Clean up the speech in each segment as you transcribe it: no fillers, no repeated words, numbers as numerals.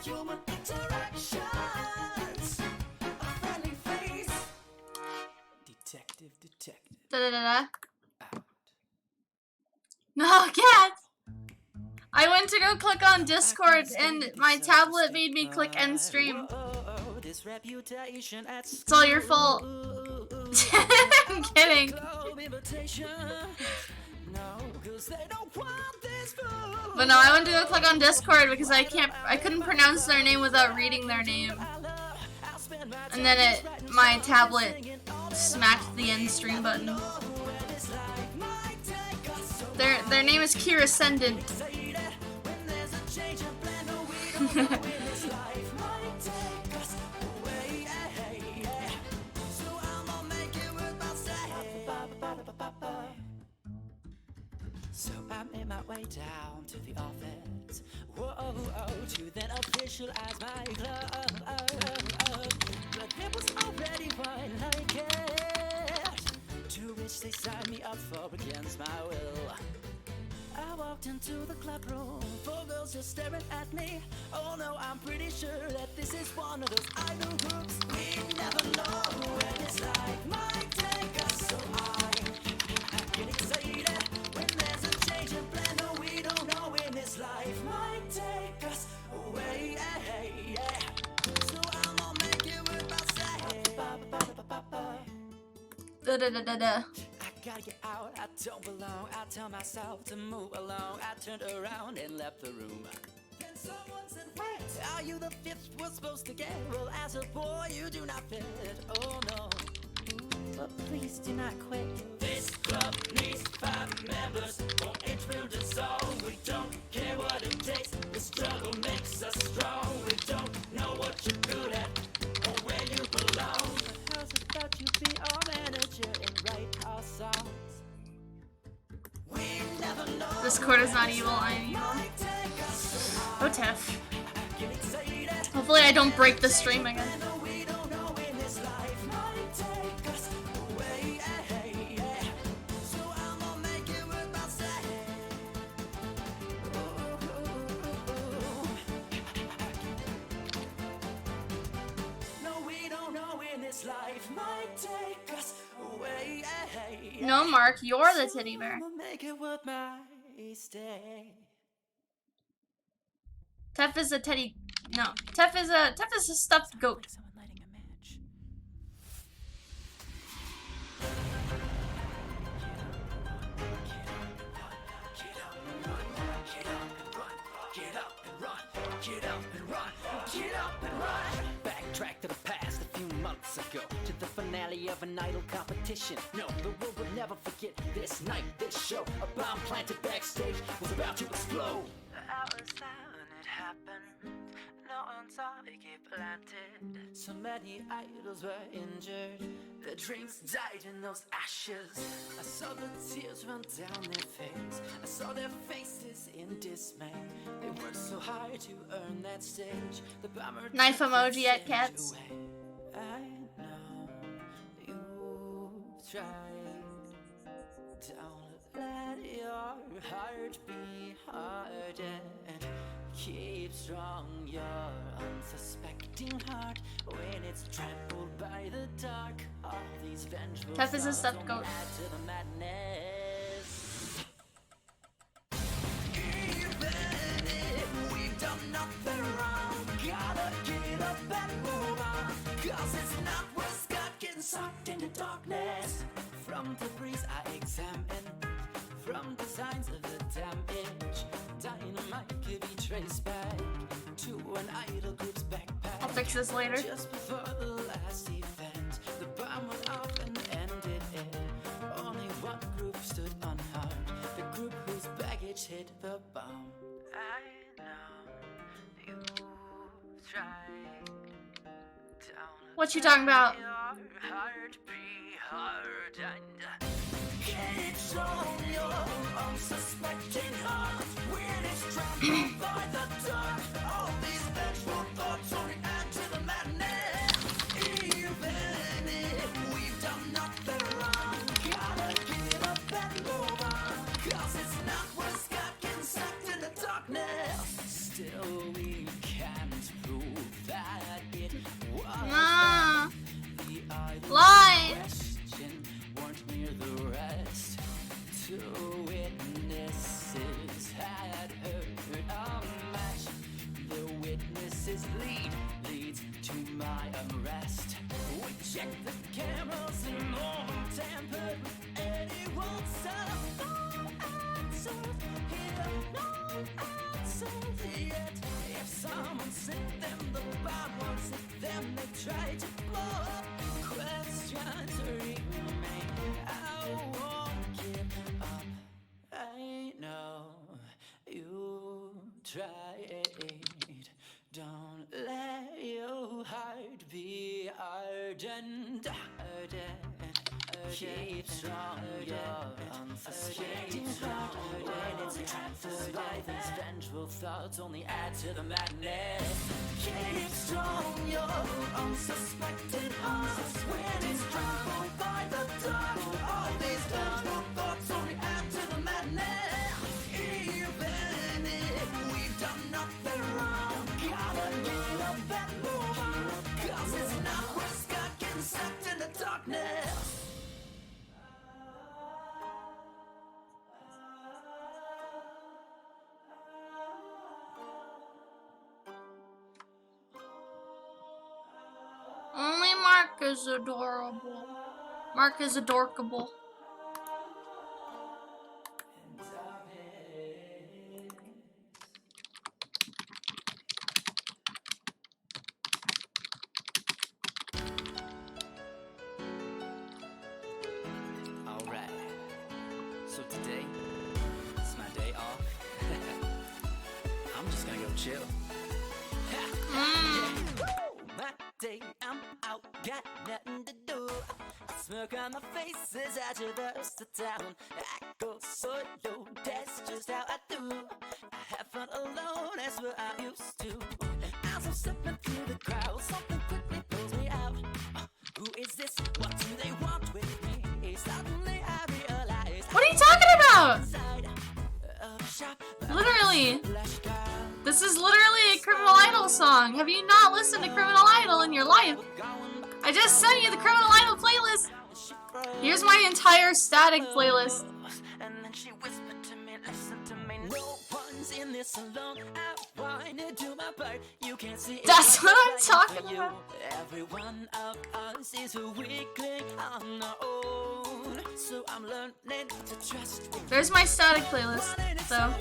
Human interactions, a friendly face. Detective. Da da da da. No, cat! I went to go click on Discord and my tablet made me click end stream. It's all your fault. I'm kidding. But no, I went to go click on Discord because I couldn't pronounce their name without reading their name. And then my tablet smacked the end stream button. Their name is Kira Ascendant. So I made my way down to the office. Whoa, to then officialize my club. But there was already one like it, to which they signed me up for against my will. I walked into the club room, 4 girls just staring at me. Oh no, I'm pretty sure that this is one of those idol groups. We never know where this life might take us, so I get excited when there's a change in plan. No, we don't know when this life might take us away. So I'm gonna make it with my say. Da da da da da. Gotta get out, I don't belong. I tell myself to move along. I turned around and left the room. Then someone said, wait, are you the 5th we're supposed to get? Well, as a boy, you do not fit. Oh no. But please do not quit. This club needs 5 members for each will dissolve. We don't care what it takes. The struggle makes us strong. We don't know what you're good at or where you belong. How's it about you be our manager and write our songs? We never know. This court is not evil, I am evil. Oh, Tef. Hopefully I don't break the stream again. No, Mark, you're the teddy bear. Tef is a teddy. No, Tef is a stuffed goat. Backtrack to the past a few months ago, to the finale of an idol competition. No, the world would never forget this night, this show. A bomb planted backstage was about to explode. The hours when it happened, no one saw it get planted. So many idols were injured, their drinks died in those ashes. I saw the tears run down their face, I saw their faces in dismay. They worked so hard to earn that stage. The bomber Knife emoji at cats. I know you've tried. Don't let your heart be hardened. Keep strong your unsuspecting heart when it's trampled by the dark. All these vengeful Tef is a thoughts stuffed don't goat. add to the madness. Even if we've done nothing wrong, gotta get up and move on. 'Cause it's not worth getting sucked into darkness. From the breeze I examine, from the signs of the damage, dynamite could be traced back to an idol group's backpack. I'll fix this later. Just before the last event, the bomb went off and ended it. Only one group stood unharmed, the group whose baggage hit the bomb. I know you've tried. What you talking about? Your heart be hardened. Keep strong your unsuspecting heart when it's trampled by the dark. All these vengeful thoughts only add to the madness. Even if we've done nothing wrong, gotta get up and move on. 'Cause it's not worth getting sucked in the darkness. Still we that it was Nah. the other Line. question weren't near the rest. Two witnesses had heard a match. The witnesses leads to my arrest. We checked the cameras and all tampered with anyone's cell. No answers here, no answers yet. If someone sent them the bomb, once hit them, they tried to blow up. Questions remain. I won't give up. I know you tried. Don't let your heart be ardent. Keep strong your unsuspecting heart. When it's time for life, these vengeful thoughts only add to the madness. Keep strong your unsuspecting heart. When it's troubled by the dark, all these vengeful thoughts only add to the madness. Even if we've done nothing wrong, gotta get up and move on, 'cause it's not worth getting sucked in the darkness. Only Mark is adorable. Mark is adorkable. Alright, so today is my day off. I'm just gonna go chill. My day, I'm out, got nothing to do. Smirk on my face as I traverse the town. I go solo, that's just how I do. I have fun alone, that's what I used to. As I'm stepping through the crowd, something quickly pulls me out. Who is this? What do they want with me? Suddenly I realize. What are you talking about? Literally. This is literally a Criminal Idol song. Have you not listened to Criminal Idol in your life? I just sent you the Criminal Idol playlist. Here's my entire static playlist. And then she whispered to me, listen to me. No one's in this alone. I wanna do my part. You can't see it. That's what I'm talking about. Every one of us is a weakling on our own. So I'm learning to trust. There's my static playlist. So,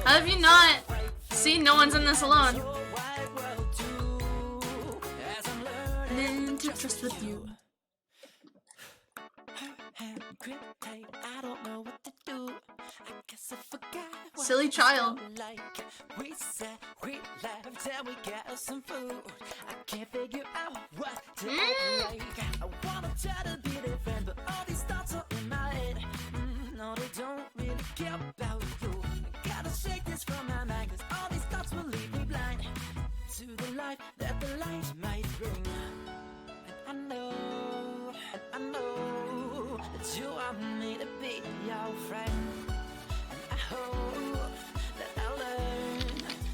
how have you not seen No One's in This Alone? Learning to trust with you. I don't know what to do. I guess I forgot what Silly child. like. We said we laughed and we got us some food. I can't figure out what to act like. I wanna try to be their friend, but all these thoughts are in my head. No, they don't really care about you. Gotta shake this from my mind, 'cause all these thoughts will leave me blind to the life that the light might bring. And I know that you want me to be your friend. And I hope that I'll learn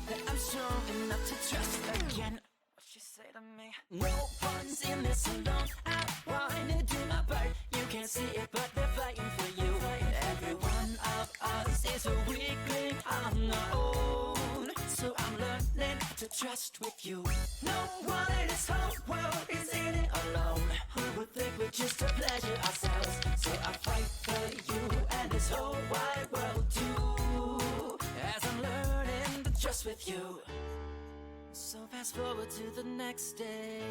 that I'm strong enough to trust again. What you say to me? No one's in this alone. I wanna do my part. You can't see it, but they're fighting for you. Every one of us is a weakling on our own. So I'm learning to trust with you. No one in this whole world is in it alone. Who would think we're just to pleasure ourselves? So I fight for you and this whole wide world too. As I'm learning to trust with you. So fast forward to the next day,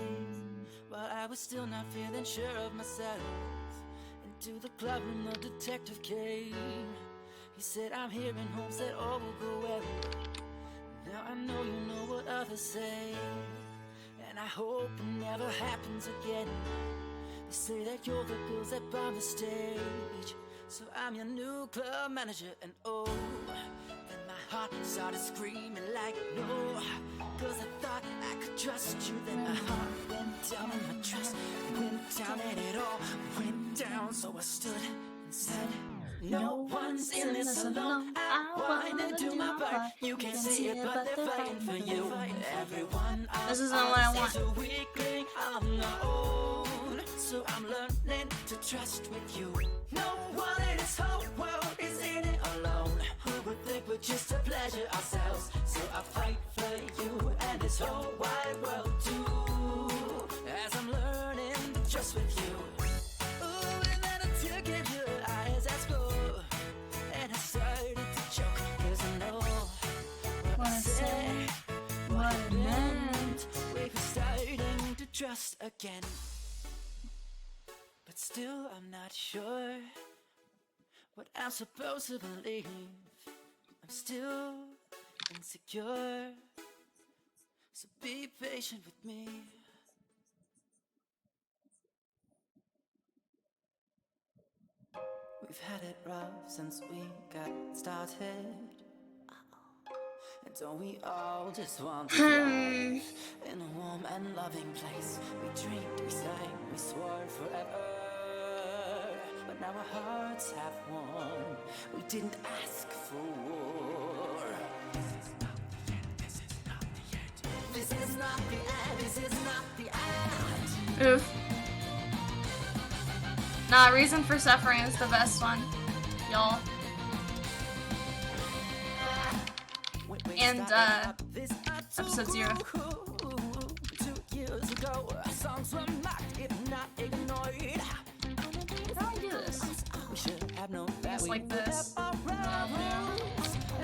while I was still not feeling sure of myself. Into the club room of Detective came. He said, I'm hearing homes that all will go well. Now I know you know what others say, and I hope it never happens again. They say that you're the girls that bomb the stage, so I'm your new club manager. And oh, then my heart started screaming like no, 'cause I thought I could trust you. Then my heart went down and my trust went down, and it all went down. So I stood and said, no one's in this alone. I wanna do my part. apart. You can see it, but they're fighting for you. Everyone This isn't what I want. is a weakling on their own. So I'm learning to trust with you. No one in this whole world is in it alone. Who would think we're just to pleasure ourselves? So I fight for you and this whole wide world too. As I'm learning to trust with you. Ooh, and then I took in your eyes at school. And I started to choke, 'cause I know what I said, what I meant. We were starting to trust again. But still I'm not sure what I'm supposed to believe. I'm still insecure. So be patient with me. We've had it rough since we got started. And don't we all just want to thrive in a warm and loving place? We dreamed, we sang, we swore forever. But now our hearts have won. We didn't ask for war. This is not the end. This is not the end. Oof. Nah, Reason for Suffering is the best one, y'all. And episode 0. 2 years ago, songs were mocked, if not ignored. How do I do this? We should have known that Just we like this. and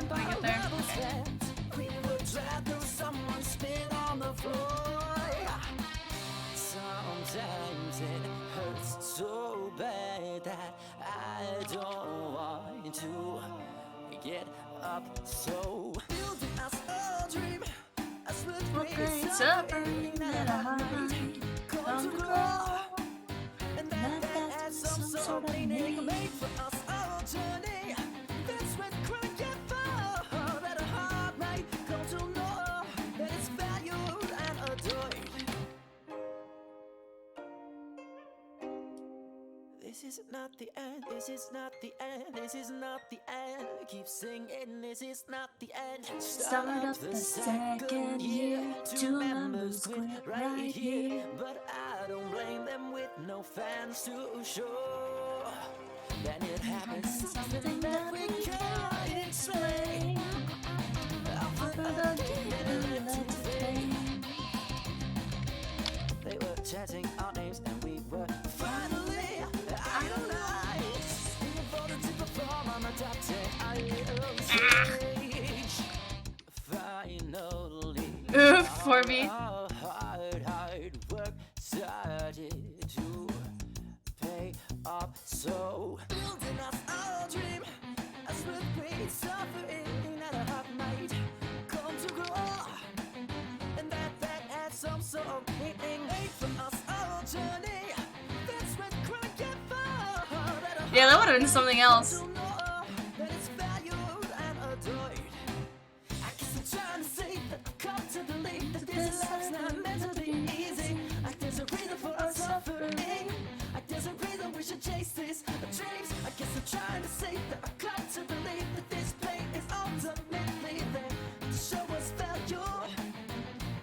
When I get there. Okay. we would try through someone spit on the floor. Sometimes it hurts so bad that I don't want to get up. So building us a dream, as with great suffering that our heart come to grow, and that has some sort of meaning made for us our journey. That's what crying for, that a heart might come to know that it's valued and adored. This is not the end, this is not the end, this is not the end. Keep singing, this is not the end. Start up the second year, 2 members quit right here. But I don't blame them with no fans to show. Then it happens, something that we can't explain. They were chanting our names and we were finally idolized. We were voted to perform on the top 10 stage. Finally, Oof, for me. our hard work started to pay off. So building us our dream, as with great suffering that a heart might come to grow, and that had some sort of meaning made for us our journey. That's what crying for, that a Yeah, that would have been something else. to know that it's valued and adored. I guess I'm trying to say that I've come to believe that this life's not meant to be easy. Like there's a reason for our suffering. Like there's a reason we should chase these dreams. I guess I'm trying to say that I've come to believe that this pain is ultimately there to show us value,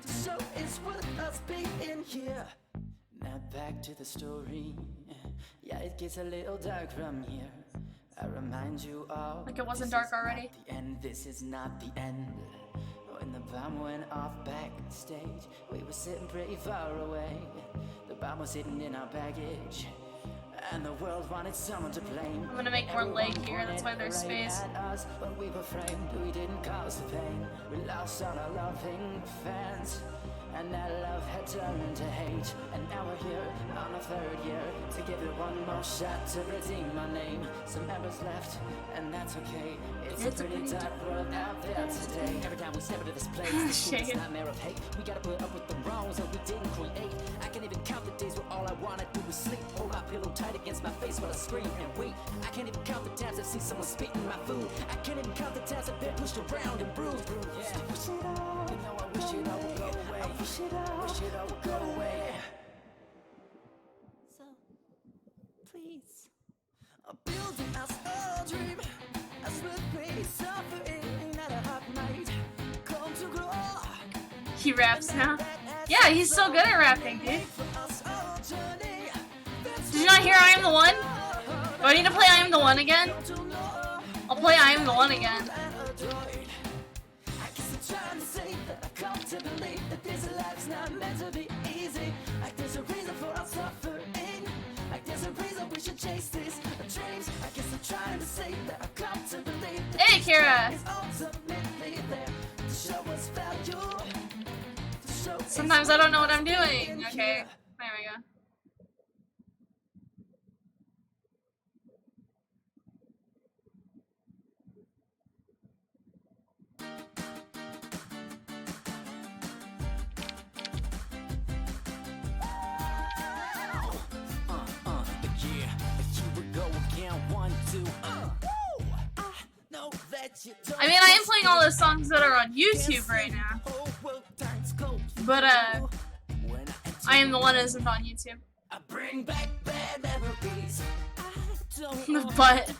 to show it's worth us being here. Now back to the story. Yeah, it gets a little dark from here. I remind you all. Like it wasn't this dark is not already. the end, this is not the end. When the bomb went off backstage, we were sitting pretty far away. The bomb was hidden in our baggage, and the world wanted someone to blame. I'm gonna make more leg here, that's why there's Everyone space. pointed right at us, but we were framed, we didn't cause the pain. We lost all our loving fans, and that love had turned to hate. And now we're here on the 3rd year to give it one more shot to redeem our name. Some members left, and that's okay. It's a pretty dark world out there today. Every time we step into this place, this Shame. is nightmare of hate. We gotta put up with the wrongs that we didn't create. I can't even count the days where all I wanna do is sleep. Hold my pillow tight against my face while I scream and weep. I can't even count the times I've seen someone spit in my food. I can't even count the times I've been pushed around and bruised. Yeah, wish it all, you know I wish it all would go away. I wish it all would go away. So, please, building us a dream, as with great suffering that a heart might He raps now. Yeah, he's so good at rapping, dude. Did you not hear I Am the One? Do I need to play I Am the One again? I'll play I Am the One again. Hey, Kira! Sometimes I don't know what I'm doing. Okay, there we go. I mean, I am playing all the songs that are on YouTube right now. But, I Am the One isn't on YouTube. But...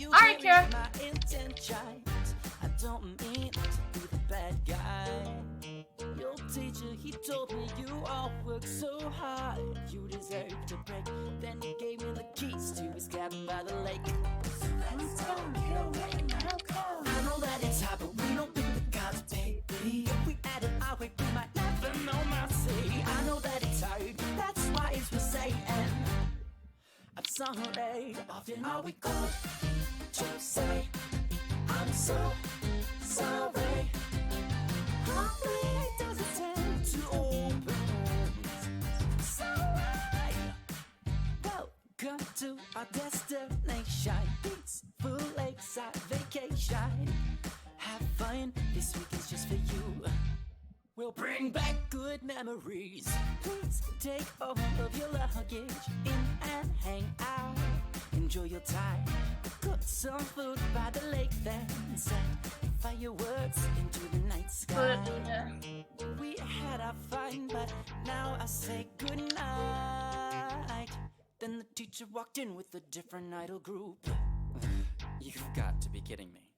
Alright, Kira. I don't mean to be the bad guy. Your teacher, he told me you all work so hard. You deserve to break. Then he gave me the keys to his cabin by the lake. Let's go, get away, I know that it's hard, but we don't pick the cards, baby. If we add it our way, we might never know my say. I know that it's hard, that's why it's for saying I'm sorry, often all we call to say I'm so sorry. Heartbreak doesn't tend to open wounds. Sorry. Welcome to our destination. Peaceful lakeside vacation. Have fun, this week is just for you. We'll bring back good memories. Please take all of your luggage in and hang out. Enjoy your time. Cook some food by the lake, then set fireworks into the night sky. We had our fun, but now I say goodnight. Then the teacher walked in with a different idol group. You've got to be kidding me.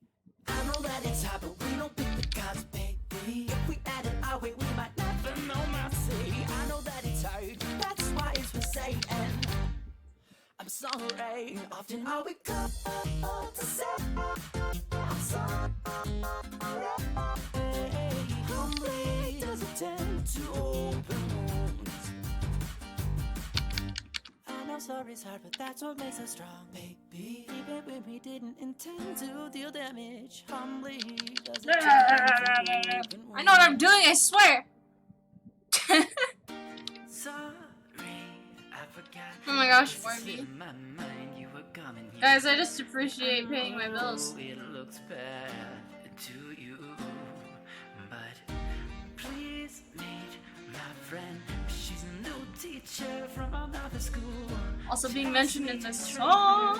I know that it's hard, but we don't pick the cards, baby. If we add it our way, we might never know my say. I know that it's hard, that's why it's for saying I'm sorry, often all we come to say I'm sorry. Humbly doesn't tend to open wounds. I know sorry's hard, but that's what makes us strong, baby. Even when we didn't intend to deal damage, humbly doesn't tend to open wounds. I know what I'm doing, I swear. Sorry. Oh my gosh, Morby. Guys, I just appreciate paying my bills. It looks bad to you, but please meet my friend. She's a new teacher from another school. Also being mentioned in this song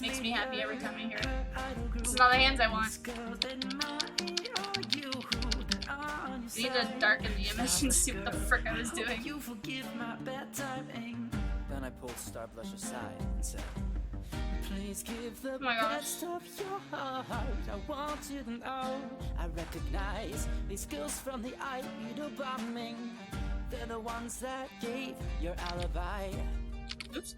makes me happy every time I hear it. It's not the hands I want. I need to darken the image and see what the frick I was doing. Then I pulled Star Blush aside and said, please give the best of your heart. I want you to know I recognize these girls from the idol bombing. They're the ones that gave your alibi. Oops.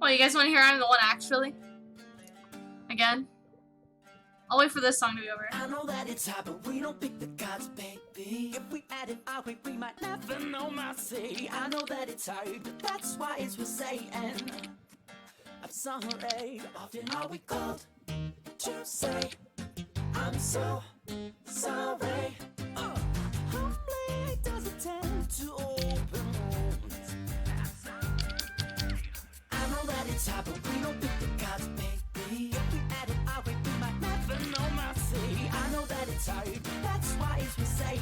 Oh, you guys want to hear I'm the One actually? Again? I'll wait for this song to be over. I know that it's hard, but we don't pick the cards, baby. If we add it our way, we might never know my say. I know that it's hard, but that's why it's for saying I'm sorry. Often all we called to say I'm so sorry. Humbly doesn't tend to open wounds. I know that it's hard, but we don't pick the cards, baby. If we add it our way, we might never know my say. I know that it's hard, that's why it's for saying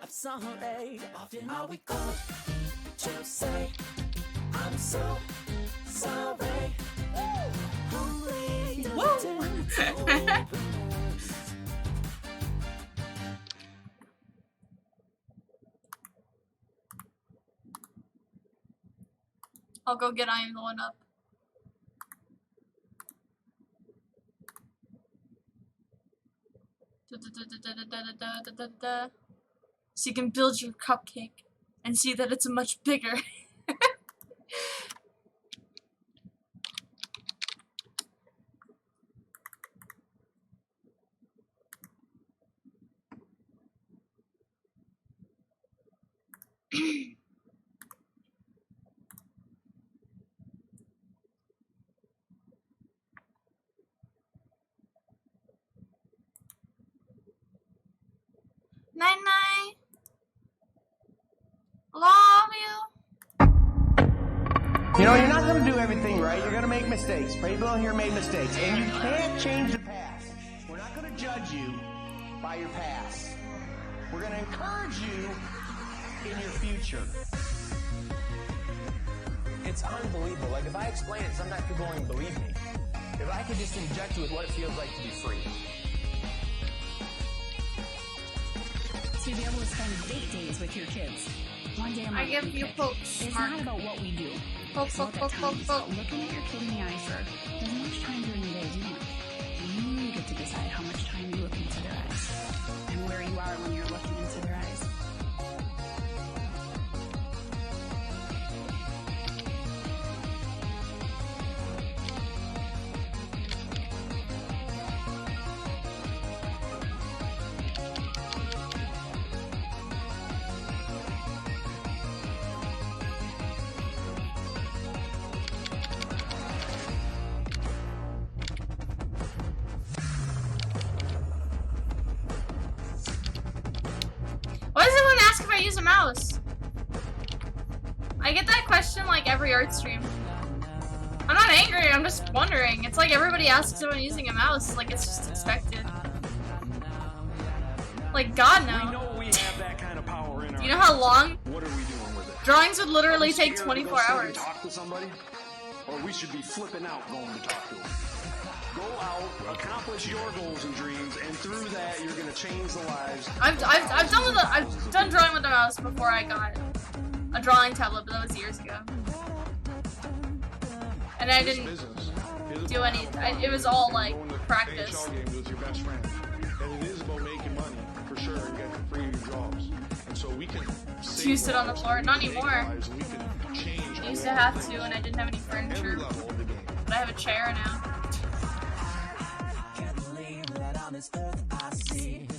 I'm sorry. Often all we call to say I'm so sorry. Humbly doesn't tend to open wounds. I'll go get I Am the One up. So you can build your cupcake and see that it's much bigger. Night night. Love you. You know, you're not going to do everything right. You're going to make mistakes. People here made mistakes. And you can't change the past. We're not going to judge you by your past. We're going to encourage you in your future. It's unbelievable. Like, if I explain it, sometimes people won't even believe me. If I could just inject you with what it feels like to be free. To be able to spend date days with your kids. One day a month. I give you pokes. It's not about what we do. Poke, It's poke, about poke, that time poke, you poke. spend looking at your kid in the eye for as much time during the day as you want. You get to decide how much time you look into their eyes and where you are when you're looking into their eyes. Why does everyone ask if I use a mouse? I get that question like every art stream. I'm not angry, I'm just wondering. It's like everybody asks if I'm using a mouse, like it's just expected. Like, God We no. know we have that kind of power in our Do you know how long? What are we doing with it? Drawings would literally Are we take scared to go 24 sit and hours. Talk to somebody? Or we should be flipping out going to talk to them. Go out, accomplish your goals and dreams, and through that you're gonna change the lives. I've done drawing with a mouse before I got a drawing tablet, but that was years ago. And I This didn't business is do about any. having fun It was all and like going to practice. NHL games with your best friend. And it is about making money for sure and getting free jobs. And so we can Do you sit on the floor? Not anymore. We can change I used to have to, and I didn't have any every furniture. level of the game. But I have a chair now.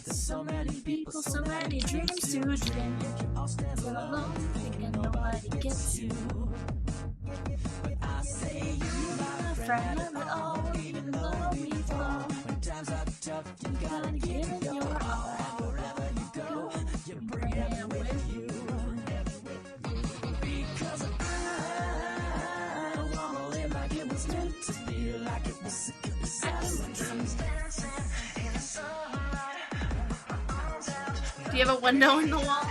So many people, so many dreams to dream. You're alone, thinking nobody gets you. But I say you're my friend of it all, even though we fall. When times are tough, you gotta give it your all. Wherever you go, you bring it with you. Because I don't wanna live like it was meant to be, like it was Do you have a window in the wall?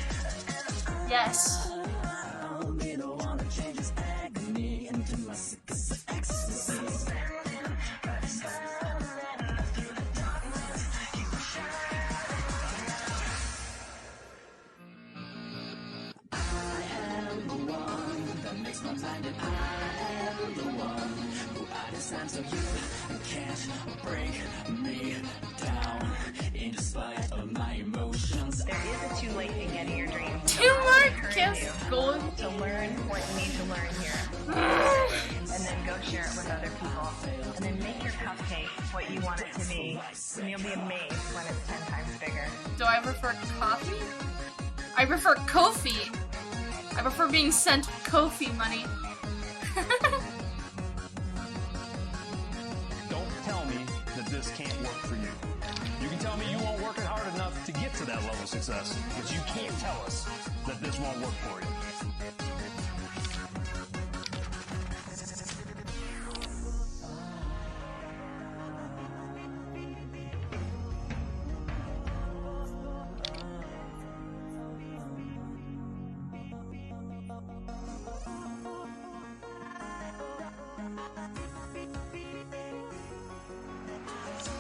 Yes. So you can't break me down in spite of my emotions. There is a too late thing getting your dreams. Two more kiss gold. To learn what you need to learn here. And then go share it with other people. And then make your cupcake what you want it to be. And you'll be amazed when it's 10 times bigger. Do I prefer coffee? I prefer Ko-fi. I prefer being sent Ko-fi money. Don't tell me that this can't work for you. You can tell me you won't work it hard enough to get to that level of success, but you can't tell us that this won't work for you.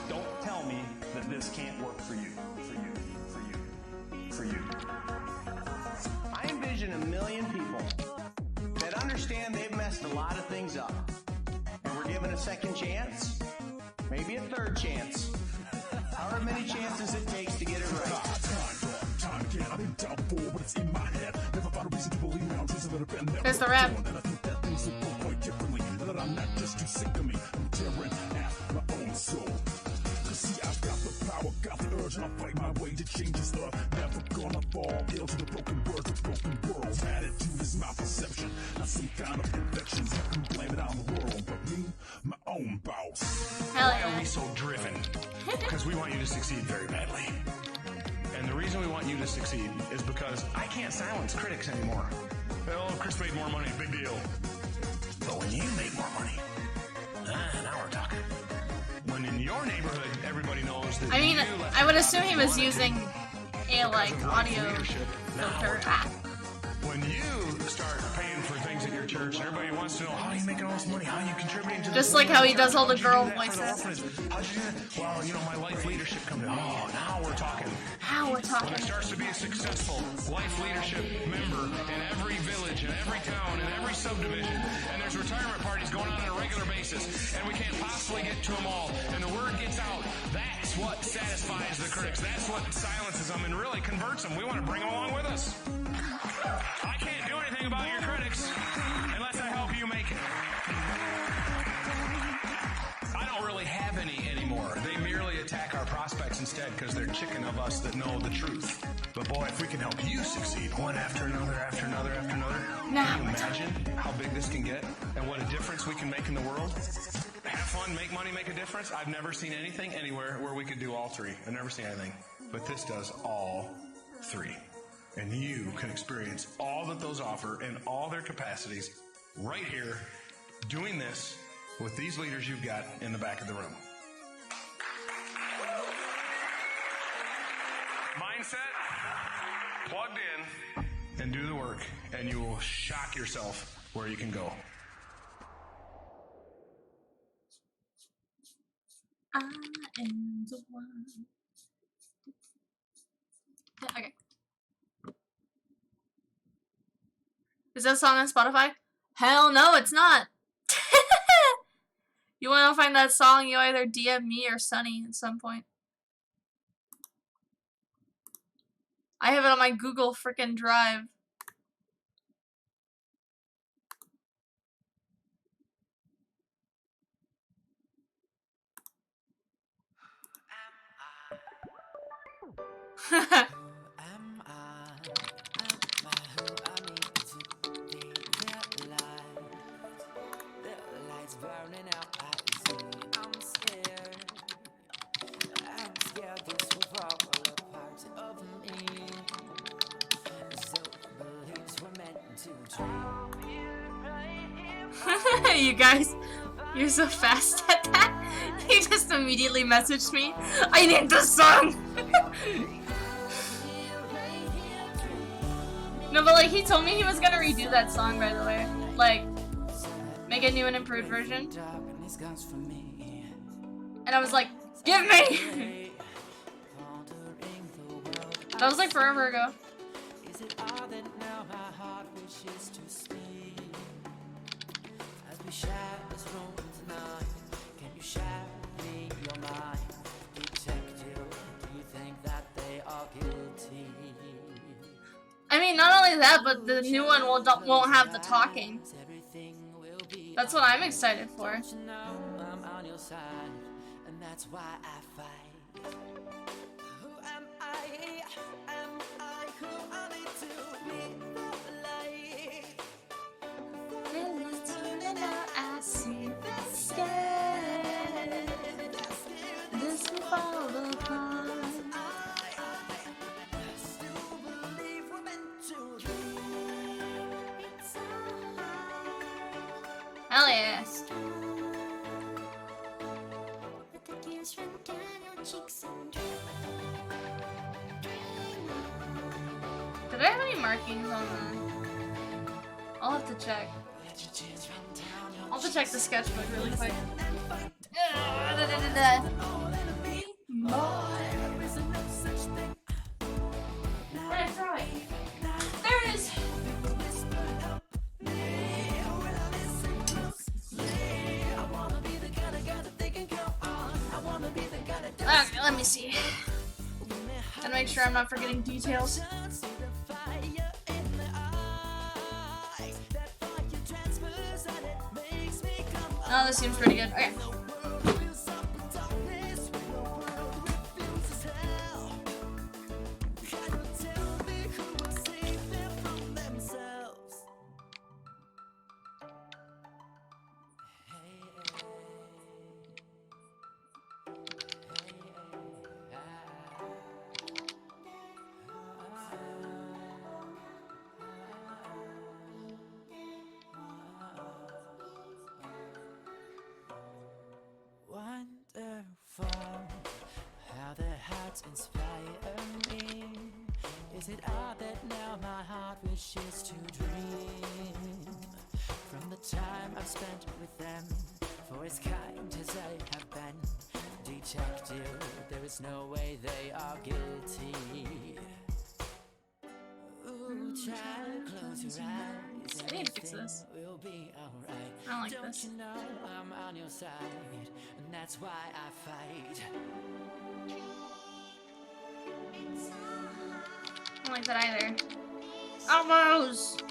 Don't tell me that this can't work for you, for you, for you, for you. I envision 1 million people that understand understand they've messed a lot of things up. And we're given a second chance, maybe a third chance. However many chances it takes to get it right. There's the rap. Got the urge and I fight my way to change this love. Never gonna fall ill to the broken words of broken worlds. Attitude is my perception, not some kind of infections. I can blame it on the world, but me, my own boss. Hell Why are yeah. we so driven? Because we want you to succeed very badly. And the reason we want you to succeed is because I can't silence critics anymore. Oh, Chris made more money, big deal. But when you make more money, now we're talking. When in your neighborhood, everybody knows that I mean, you left I would the assume he was using a like because of audio leadership. Now filter we're app. talking. When you start paying for things at your church, everybody wants to know how are you making all this money? How are you contributing to Just the like how he does all the How'd you girl do that for the voices. orphanage? How'd you do that? Well, you know, my life leadership company. Oh, now we're talking. How we're When talking. there starts to be a successful life leadership member in every village, in every town, in every subdivision, and there's retirement parties going on a regular basis, and we can't possibly get to them all, and the word gets out, that's what satisfies the critics. That's what silences them and really converts them. We want to bring them along with us. I can't do anything about your critics unless I help you make it. I don't really have any anymore. They merely attack our prospects instead because they're chicken of us that know the truth. But boy, if we can help you succeed one after another, after another, after another, can you imagine how big this can get and what a difference we can make in the world? Have fun, make money, make a difference. I've never seen anything anywhere where we could do all three. I've never seen anything. But this does all three. And you can experience all that those offer in all their capacities right here, doing this with these leaders you've got in the back of the room. Mindset, plugged in, and do the work, and you will shock yourself where you can go. I am the one. Okay. Is that song on Spotify? Hell no, it's not. You want to find that song, you either DM me or Sunny at some point. I have it on my Google frickin' Drive. Burning out, I see, I'm scared. I'm scared this will fall apart of me. So beliefs were meant to dream. You guys, you're so fast at that. He just immediately messaged me. I need this song. No, but like he told me he was gonna redo that song, by the way. Like, make a new and improved version. And I was like, give me! That was like forever ago. Is it all that now my heart wishes to speak? As we share this room tonight, can you share with me your mind? Detective, do you think that they are guilty? I mean, not only that, but the new one won't have the talking. That's what I'm excited for. I'm on your side, and that's why I fight. Who am I? Am I who I need to be the light? I see the sky. This will fall apart. Still believe we're meant to be. Hell yeah. Did I have any markings on the... I'll have to check. I'll have to check the sketchbook really quick. Where'd I throw it? There it is! Let me see. Gotta make sure I'm not forgetting details. Oh, this seems pretty good. Okay. Inspire me. Is it odd that now my heart wishes to dream from the time I've spent with them? For as kind as I have been, detective, there is no way they are guilty. Ooh, child, close your eyes. I need to fix this. Will be alright. I don't like Don't this. you know I'm on your side, and that's why I fight. I don't like that either. Almost!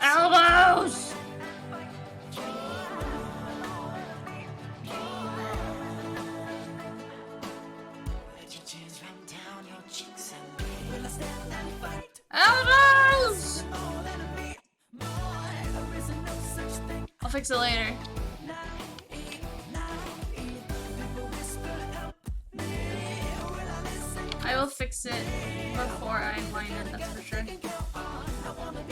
Elbows! Elbows! I'll fix it later. I will fix it before I mine it, that's for sure.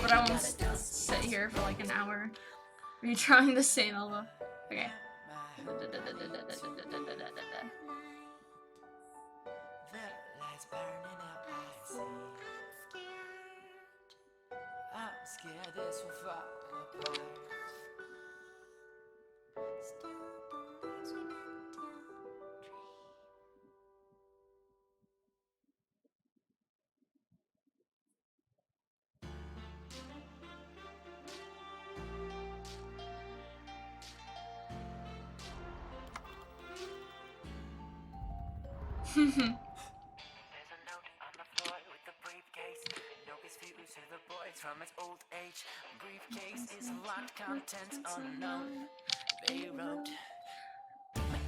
But I won't sit here for like an hour retrying the same elbow. Okay. I'm scared this will fall apart. There's a note on the floor with the briefcase. Note is fused to the boys from his old age. Briefcase is locked, contents unknown. They wrote.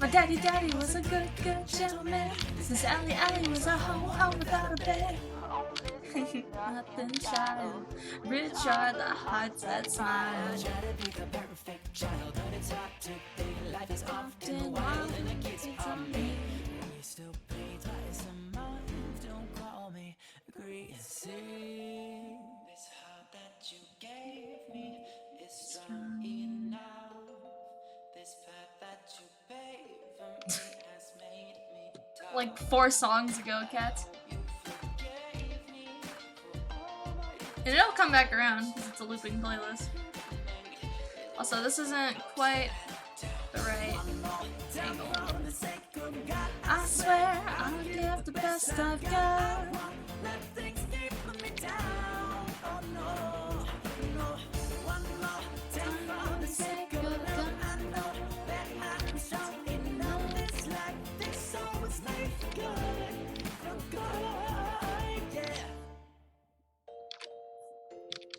My daddy was a good gentleman. Since Allie was a home without a bed. Nothing child, rich are the hearts that smile. Try to be the perfect child, but it's hard to be. Life is often wild and it gets on me. We still pay twice a month. Don't call me greasy. This heart that you gave me is strong enough. This path that you paved for me has made me tough. Like 4 songs ago, Kat. And it'll come back around because it's a looping playlist. Also, this isn't quite the right angle. I swear I'll give the best I've got.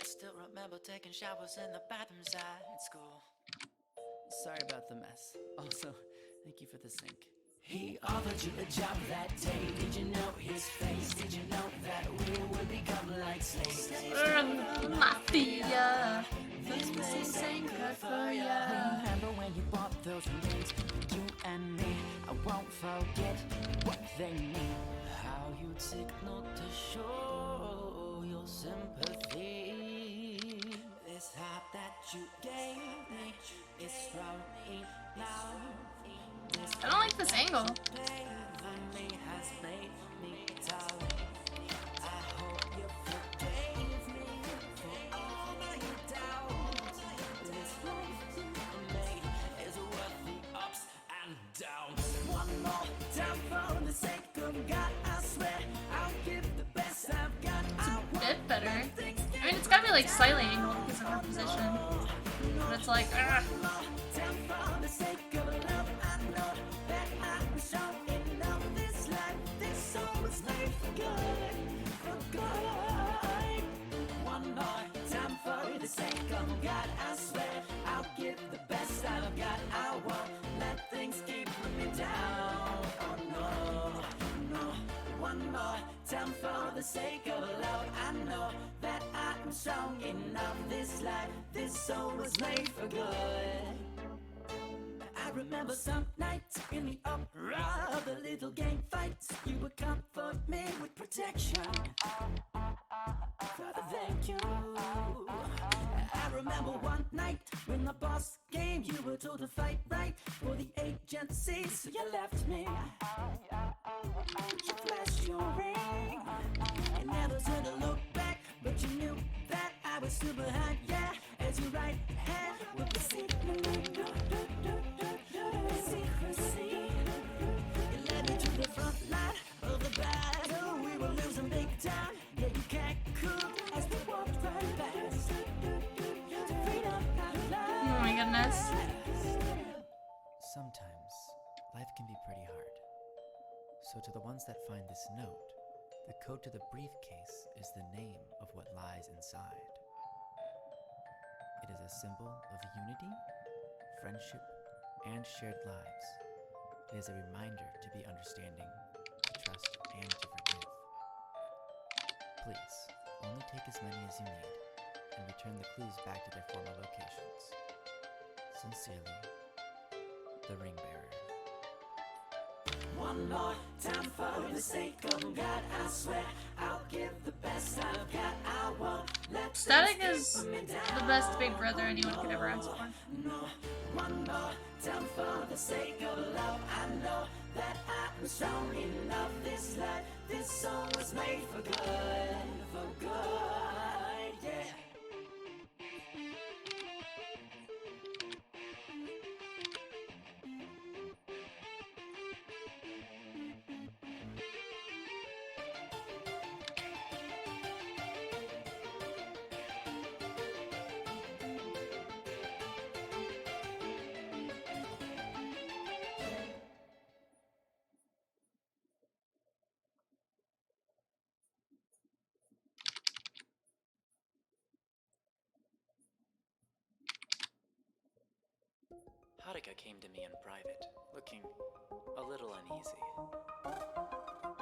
Still remember taking showers in the bathrooms at school. Sorry about the mess. Also, thank you for the sink. He offered you a job that day. Did you know his face? Did you know that we would become like slaves? Mafia. This ain't good for ya. Remember when you bought those rings? You and me. I won't forget what they mean. How you signaled to show your sympathy. This heart that you gave me is strong enough. I don't like this angle. Bit better. I mean, it's gotta be like slightly angled because of her position, but it's like, ugh. One more time for the sake of God, I swear I'll give the best I've got. I won't let things keep me down. Oh no, no. One more time for the sake of love. I know that I'm strong enough. This life, this soul was made for good. I remember some nights in the uproar, the little gang fights. You would comfort me with protection. Father, thank you. I remember one night when the boss came. You were told to fight right for the agency, so you left me. You flashed your ring. You never turned to look back, but you knew that I was still behind. Yeah, as your right hand would be secret. Secrecy. You led me to the front line of the battle. We were losing big time. Yeah, you can't cool as we walked right past. Freedom, Oh my goodness. Sometimes life can be pretty hard. So to the ones that find this note, the code to the briefcase is the name of what lies inside. It is a symbol of unity, friendship, and shared lives. It is a reminder to be understanding, to trust, and to forgive. Please, only take as many as you need, and return the clues back to their former locations. Sincerely, the Ring Bearer. one more time for the sake of God, I swear I'll give the best I've got. I won't let Static is the best Big Brother anyone could ever ask for. No, one more time for the sake of love. I know that I'm strong enough. This life, this soul was made for good, yeah. Haruka came to me in private, looking a little uneasy.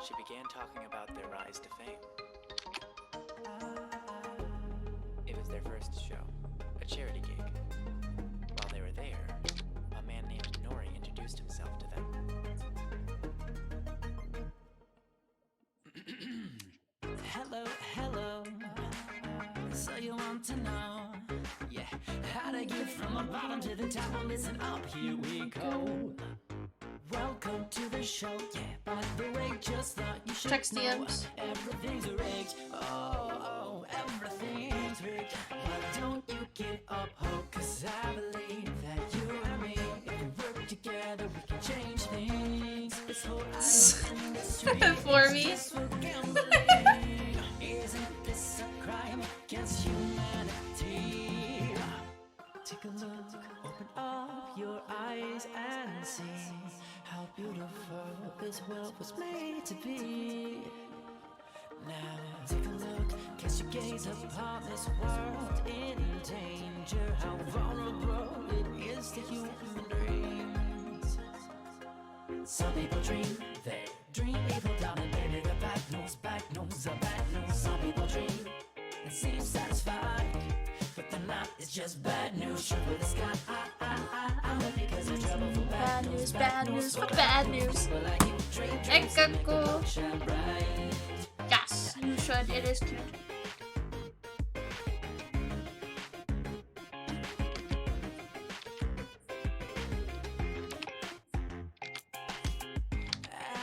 She began talking about their rise to fame. It was their first show, a charity gig. While they were there, a man named Nori introduced himself to them. Hello, hello. So you want to know, yeah, how to get from the bottom to the top? Well, listen up, here we go. Welcome to the show, yeah. By the way, just thought you should Text know DMs. everything's rigged. Oh, everything's rigged. But don't you get up, ho, 'cause I believe that you and me, if we work together, we can change things. This whole industry For me. is just for gambling. Isn't this a crime against humanity? Take a look, open up your eyes and see how beautiful this world was made to be. Now take a look, cast your gaze upon this world in danger. How vulnerable it is to human dreams. Some people dream, they dream evil, darling, baby. The bad news, the bad news. Some people dream and seem satisfied, but the night is just bad news. Shoot with the sky, I'm happy because of trouble for bad news, Bad news for bad news. People like you dream dreams and make the Ekako. world shine bright. Yes, you should. It is cute.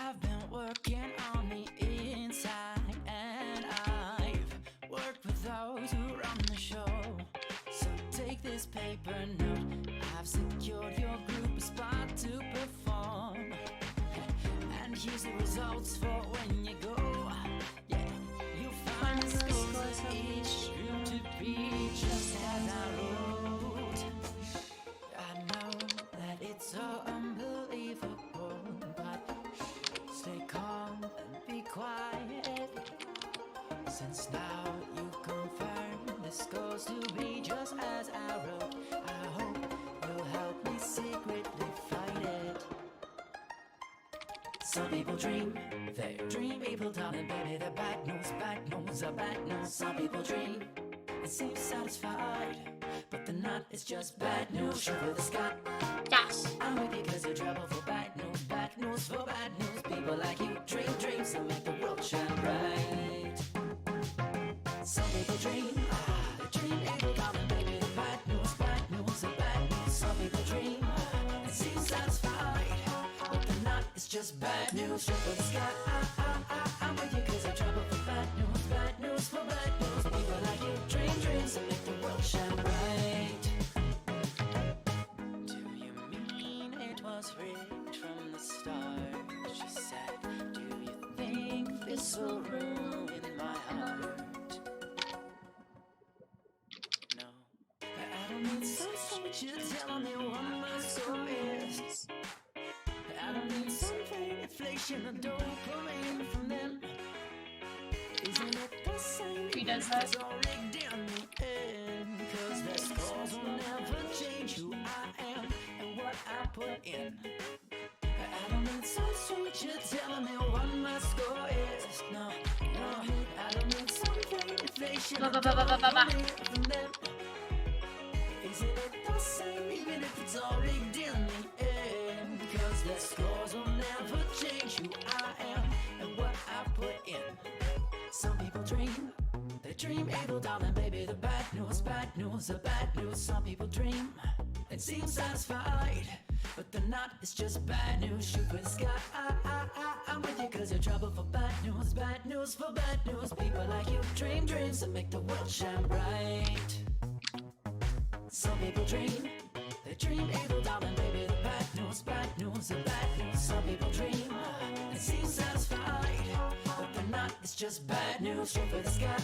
I've been working on the inside, and I've worked with those who run the show. So take this paper note. I've secured your group a spot to perform, and And here's the results for when you go. Yeah, you find the scores of each room to be just as I wrote. I know that it's so unbelievable, but stay calm and be quiet. Since now you confirm this goes to be just as I wrote, I hope you'll help me secretly fight it. Some people dream, they dream evil, darling, baby, they're bad news, are bad news. Some people dream and seem satisfied, but they're not, it's just bad news. Shoot for the sky. Yes. I'm with you cause you're trouble for bad news for bad news. People like you dream dreams that make the world shine bright. Some people dream, they dream evil, darling, baby, the bad news, are bad news. Some people dream and seem satisfied, but they're not, it's just bad news. Shoot for the sky. I'm with you cause you're trouble for bad news for bad news. People like you dream dreams that make the world shine bright. Do you mean it was rigged from the start? She said, do you think this will ruin my heart? No, I don't need some soldier telling me what my soul is. I don't need some fake inflation or dopamine from them. Isn't it the same? He does that. It's all rigged in the end. Cause their scores will never change who I am and what I put in. I don't need some stranger telling me what my score is. No, I don't need some fake inflation or dopamine from them. Isn't it the same even if it's all rigged in the end? Cause their scores will never change who I am and what I put in. Some people dream, they dream evil, darling, baby, the bad news, are bad news. Some people dream and seem satisfied, but they're not, it's just bad news. Shoot for the sky. I'm with you cause you're trouble for bad news for bad news. People like you dream dreams that make the world shine bright. Some people dream, they dream evil, darling, baby, the bad news, are bad news. Some people dream and seem satisfied, but they're not, it's just bad news. Shoot for the sky.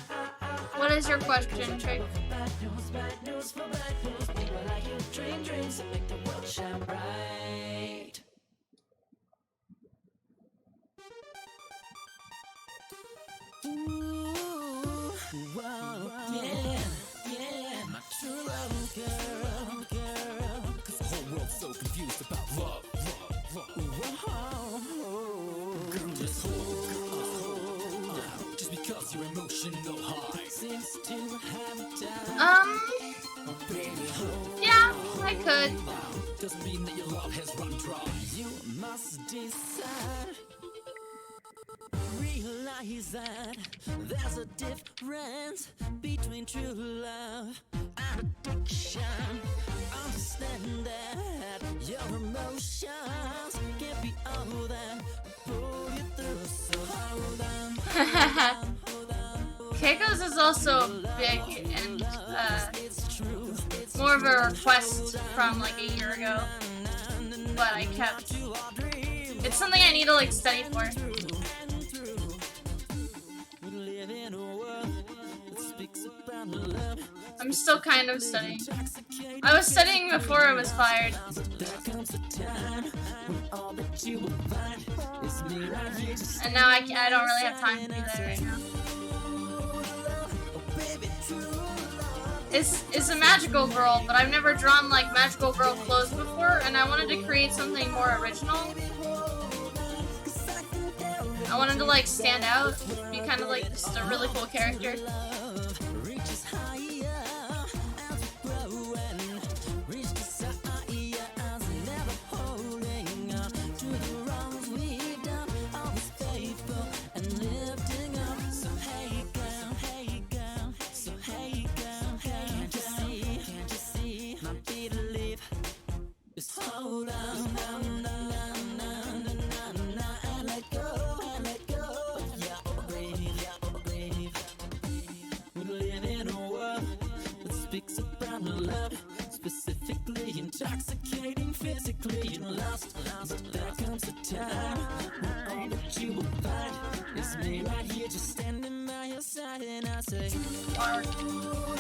What is your question, Trick? Bad news for bad news. People like you dream dreams that make the world shine bright. Ooh, wow, yeah, my true love girl. Cause the whole world's so confused about love. Girl, just hold on. Just because your emotional high seems to have died. Yeah, I could. Doesn't mean that your love has run dry. You must decide. Realize that there's a difference between true love and addiction. Understand that your emotions can't be all that pull you through. So hold on. Keiko's is also big and more of a request from like a year ago, but I kept. It's something I need to like study for. I'm still kind of studying. I was studying before I was fired. And now I don't really have time to do that right now. It's a magical girl, but I've never drawn like magical girl clothes before, and I wanted to create something more original. I wanted to like stand out, be kind of like just a really cool character. It's me right here, just standing by your side, and I say, Mark. oh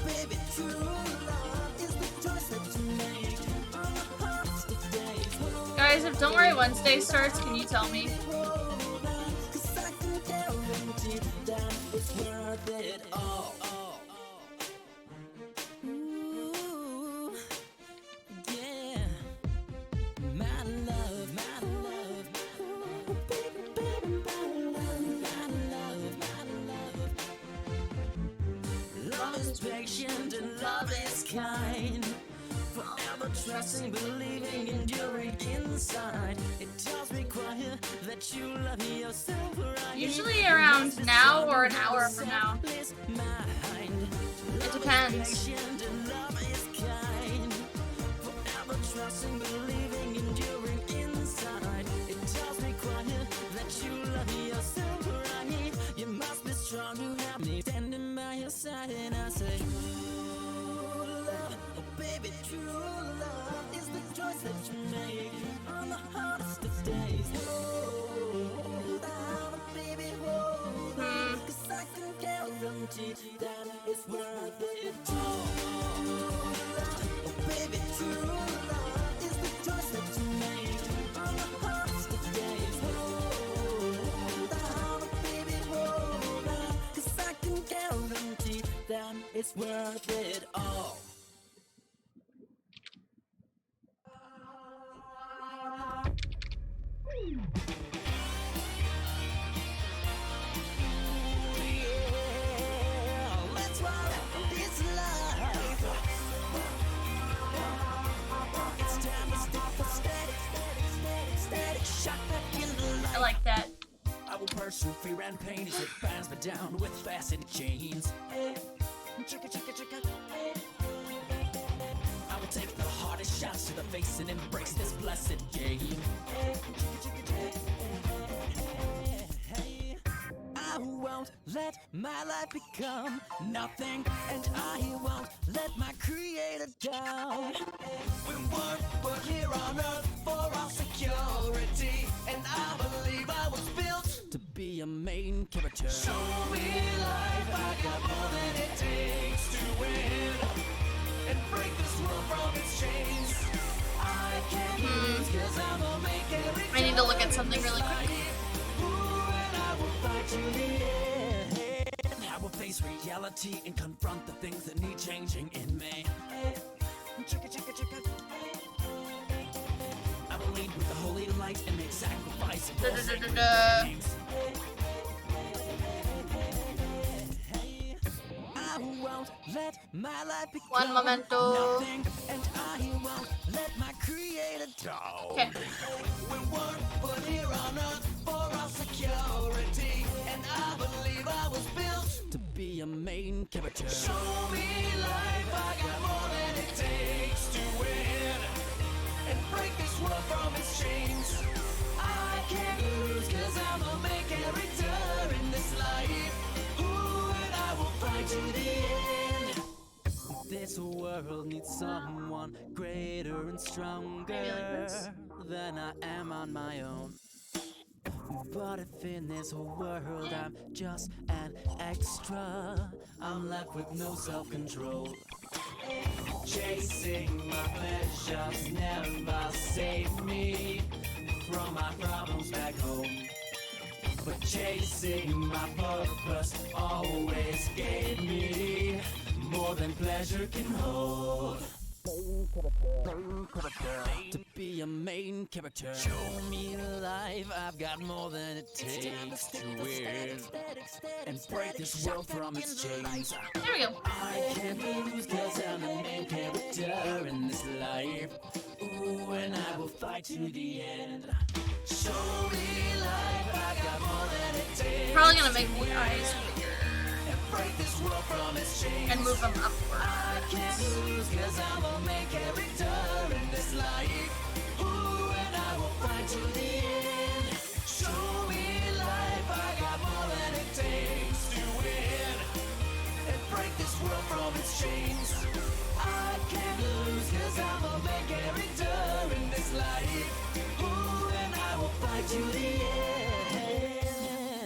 baby, true love is the choice that you make on the hardest of days. Guys, if Don't Worry Wednesday starts, can you tell me? 'Cause I can guarantee that it's worth it all. Ooh, yeah. My love, my love, oh, baby, baby, my love. Love is patient and love is kind. Forever trusting, believing, enduring inside. It tells me quiet that you love yourself right. Usually around now or an hour from now. It depends. Forever trusting, believing, enduring inside. It tells me quiet that you love yourself right. You must be strong to have me standing by your side, and I say, true love, oh baby, true love is the choice that you make on the hardest of days. Hold on, baby, hold on, 'cause I can guarantee that it's worth it. Oh baby, true love is the choice that you make on the hardest of days. Hold on, baby, hold on, 'cause I can guarantee that it's worth it all. Yeah, let's rock this life. It's time to stick for static, shot back in the light. I like that. I will pursue fear and pain as it binds me down with fastened chains. Chicka, chicka, chicka. I will take the hardest shots to the face and embrace this blessed game. I won't let my life become nothing, and I won't let my creator down. We weren't put here on earth for our security, and I believe I was built to be a main character. Show me life, I got more than it takes to win and break this world from its chains. I can't lose 'cause I'm a main character. I need to look at something really quick. I will face reality and confront the things that need changing in me. I will lead with the holy light and make sacrifice. I won't let my life become One momento. nothing, and I won't let my creator down. Okay. We weren't put here on earth for our security, and I believe I was built to be a main character. Show me life, I got more than it takes to win and break this world from its chains. I can't lose 'cause I'm a main character in this life. Ooh, and I will fight to the end. This world needs someone greater and stronger than I am on my own. But if in this world I'm just an extra, I'm left with no self-control. Chasing my pleasures never saved me from my problems back home. But chasing my purpose always gave me more than pleasure can hold. To be a main character. Show me life, I've got more than it takes to win and break this world from its chains. There we go. I can't lose 'cause I'm the main character in this life. Ooh, and I will fight to the end. Show me life, I got more than it takes. Probably gonna make the eyes and break this world from its chains. and move them upward. I can't lose 'cause I'm a main character in this life. Ooh, and I will fight to the end. Show me life, I got more than it takes to win and break this world from its chains. I can't lose 'cause I'm a main character in this life. Ooh, and I will fight to the end.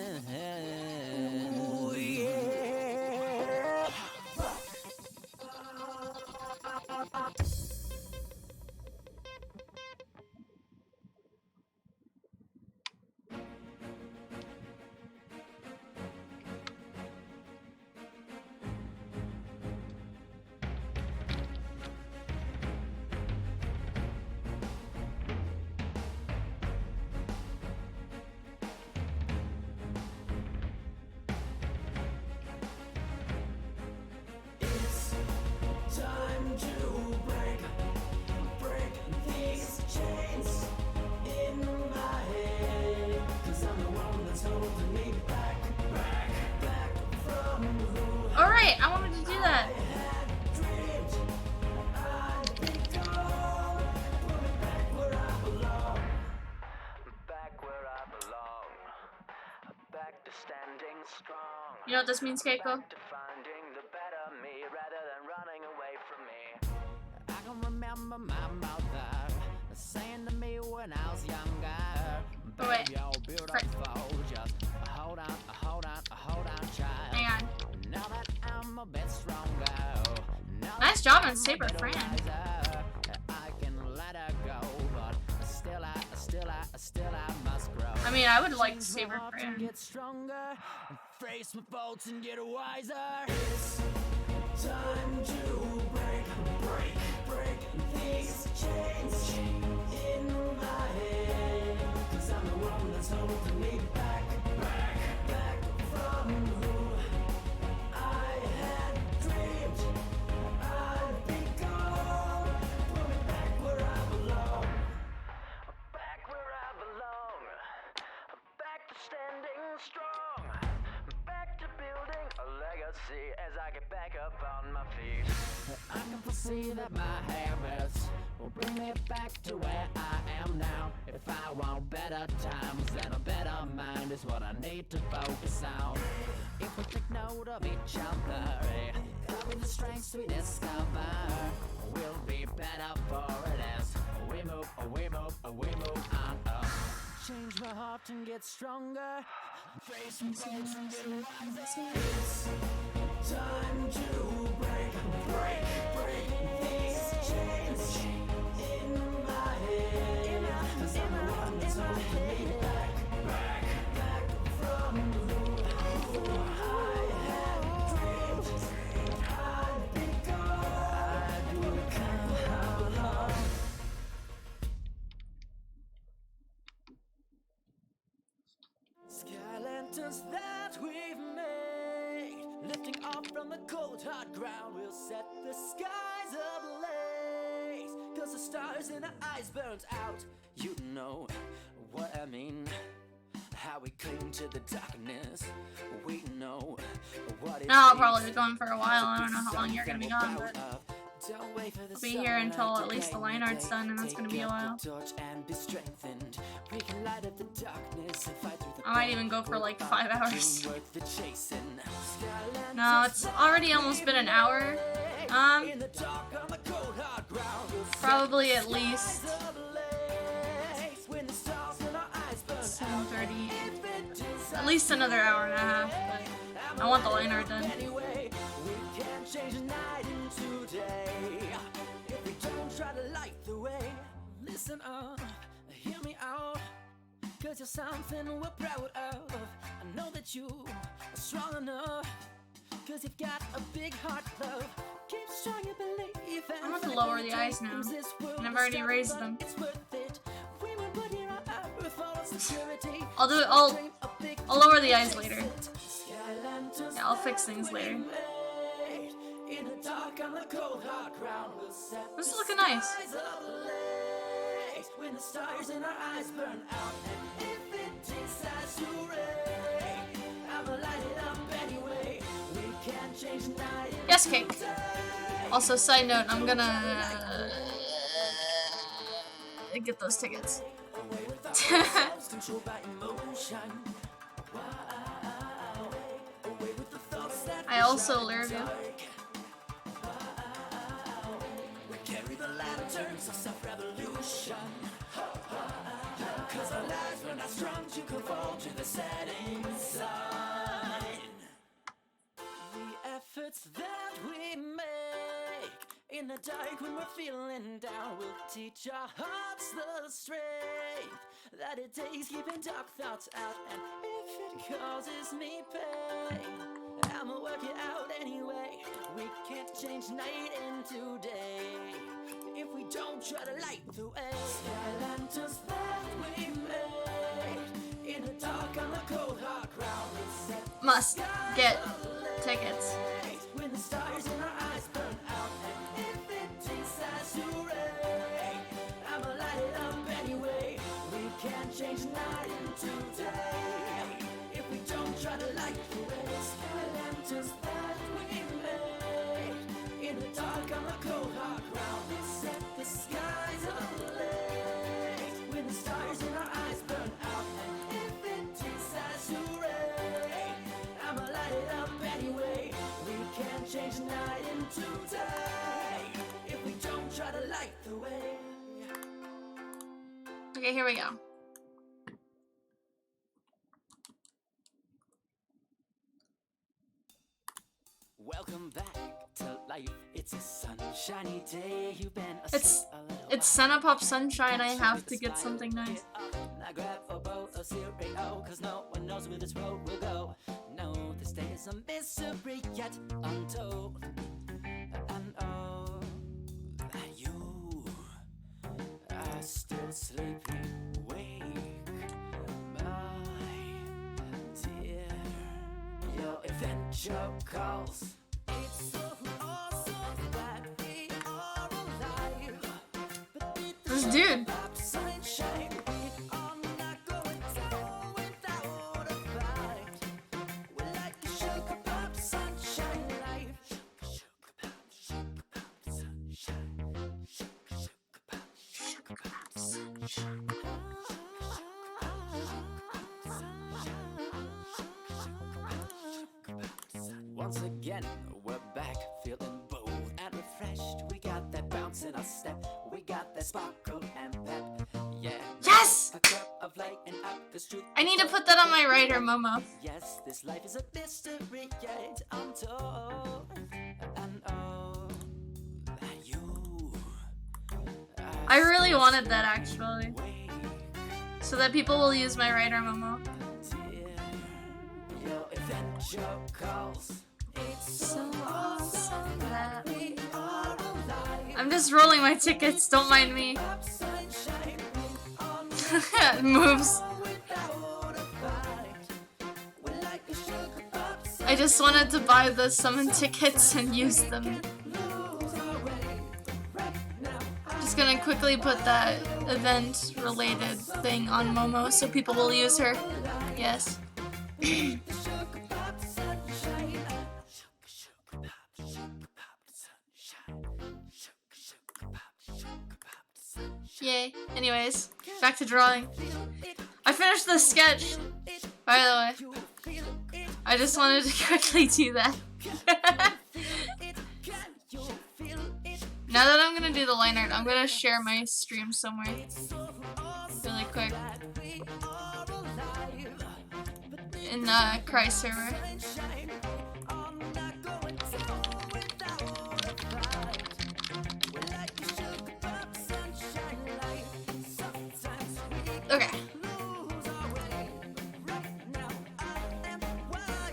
Wait, I wanted to do that. You know what this means, Keiko? I can remember my mother saying to me when I was younger, Oh, wait. "Baby, you're beautiful, just hold on, child." Hang on. Now that I'm a bit stronger, now Nice job on Saber Fran. I can let her go, but still I must grow. I mean, I would like Saber Fran. Get stronger, face my faults and get wiser. It's time to break these chains in my head. 'Cause I'm the one that's holding me back from who I had dreamed I'd become. Put me back where I belong. Back where I belong. Back to standing strong. Back to building a legacy as I get back up on my feet. I can foresee that my habits will bring me back to where I am now. If I want better times, then a better mind is what I need to focus on. If we take note of each other, copy the strengths we discover, we'll be better for it as we move on up. Change my heart and get stronger. Face my faults and get wiser. It's time to break these chains in my head. 'Cause I'm the one that's holding me back from who I had dreamed I'd become. Sky lanterns that we've made, lifting off from the cold hard ground, will set the skies ablaze. 'Cause the stars in our eyes burnt out. You know what I mean. How we cling to the darkness. We know what it Now I'll takes. probably be gone for a while. I don't know how long you're gonna be gone, but Don't wait for the I'll be here sun until to at least the light line art's day. done, and that's gonna be a Take up while. the torch and be strengthened. We can light up the darkness and fight through the I might even go for like 5 hours. worth the chasing. No, it's already almost been an hour. In the dark on the cold hard ground, we'll Probably at least blaze when the stars in our eyes burn. 7:30. If it is At least another hour and a half, but I want the line art done. anyway, we can change the night into day. If we don't try to light the way, listen up, hear me out. 'Cause you're something we're proud of. I know that you are strong enough. 'Cause you've got a big heart, love. Keep strong your belief. I'm going to lower the eyes now, and I've already raised them. It's worth it. We will put here on earth for our security. I'll do it. I'll lower the eyes later. Yeah, I'll fix things later. In the dark on the cold hard ground, we'll set This is looking nice. skies ablaze when the stars in our eyes burn out. And if it decides to rain, I'ma light it up anyway. We can change the night. Yes, Cake. Also, side note, I'm gonna get those tickets. Away with our thoughts, controlled by emotion. Away with the thoughts that I also love you. we carry the lanterns of self-revolution. 'Cause our lives were not strong to conform to the setting sun. The efforts that we make in the dark when we're feeling down will teach our hearts the strength that it takes keeping dark thoughts out. And if it causes me pain, I'ma work it out anyway. We can't change night into day if we don't try to light the way. Sky lanterns that we made in the dark on the cold hard ground. We'll set Must get tickets. when the stars in our eyes burn out. And if it decides to rain, I'ma light it up anyway. We can't change night into day if we don't try to light the way. Sky lanterns that we made. change night into day if we don't try to light the way. Okay, here we go. Welcome back to life. It's a sunshiny day. You've been It's Sunapop Sunshine. I have to get something nice. Now grab a bowl of cereal, cause no one knows where this road will go. No, this day is a mystery yet untold. And oh, that you are still sleeping. Wake, my dear. Your adventure calls. It's so awesome that we are alive. This dude. Sunshine, we are not going down without a fight. We like the sugar pop sunshine life. Sugar pop sunshine. Sugar pop sunshine. Once again, we're back feeling bold and refreshed. We got that bounce in our step. We got that sparkle and pep. Yeah. Yes! A cup of light and up the street. I need to put that on my writer, Momo. Yes, this life is a mystery yet untold. And oh, that you. I really wanted that actually. So that people will use my writer, Momo. Your adventure calls. It's So awesome that we are alive. I'm just rolling my tickets, don't mind me. It moves. I just wanted to buy the summon tickets and use them. Just gonna quickly put that event related thing on Momo so people will use her. Yes. Yay. Anyways, back to drawing. I finished the sketch, by the way. I just wanted to quickly do that. Now that I'm gonna do the line art, I'm gonna share my stream somewhere. Really quick. In the Cry server. Okay.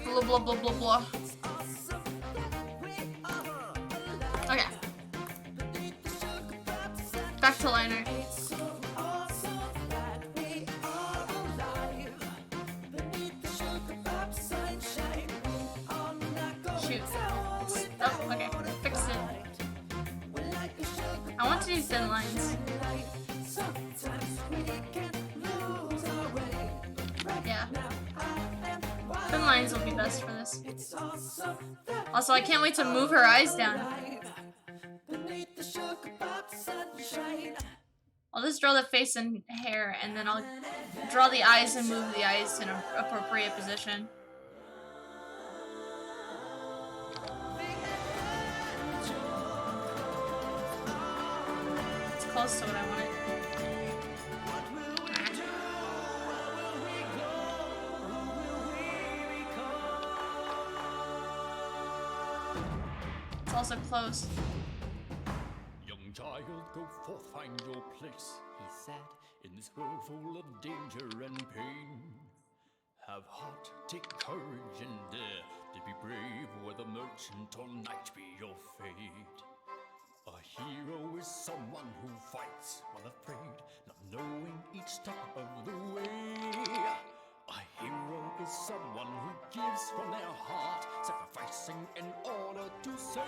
Blah blah blah blah blah. Okay. Back to liner. Shoot. Oh, okay. Fix it. I want to do thin lines. Yeah. Thin lines will be best for this. Also, I can't wait to move her eyes down. I'll just draw the face and hair, and then I'll draw the eyes and move the eyes in an appropriate position. It's close to what I wanted. It's also close. Young child, go forth, find your place, he said, in this world full of danger and pain. Have heart, take courage and dare to be brave, whether merchant or knight be your fate. A hero is someone who fights while afraid, not knowing each step of the way. A hero is someone who gives from their heart, sacrificing in order to save.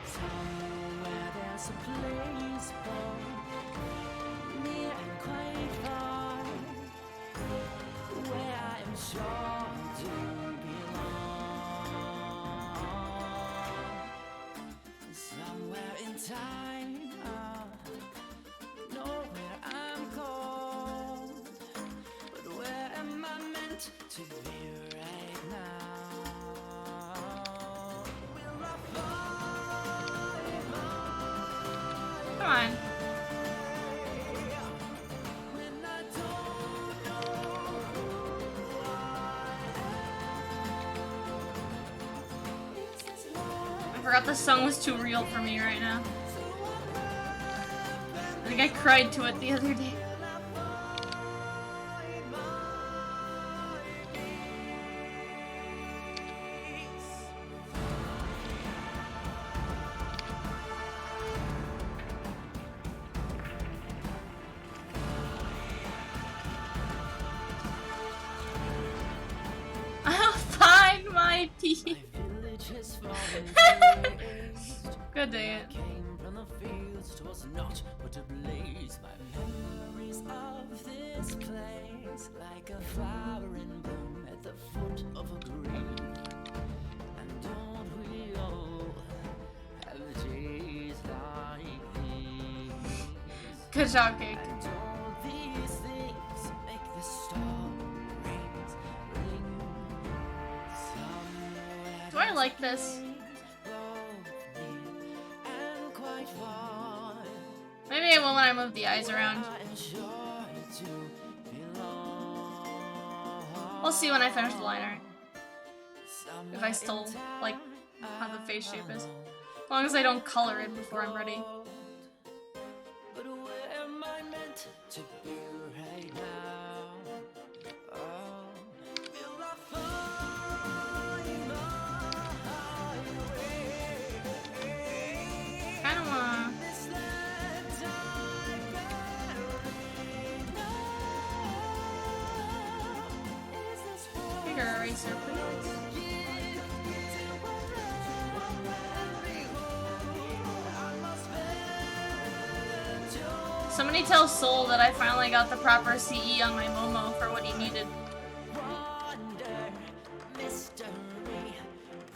Somewhere there's a place for near and quite far, where I am sure to belong. Somewhere in time, nowhere I'm called, but where am I meant to be right now? forgot the song was too real for me right now. I think I cried to it the other day. I'll find my peace. God dang it. Not but a blaze. My memories of this place, like a flower in bloom at the foot of a grave. And don't we all have days like these? Good job, Cake. And don't these things make the stories ring somewhere? Do I like this? Maybe I will when I move the eyes around. We'll see when I finish the line art. If I still like how the face shape is. As long as I don't color it before I'm ready. But where am I meant to be right now? Oh, will I find my way? Kinda wanna This land I buried now. Is this bigger eraser, please. Somebody tell Soul that I finally got the proper CE on my Momo for what he needed. Wonder, mystery,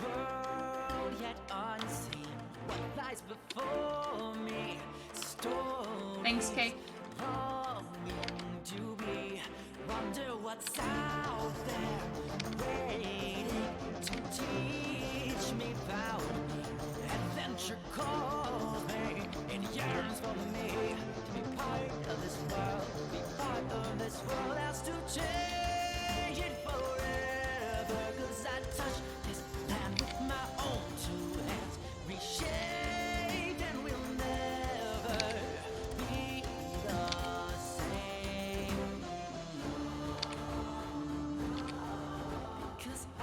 world yet unseen. What lies before me? Storm. Thanks, Cake. Longing to be. Wonder what's out there, waiting to teach me about. Adventure calls me and yearns for me to be part of this world. Be part of this world has to change it forever. 'Cause I touch this land with my own two hands, reshaped and will never be the same. Because I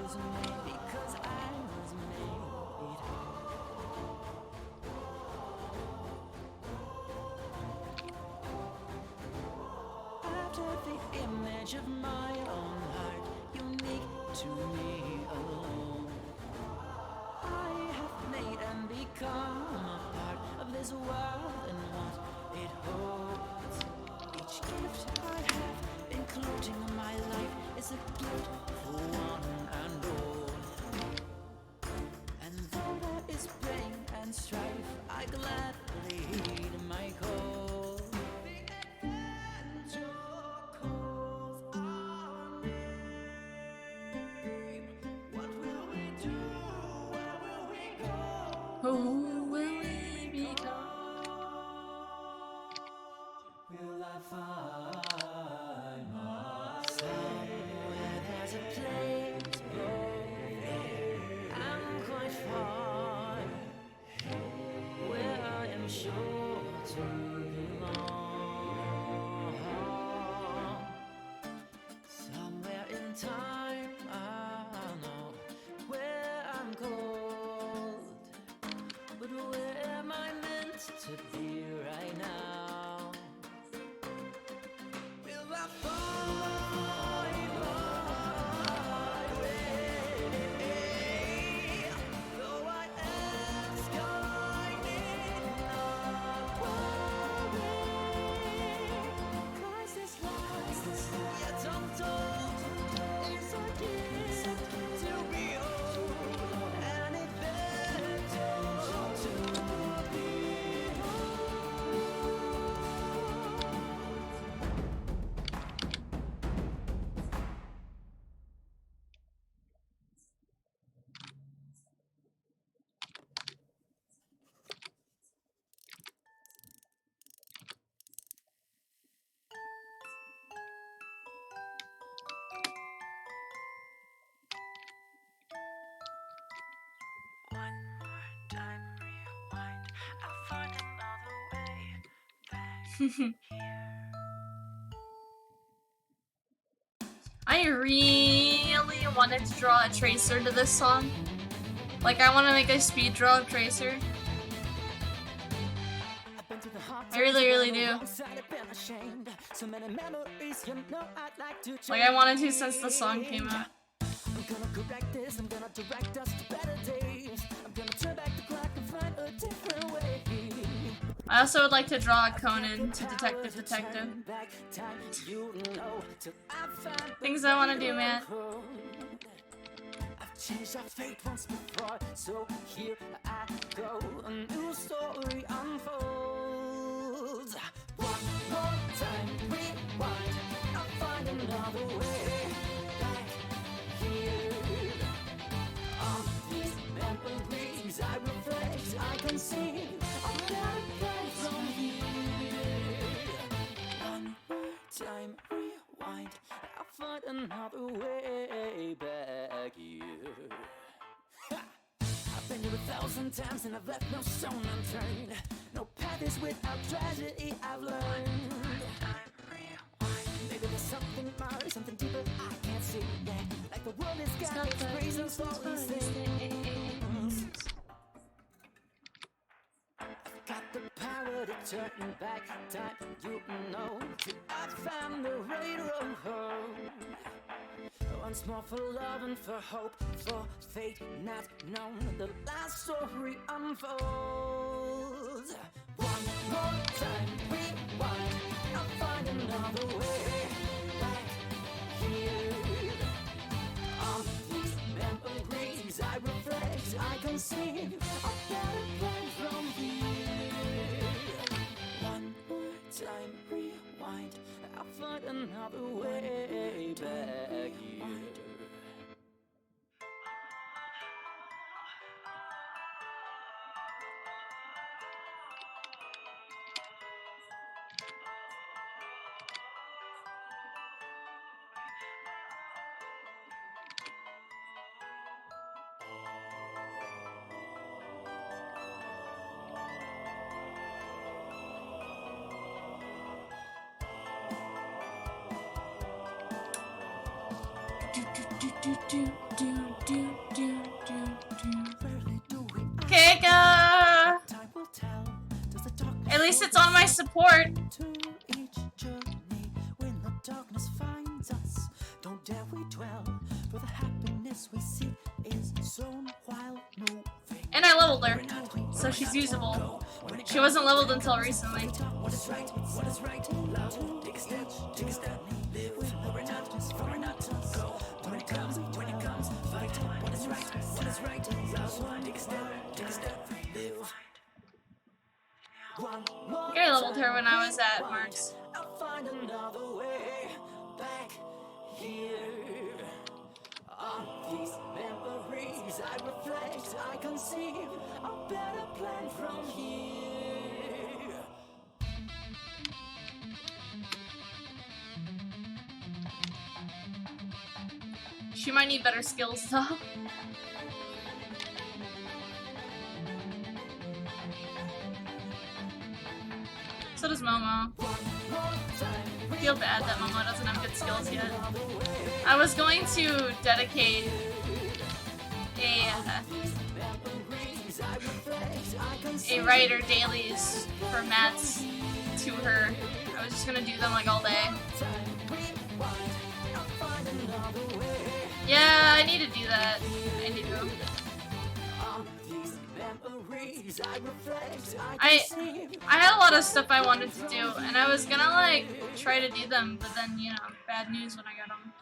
was made, because I was made. After the image of my own heart, unique to me alone, I have made and become a part of this world and what it holds. Each gift I have, including my life, is a gift for one and all. And though there is pain and strife, I gladly heed my call. The angel calls our name. What will we do? Where will we go? Who will we become? Will I find myself where there's a place I'm quite far, where I am sure to belong? Somewhere in time, I know where I'm called, but where am I meant to be right now? Will I find my I really wanted to draw a Tracer to this song. Like, I want to make a speed draw of Tracer. I really, really do. Like, I wanted to since the song came out. I also would like to draw a Conan to Detective. Things I want to do, man. I've changed our fate once before, so here I go. A new story unfolds. One more time, rewind. I'll find another way back here. On these memories I reflect, I can see I'm gonna get from here. One more time, rewind. I'll find another way back here. I've been here 1,000 times and I've left no stone unturned. No path is without tragedy, I've learned. Maybe there's something more, something deeper I can't see. Yeah, like the world has got its reasons for these things. I've got the power to turn back time, you know. I found the right road home. Once more for love and for hope, for fate not known. The last story unfolds. One more time, rewind. I'll find another way back here. On these memories I reflect, I can see a better plan from here. One more time, rewind. I'll find another way back here. Keka! At least it's on my support. To each journey, when the darkness finds us, don't dare we dwell, for the happiness we seek is sown while moving. And I leveled her, so she's usable. She wasn't leveled until recently. What is right, love, take a step, live, or not, go. When it comes, fight. What is right, love, take a step, live. One more I leveled her when I was at Marks. I'll find another way back here. On these memories I reflect, I conceive a better plan from here. She might need better skills though. So does Momo. I feel bad that Momo doesn't have good skills yet. I was going to dedicate a writer dailies for Mats to her. I was just gonna do them like all day. Yeah, I need to do that. I do. I had a lot of stuff I wanted to do, and I was gonna like try to do them, but then you know, bad news when I got them.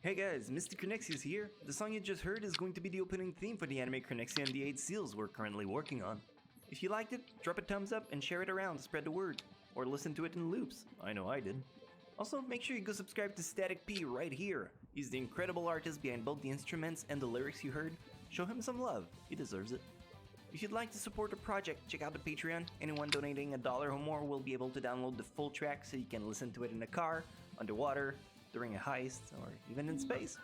Hey guys, Mr. Cornexius here. The song you just heard is going to be the opening theme for the anime Cornexia and the 8 Seals we're currently working on. If you liked it, drop a thumbs up and share it around to spread the word. Or listen to it in loops. I know I did. Also, make sure you go subscribe to Static P right here. He's the incredible artist behind both the instruments and the lyrics you heard. Show him some love. He deserves it. If you'd like to support the project, check out the Patreon. Anyone donating $1 or more will be able to download the full track so you can listen to it in a car, underwater, during a heist, or even in space.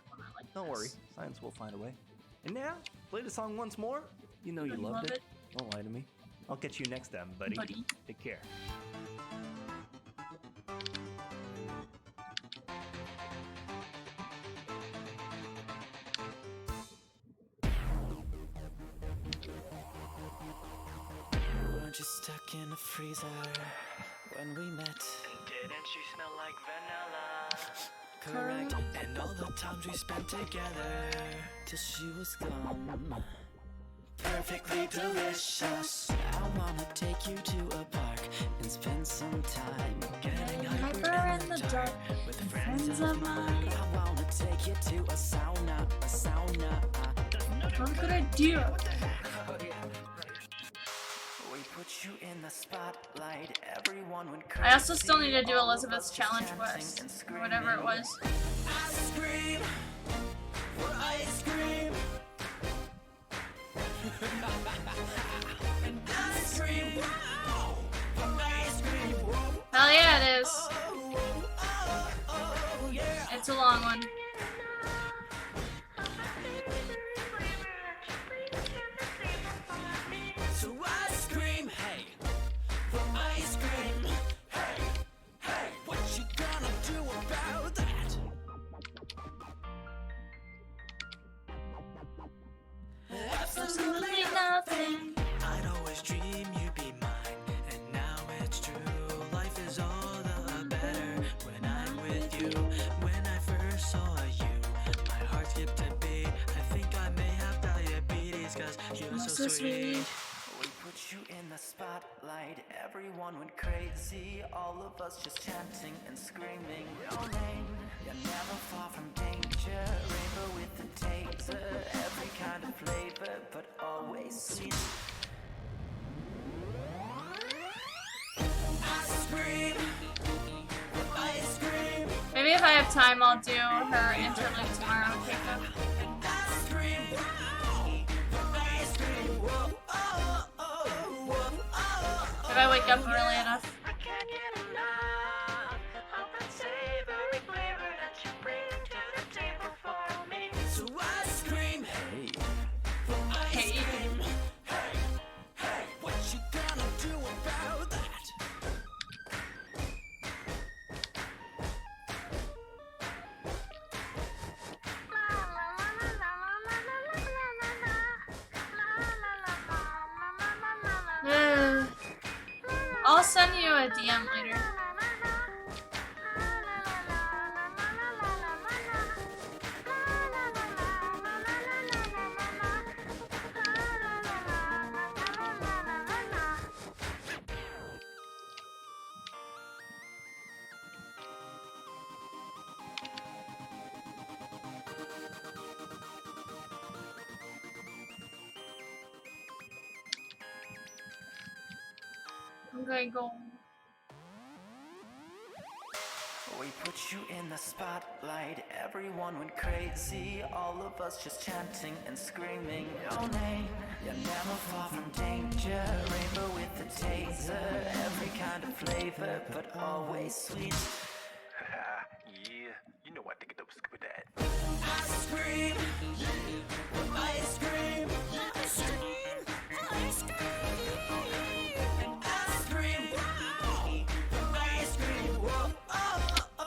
Don't worry, science will find a way. And now, play the song once more. You know you loved it. Don't lie to me. I'll catch you next time, buddy. Take care. Weren't you stuck in a freezer when we met? Didn't she smell like vanilla? Correct. And all the times we spent together till she was gone. Perfectly delicious. I wanna take you to a park and spend some time getting hyper in the dark with friends of mine. I wanna take you to a sauna, a sauna. What a good idea. We put you in the spotlight. Everyone would I also still need to do Elizabeth's challenge quest, or whatever it was. ice cream for ice cream. And ice cream, wow, for ice cream. Hell yeah, it is. It's a long one. So ice cream, hey, for ice cream, hey, hey, what you gonna do about that? Absolutely nothing. I'd always dream you'd be mine, and now it's true. Life is all the better when I'm with you. When I first saw you, my heart skipped a beat. I think I may have diabetes, cause you're so sweet. We put you in the spotlight, everyone went crazy. All of us just chanting and screaming your name. You're never far from danger, rainbow with the taser. Every kind of flavor, but always sweet. Ice cream, ice cream. Maybe if I have time, I'll do her interlude tomorrow. Keiko. Ice cream, ice cream. Whoa, oh, oh, whoa, oh, If I wake up early enough. I can't get enough of that savory flavor that you bring to the table for me. so ice cream, hey, ice Hey. cream, hey, hey, what you gonna do about that? I'll send you a DM later. I'm gonna go. We put you in the spotlight, everyone went crazy. All of us just chanting and screaming your name. You're never far from danger, rainbow with the taser. Every kind of flavor, but always sweet. Yeah, you know what to get up with that. Ice cream, ice cream, ice cream, ice cream, and ice cream, ice cream. Whoa, oh, oh,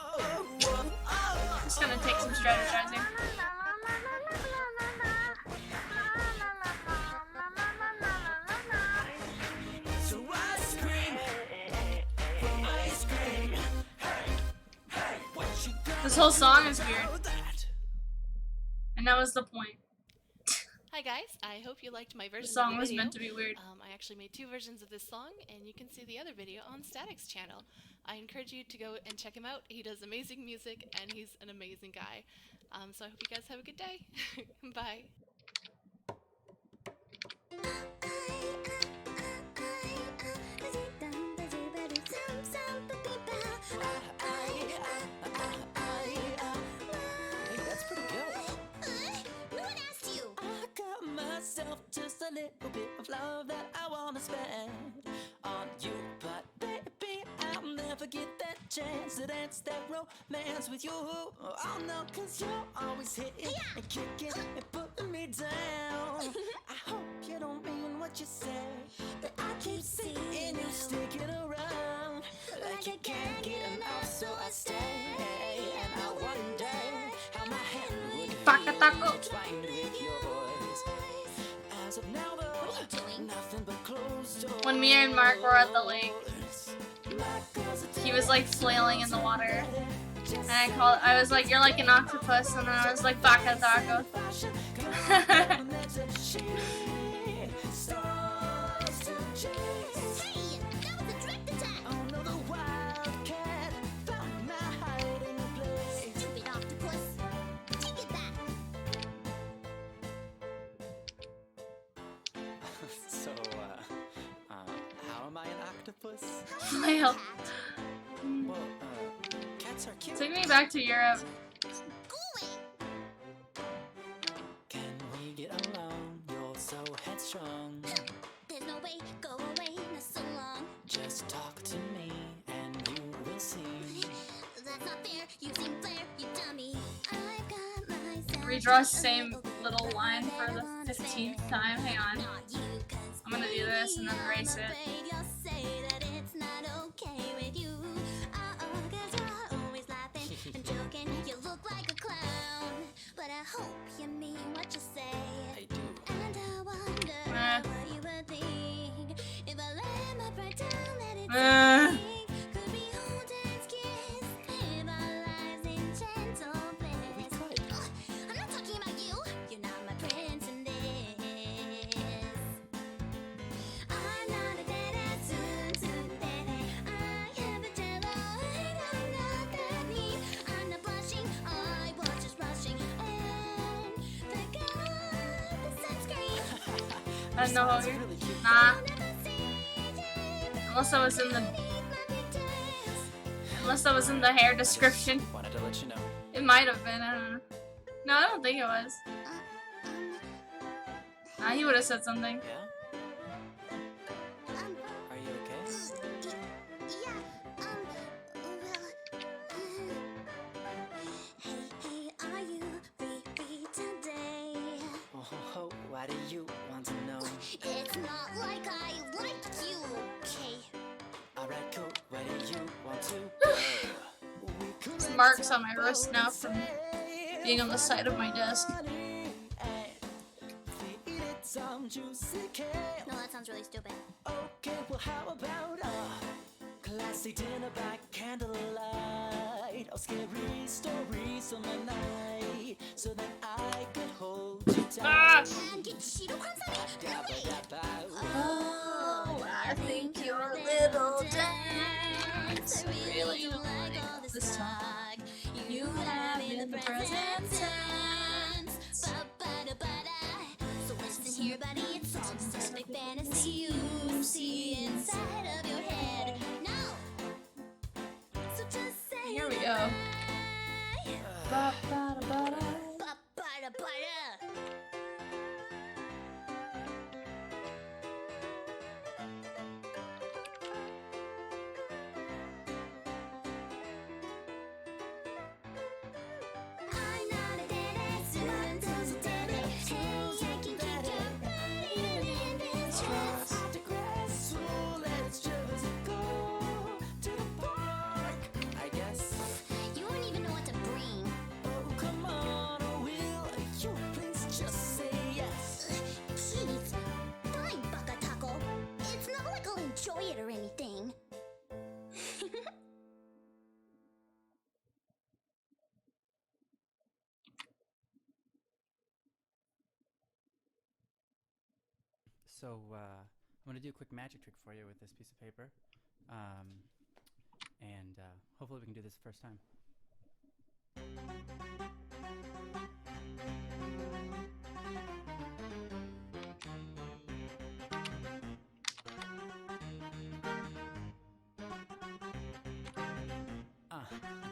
whoa, oh. It's gonna take some strategizing. So ice cream, ice cream. Hey, hey, what you gonna This whole song is weird. do about that? And that was the point. Hi guys, I hope you liked my version The song of the was video. meant to be weird. I actually made 2 versions of this song, and you can see the other video on Static's channel. I encourage you to go and check him out. He does amazing music, and he's an amazing guy. So I hope you guys have a good day. Bye. Hey, that's pretty good. No one asked you. I got myself just a little bit of love that I wanna spend on you, but baby, I'll never get that chance to dance that romance with you. Oh no, cause you're always hitting and kicking and putting me down. I hope you don't mean what what you say, but I keep seeing you sticking around like you can't get enough, so I stay and I wonder how my hand would twine with yours. As of now, though, what are you doing? Nothing but closed doors. When me and Mark were at the lake, he was like flailing in the water. And I was like, you're like an octopus, and then I was like, baka taco. So, how am I an octopus? Flail. Well, cats are cute. Take me back to Europe. Can we get along? You're so headstrong. There's no way, go away, not so long. Just talk to me and you will see. That's not fair, you seem fair, you dummy. I've got myself. Redraw same little line for the 15th time. Hang on. I'm gonna do this and then erase it. You'll say that it's not okay with you. Cause you're always laughing and joking. You look like a clown. But I hope you mean what you say. I do. And I wonder what you would think if I let my pride down, let it sink. Could we hold hands, kiss, live our lives in gentle bliss? I'm not talking about you. You're not my prince in this. I'm not a dead-ass tsundere. I have a jello and I'm not that mean. I'm not blushing, eyeballs just rushing. And thank God the sunscreen. I don't know how you're. Nah. Unless that was in the hair description. Wanted to let you know. It might have been. I don't know. No, I don't think it was. Nah, he would have said something. Yeah? Are you okay? Hey, are you free today? Oh, why do you want to know? It's not like I like you, okay? Alright, cool. Where do you want to There's marks on my wrist now from being on the side of my desk. No, that sounds really stupid. Okay, well, how about a classy dinner by candlelight? Or scary stories on the night, so that I could hold you tight. And get Shido Kwanzaa? Oh, I think your little dance really like all this talk you have in the present tense. So listen here, buddy, it's all just a big fantasy you see inside of your head. Now, so just say Here we go. Ba-ba-da-ba-da. Ba-ba-da-ba-da. I'm not a dead-ass tsundere. Hey, I can keep your body in this dress. So let's just go to the park, I guess. You don't even know what to bring. Oh, come on, oh, will you please just say yes? Jeez, fine, Baka Taco. It's not like I'll enjoy it or anything. So, I'm gonna do a quick magic trick for you with this piece of paper. And hopefully we can do this the first time.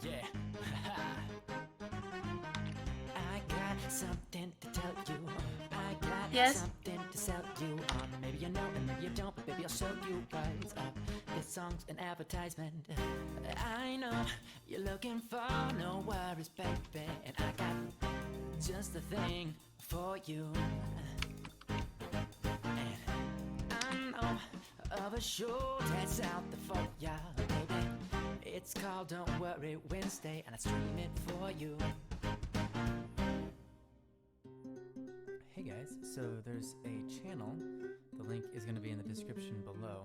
Yeah. I got something to tell you. I got Yes? something to sell you on. Maybe you know and maybe you don't, but baby I'll show you what's up. This song's an advertisement. I know you're looking for no worries, baby, and I got just the thing for you. And of a show that's out there for ya, baby. It's called Don't Worry Wednesday, and I stream it for you. Hey guys, so there's a channel. The link is going to be in the description below.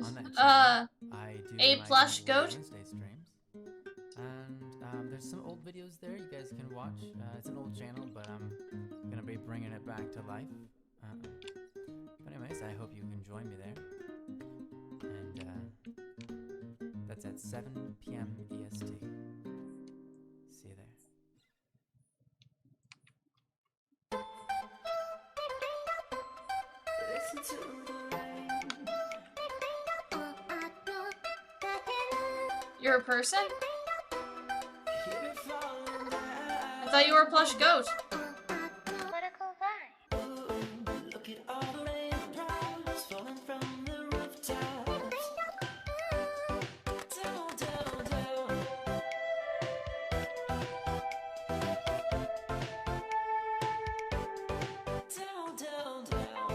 On that channel, I do A my plush Don't Worry goat? Wednesday streams. And there's some old videos there you guys can watch. It's an old channel, but I'm going to be bringing it back to life. But anyways, I hope you can join me there. And that's at 7 p.m. EST. See you there. You're a person? I thought you were a plush goat. Look at all the raindrops falling from the rooftops. Down, down, down. Down, down, down.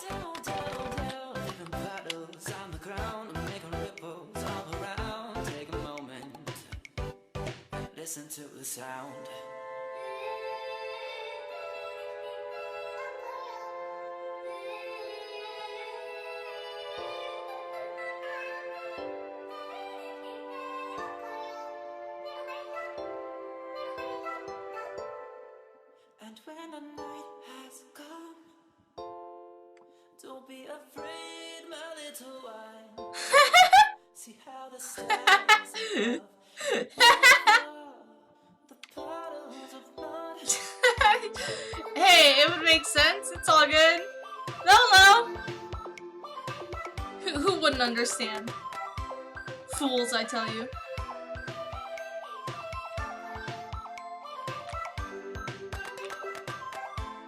Down, down, down. Leaving puddles on the ground and making ripples all around. Take a moment. Listen to the sound. And when the night has come, don't be afraid, my little one. See how the stars above the puddles of mud. Hey, it would make sense. It's all good. Hello. Who wouldn't understand? Fools, I tell you.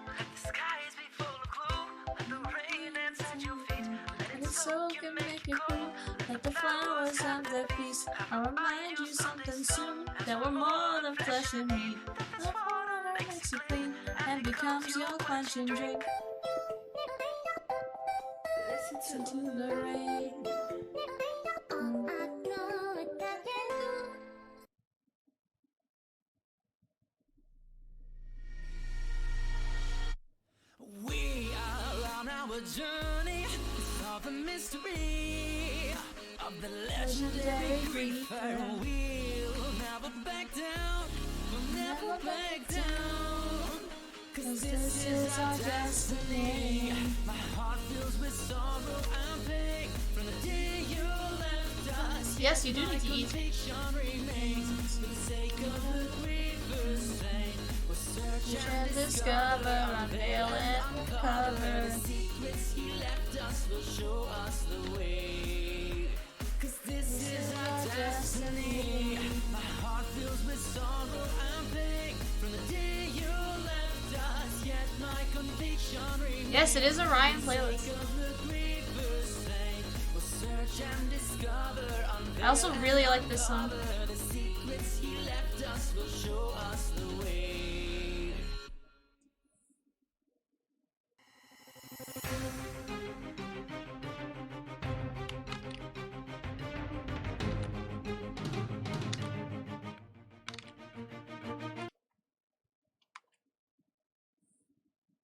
Let the skies be full of gloom. Let the rain dance at your feet. Let it The soul can make you cool, like the flowers of the peace. I'll remind you something soon, that we're more than flesh and meat. The water makes you clean, and becomes your quenching drink. Listen to the rain. We are on our journey to solve the mystery of the legendary creeper. We'll never back down. We'll never back down. 'Cause this is our destiny. My heart fills with sorrow and pain from the day you left us. Yes, you do need to eat. Conviction remains for the sake of the creeper's pain. We'll search and discover, unveil and uncover. The secrets he left us will show us the way. 'Cause this is our destiny. My heart fills with sorrow and pain from the day you left us. Yet my conviction remains. Yes, it is a Ryan playlist. We'll search and discover, I also really like this song. the secrets he left us will show us the way.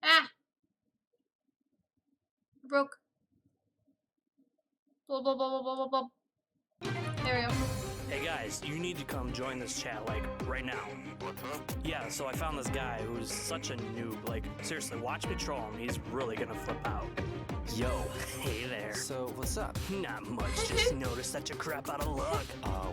Ah! Broke. Blah, blah, blah, blah, blah, blah, blah. There we go. Hey guys, you need to come join this chat, like, right now. What's up? Yeah, so I found this guy who's such a noob. Like, seriously, watch me troll him. He's really gonna flip out. Yo, hey there. So, what's up? Not much, just noticed that you're crap out of luck.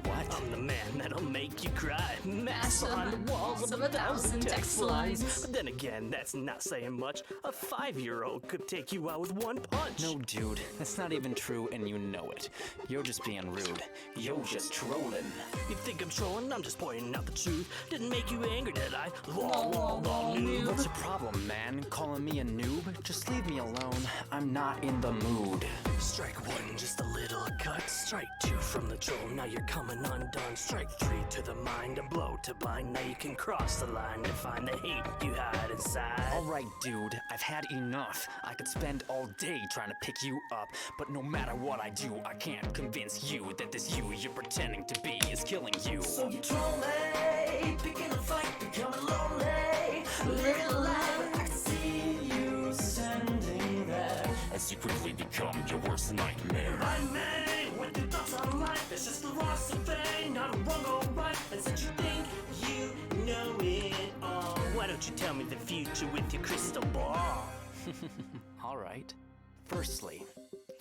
What? I'm the man that'll make you cry. Mass Massive on the walls of 1,000 text lines. lines. But then again, that's not saying much. A 5-year-old could take you out with one punch. No, dude, that's not even true, and you know it. You're just being rude. You're just trolling. You think I'm trolling? I'm just pointing out the truth. Didn't make you angry, did I? Lol, noob. What's your problem, man? Calling me a noob? Just leave me alone. I'm not in the mood. Strike one, just a little cut. Strike two from the troll, now you're coming undone. Strike three to the mind, a blow to blind. Now you can cross the line and find the hate you hide inside. Alright, dude, I've had enough. I could spend all day trying to pick you up, but no matter what I do, I can't convince you that this you you're pretending to be is killing you. So you troll me, picking a fight, becoming lonely, living a lie, but I can see you standing there. As you quickly become your worst nightmare. I'm made with your thoughts on life. It's just a loss of fame, not a wrong or right. And since you think you know it all, Why don't you tell me the future with your crystal ball? Alright. Firstly,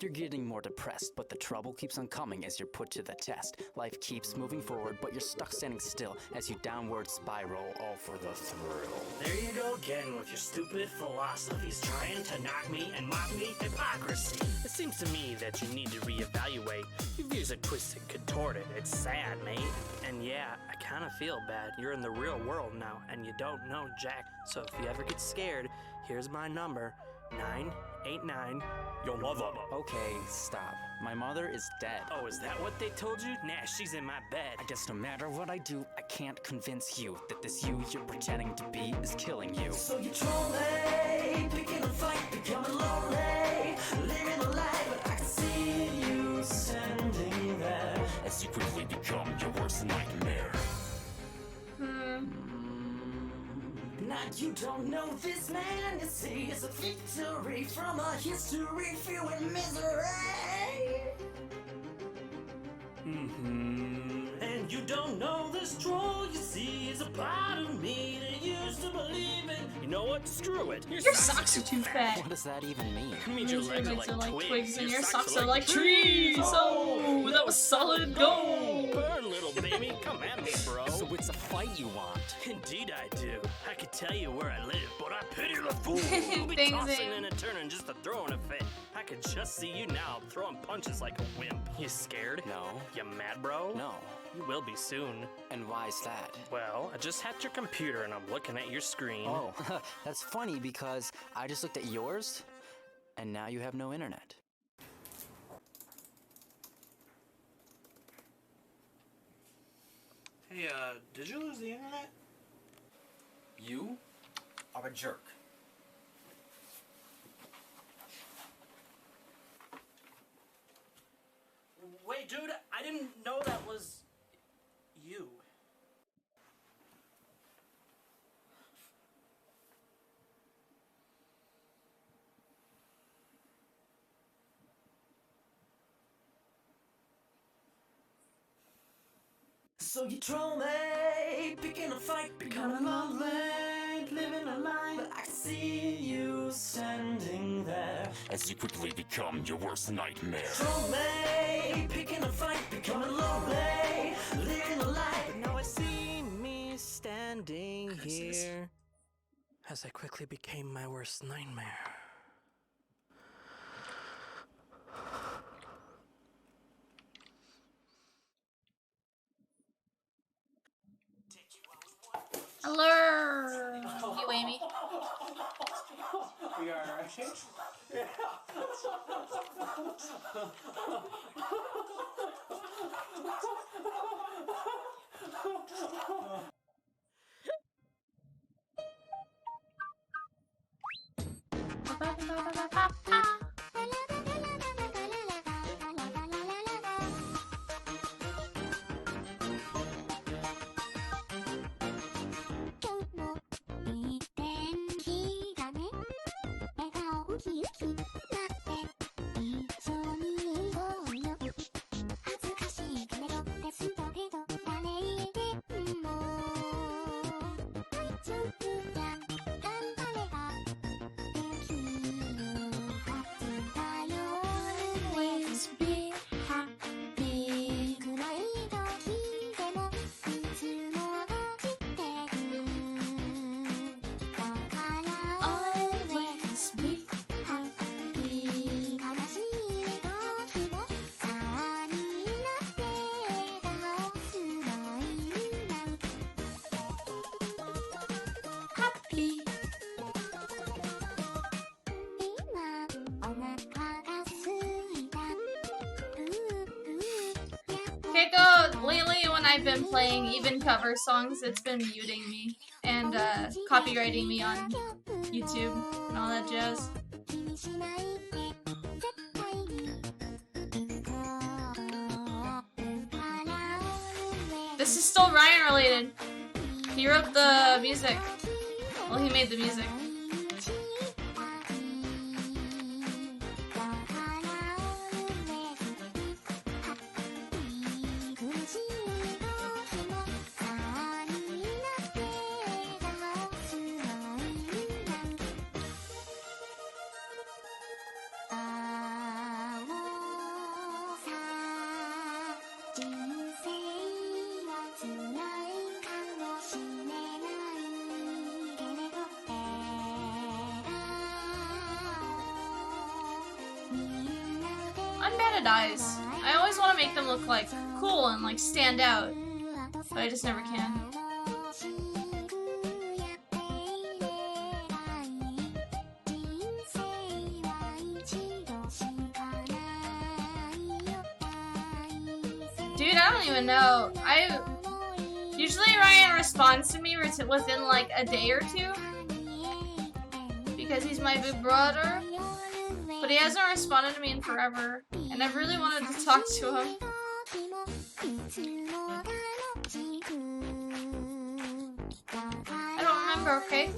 you're getting more depressed, but the trouble keeps on coming as you're put to the test. Life keeps moving forward, but you're stuck standing still as you downward spiral, all for the thrill. There you go again with your stupid philosophies, trying to knock me and mock me hypocrisy. It seems to me that you need to reevaluate. Your views are twisted, contorted, it's sad, mate. And yeah, I kinda feel bad. You're in the real world now, and you don't know jack. So if you ever get scared, here's my number, 989. Your mother. Okay, stop. My mother is dead. Oh, is that what they told you? Nah, she's in my bed. I guess no matter what I do, I can't convince you that this you you're pretending to be is killing you. so you troll me, picking a fight, becoming lonely, living a lie, but I can see you standing there. As you quickly become your worst nightmare. Now you don't know this man, you see, it's a victory from a history filled with misery. And you don't know this troll, you see, is a part of me that used to believe in. You know what? Screw it. Your socks are too fat. What does that even mean? It means your legs are like twigs, and your socks are like trees. Oh, that was solid gold. Burn, little baby. Come at me, bro. So it's a fight you want? Indeed I do. I could tell you where I live, but I pity the fool who'll be tossing and a turning just to throw in a fit. I could just see you now throwing punches like a wimp. You scared? No. You mad, bro? No. You will be soon. And why is that? Well, I just hacked your computer and I'm looking at your screen. Oh, that's funny because I just looked at yours, and now you have no internet. Hey, did you lose the internet? You are a jerk. Wait, dude, I didn't know that was you. So you troll me, picking a fight, becoming lonely, living a lie, but I can see you standing there. As you quickly become your worst nightmare. Troll me, picking a fight, becoming lonely, living a lie, but now I see me standing here. As I quickly became my worst nightmare. Hello, you Amy. We are, right? Keiko, lately when I've been playing even cover songs, it's been muting me and copywriting me on YouTube and all that jazz. This is still Ryan related. He wrote the music. Well, he made the music. Unbanded eyes. I always want to make them look like cool and like stand out, but I just never can. Dude, I don't even know. Usually Ryan responds to me within like a day or two because he's my big brother. But he hasn't responded to me in forever, and I've really wanted to talk to him. I don't remember, okay?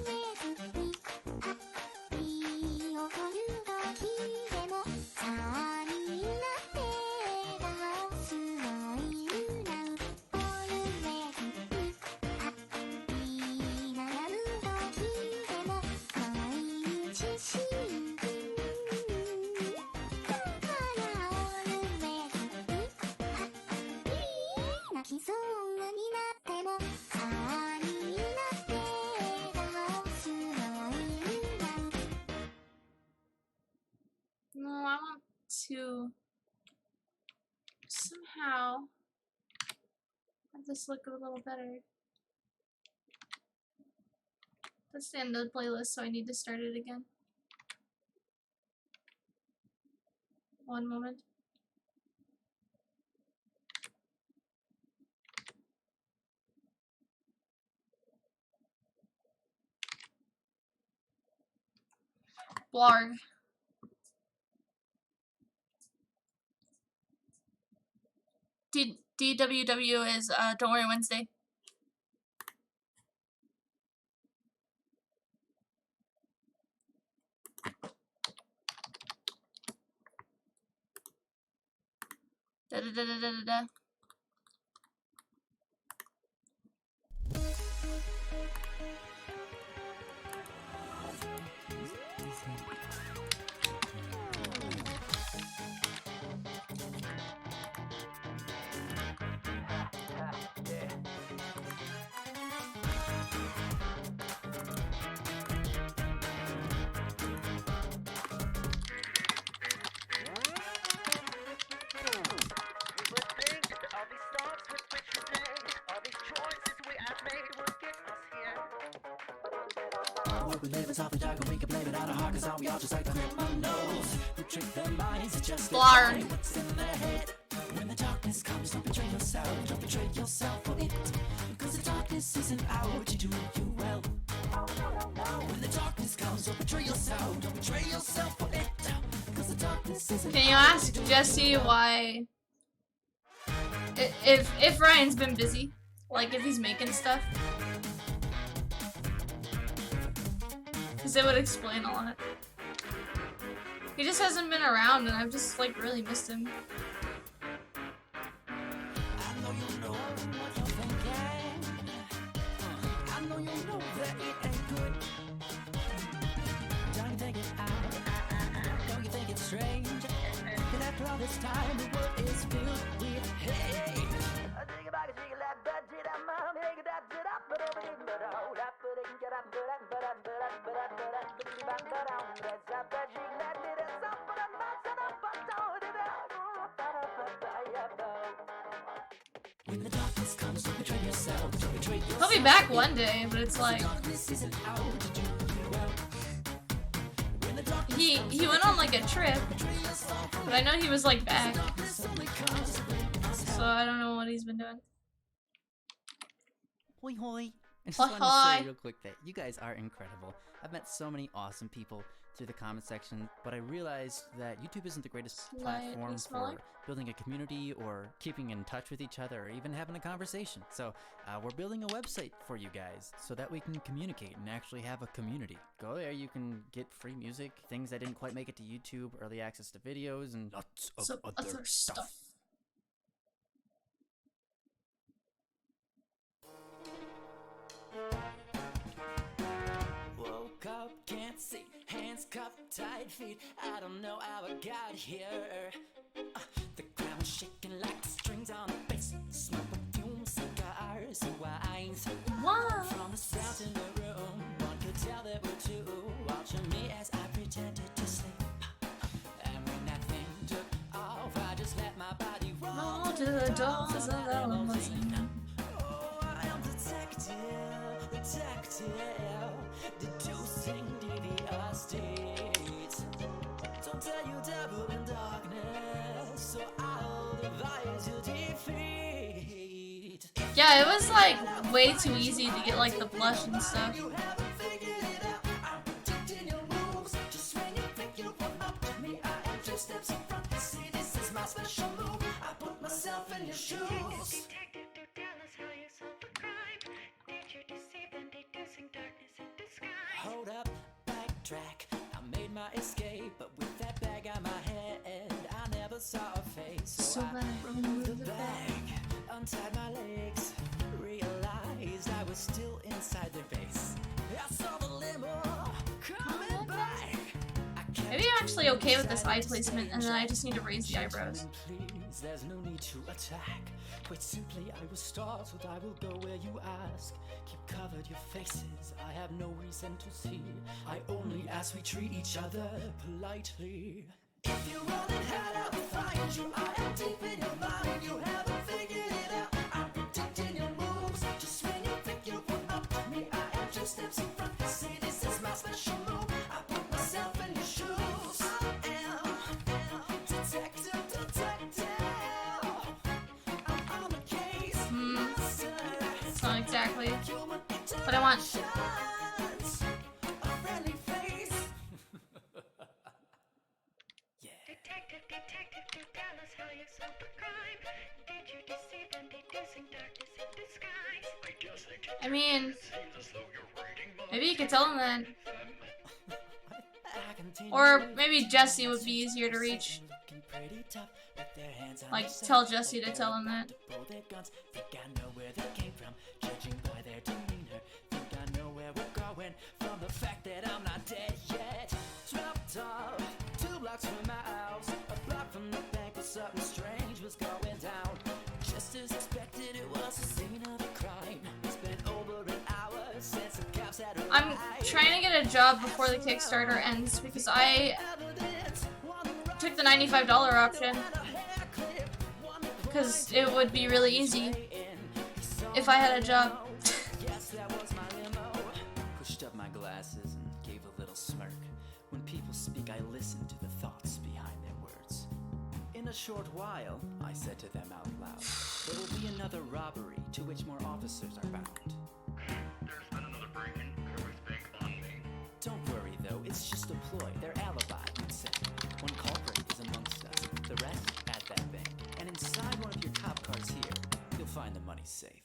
No, I want to somehow have this look a little better. That's the end of the playlist, so I need to start it again. One moment. Blarg. DWW is Don't Worry Wednesday. Da da da da da da. Blarg. When the darkness comes, don't betray yourself. Don't betray yourself for it. Because the darkness isn't out to do you well. When the darkness comes, don't betray yourself. Don't betray yourself for it. Because the darkness isn't. Can you ask Jesse why? If Ryan's been busy, like if he's making stuff, because it would explain a lot. He just hasn't been around, and I've just like really missed him. This time the world is filled with hate. When the darkness comes, don't betray yourself. Don't betray yourself. He'll be back one day, but it's like he went on like a trip, but I know he was like back. So I don't know what he's been doing. Hoi hoi! I just Hoi wanted to hoi. say real quick that you guys are incredible. I've met so many awesome people through the comment section, but I realized that YouTube isn't the greatest platform smaller. for building a community or keeping in touch with each other or even having a conversation. So we're building a website for you guys so that we can communicate and actually have a community. Go there, you can get free music, things that didn't quite make it to YouTube, early access to videos, and lots of Some other stuff. Woke up, can't see, hands cuffed, tight feet. I don't know how I got here. The ground shaking like the strings on a bass. Smoke perfume, cigars, and wines. From the sounds in the room, one could tell there were two watching me as I pretended to sleep. And when that thing took off, I just let my body roll to the doors of the limousine. Oh, I am detective, deducing devious states. Don't tell you devil in darkness, so I'll devise your defeat. Yeah, it was like way too easy to get like the blush and stuff. You haven't figured it out. I'm predicting your moves. Just when you think you come up to me, I am 2 steps in front. See, this is my special move. I put myself in your shoes. Hold up, backtrack. I made my escape, but with that bag on my head, I never saw a face. So I removed the bag, untied my legs, realized I was still inside their base. I saw the limo coming back. Maybe I'm actually okay with this eye placement, and then I just need to raise the eyebrows. Please, there's no need to attack. Quite simply, I will start, so I will go where you ask. Keep covered your faces, I have no reason to see. I only ask we treat each other politely. If you run and hide, I will find you. I am deep in your mind, you haven't figured it out. I'm predicting your moves, just when you think you come up to me, I am 2 steps in front. See, this is my special move. I put myself in your shoes. I am detective. It's not exactly what I want. I mean, maybe you could tell him that. Or maybe Jesse would be easier to reach. Like, tell Jesse to tell him that. Think I know where they came from, judging by their demeanor. Think I know where we're going from the fact that I'm not dead yet. Dropped off 2 blocks from my house, a block from the bank where something strange was going down. Just as expected, it was the scene of a crime. It's been over an hour since the cops had arrived. I'm trying to get a job before the Kickstarter ends because I took the $95 option. Because it would be really easy if I had a job. Pushed up my glasses and gave a little smirk. When people speak, I listen to the thoughts behind their words. In a short while, I said to them out loud, there will be another robbery to which more officers are bound. There's been another break-in. Everything on me. Don't worry though, it's just a ploy, their alibi, you'd say. One culprit is amongst us, the rest at that bank. And inside one of your cop cars here, you'll find the money safe.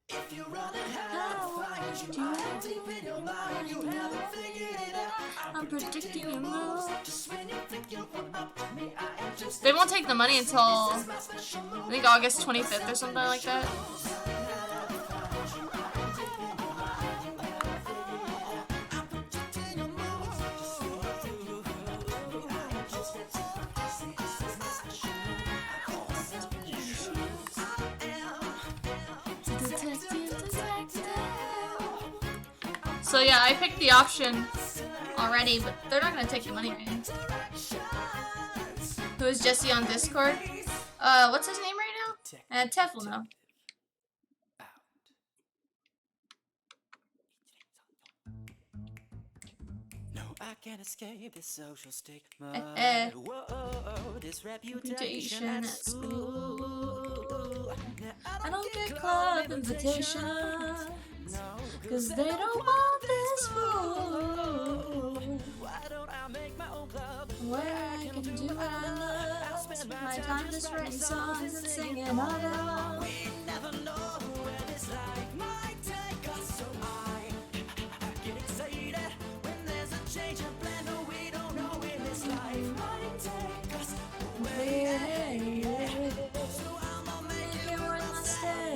If you run and hide, I'll find you. I am deep in your mind, you haven't figured it out. I'm predicting your moves. Just when you think you come up to me, I am just. They won't take the money until I think August 25th or something like that. So yeah, I picked the option already, but they're not gonna take the money right now. Who is Jesse on Discord? What's his name right now? Tef will know. No, I can't escape this social stigma. Eh. Whoa, this reputation at school. I don't get club invitations, cause they don't want this fool. Where I can do what I love, spend my time just writing songs and singing all day long. We never know where this life might take us, so I get excited when there's a change of plan. No, we don't know where this life might take us away. So I'ma make it worth my stay.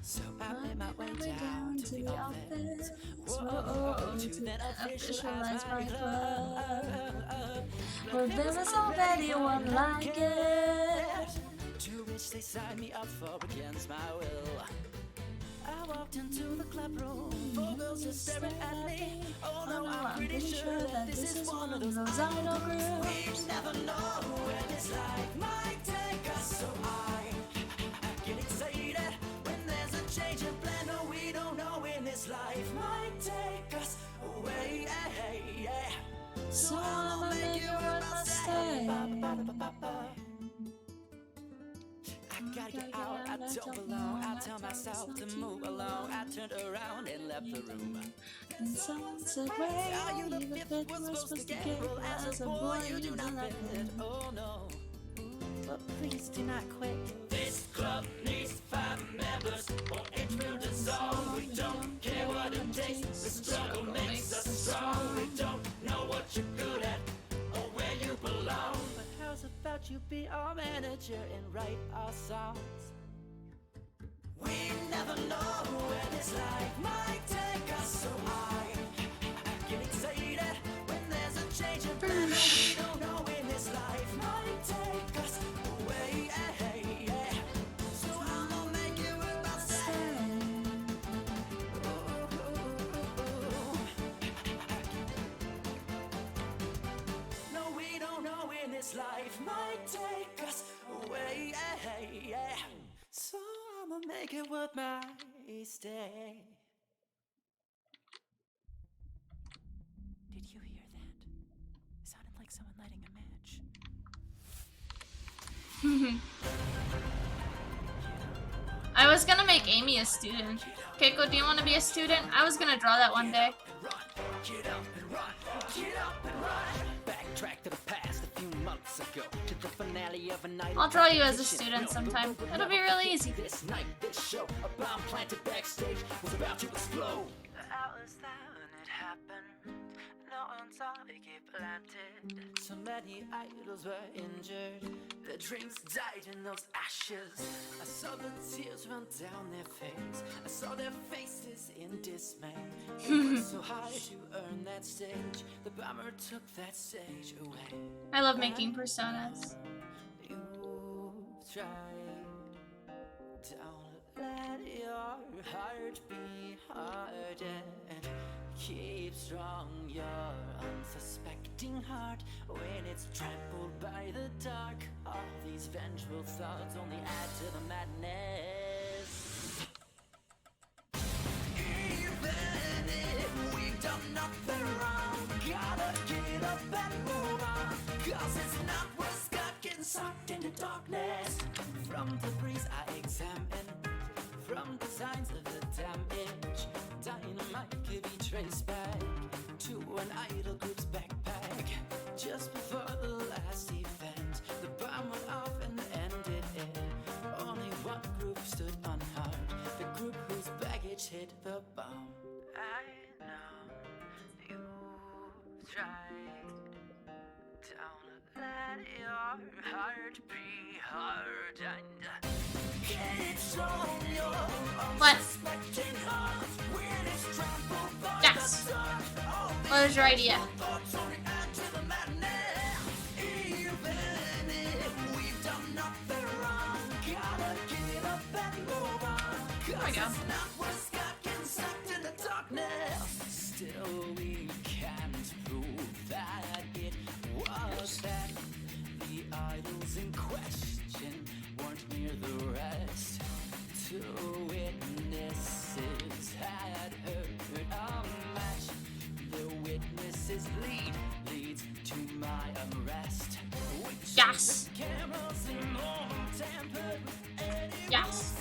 So I made my way down to the office. Whoa, to that official Ice Bar Club. Well, there was already one like it. To which they signed me up for against my will. I walked into the club room, 4 girls just staring at me. Oh no, I'm pretty sure that this is one of those idol groups. We never know where this life might take us, so I get excited when there's a change of plan. No, we don't know when this life might take us away. So I'ma make it worth my stay. I gotta get out, I don't belong. I tell myself to move along. I turned around and left the room. And someone said, wait, you look fit, we're supposed to get. Well, as a boy, you do not fit. Oh no, but please do not quit. This club needs 5 members, or it will dissolve. We don't care what it takes. The struggle makes us strong. We don't know what you're good at or where you belong. But how's about you be our manager and write our songs? We never know where this life might take us, so I get excited when there's a change of plan. We don't know when this life might take us away. So I'ma make it worth my stay. No, we don't know when this life might take us away. So I'ma make it worth my stay. Did you hear that? It sounded like someone lighting a match. I was gonna make Amy a student. Keiko, do you want to be a student? I was gonna draw that one day. Get up and run, get up and run. Backtrack to the past a few months ago, to the finale of a night. I'll draw you as a student sometime. It'll be really easy. This night, this show, a bomb planted backstage was about to explode. The hours that when it happened, no one saw it get planted. So many idols were injured, their dreams died in those ashes. I saw the tears run down their face, I saw their faces in dismay. It was so hard to earn that stage, the bomber took that stage away. I love making personas. You've tried, don't let your heart be hardened. Keep strong your unsuspecting heart when it's trampled by the dark. All these vengeful thoughts only add to the madness. Even if we've done nothing wrong, gotta get up and move on, 'cause it's not what's got getting sucked into darkness. From the breeze I examine, from the signs of the damage, dynamite could be traced back to an idol group's backpack. Just before the last event, the bomb went off and ended it. Only one group stood unharmed, the group whose baggage hit the bomb. I know you've tried, don't let your heart be hardened. What? Yes. What is your idea? There we go. Still, we can't prove that it was that. The idols in question weren't near the rest. 2 witnesses had heard a match. The witnesses leads to my unrest. Yes. Yes.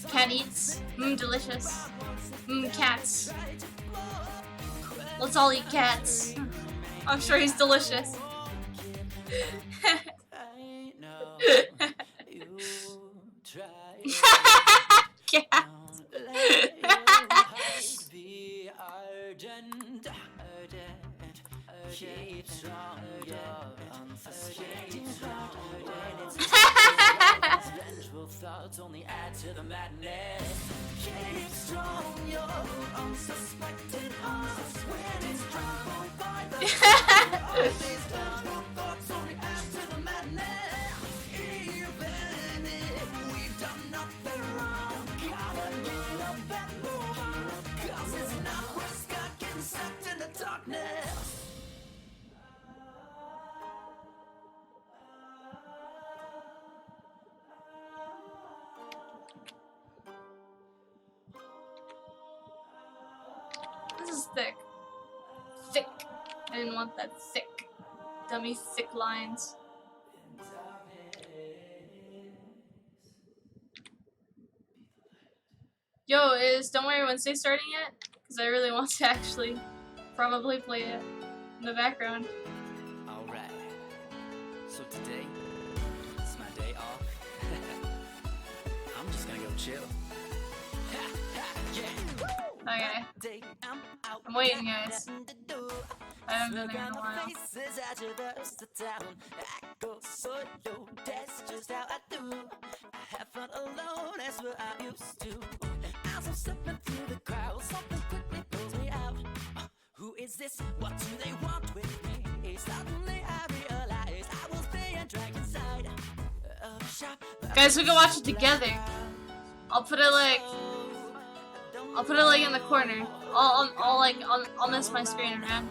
Cat eats. Delicious. Cats. Let's all eat cats. I'm sure he's delicious. Cats. Keep strong, vengeful thoughts only add to the madness. Keep strong, your unsuspected hearts when it's troubled by the all these vengeful thoughts only add to the madness. Even if we've done nothing wrong, gotta get up and move on, 'cause it's not worth stuck and sucked in the darkness. This is thick. Thick. I didn't want that thick. Dummy thick lines. Yo, is Don't Worry Wednesday starting yet? Because I really want to actually probably play it in the background. Alright, so today, it's my day off. I'm just gonna go chill. Okay. I'm waiting, guys. I haven't been there in a while. I have fun alone, that's what I used to. As I'm slipping through the crowd, something quickly pulls me out. Who is this? What do they want with me? Suddenly I realized I was being dragged inside of a shop. Guys, we can watch it together. I'll put it like in the corner. I'll miss my screen around.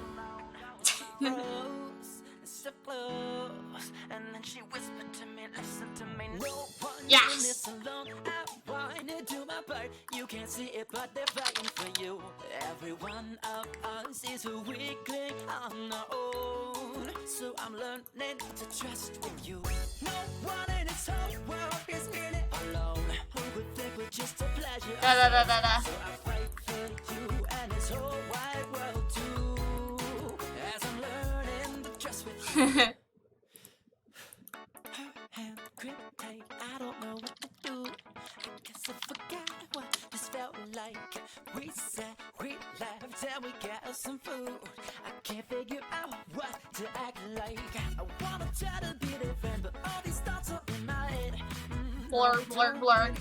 So close, and then she whispered to me, listen to me, no one Yes. alone. I wanna do my part. You can't see it, but they're fighting for you. Every one of us is a weakling on our own. So I'm learning to trust with you. No one in this whole world is in it alone. Who would think we're just a pleasure? Da da da da da. So I fight for you and this whole wide world too. As I'm learning to trust with you. Her hand grip tight, I don't know what to do. I guess I forgot what this felt like. We sat, we laughed, and we got us some food. I can't figure out what to act like. I wanna try to be different, but all these thoughts are in my head. Blur, blur, blur.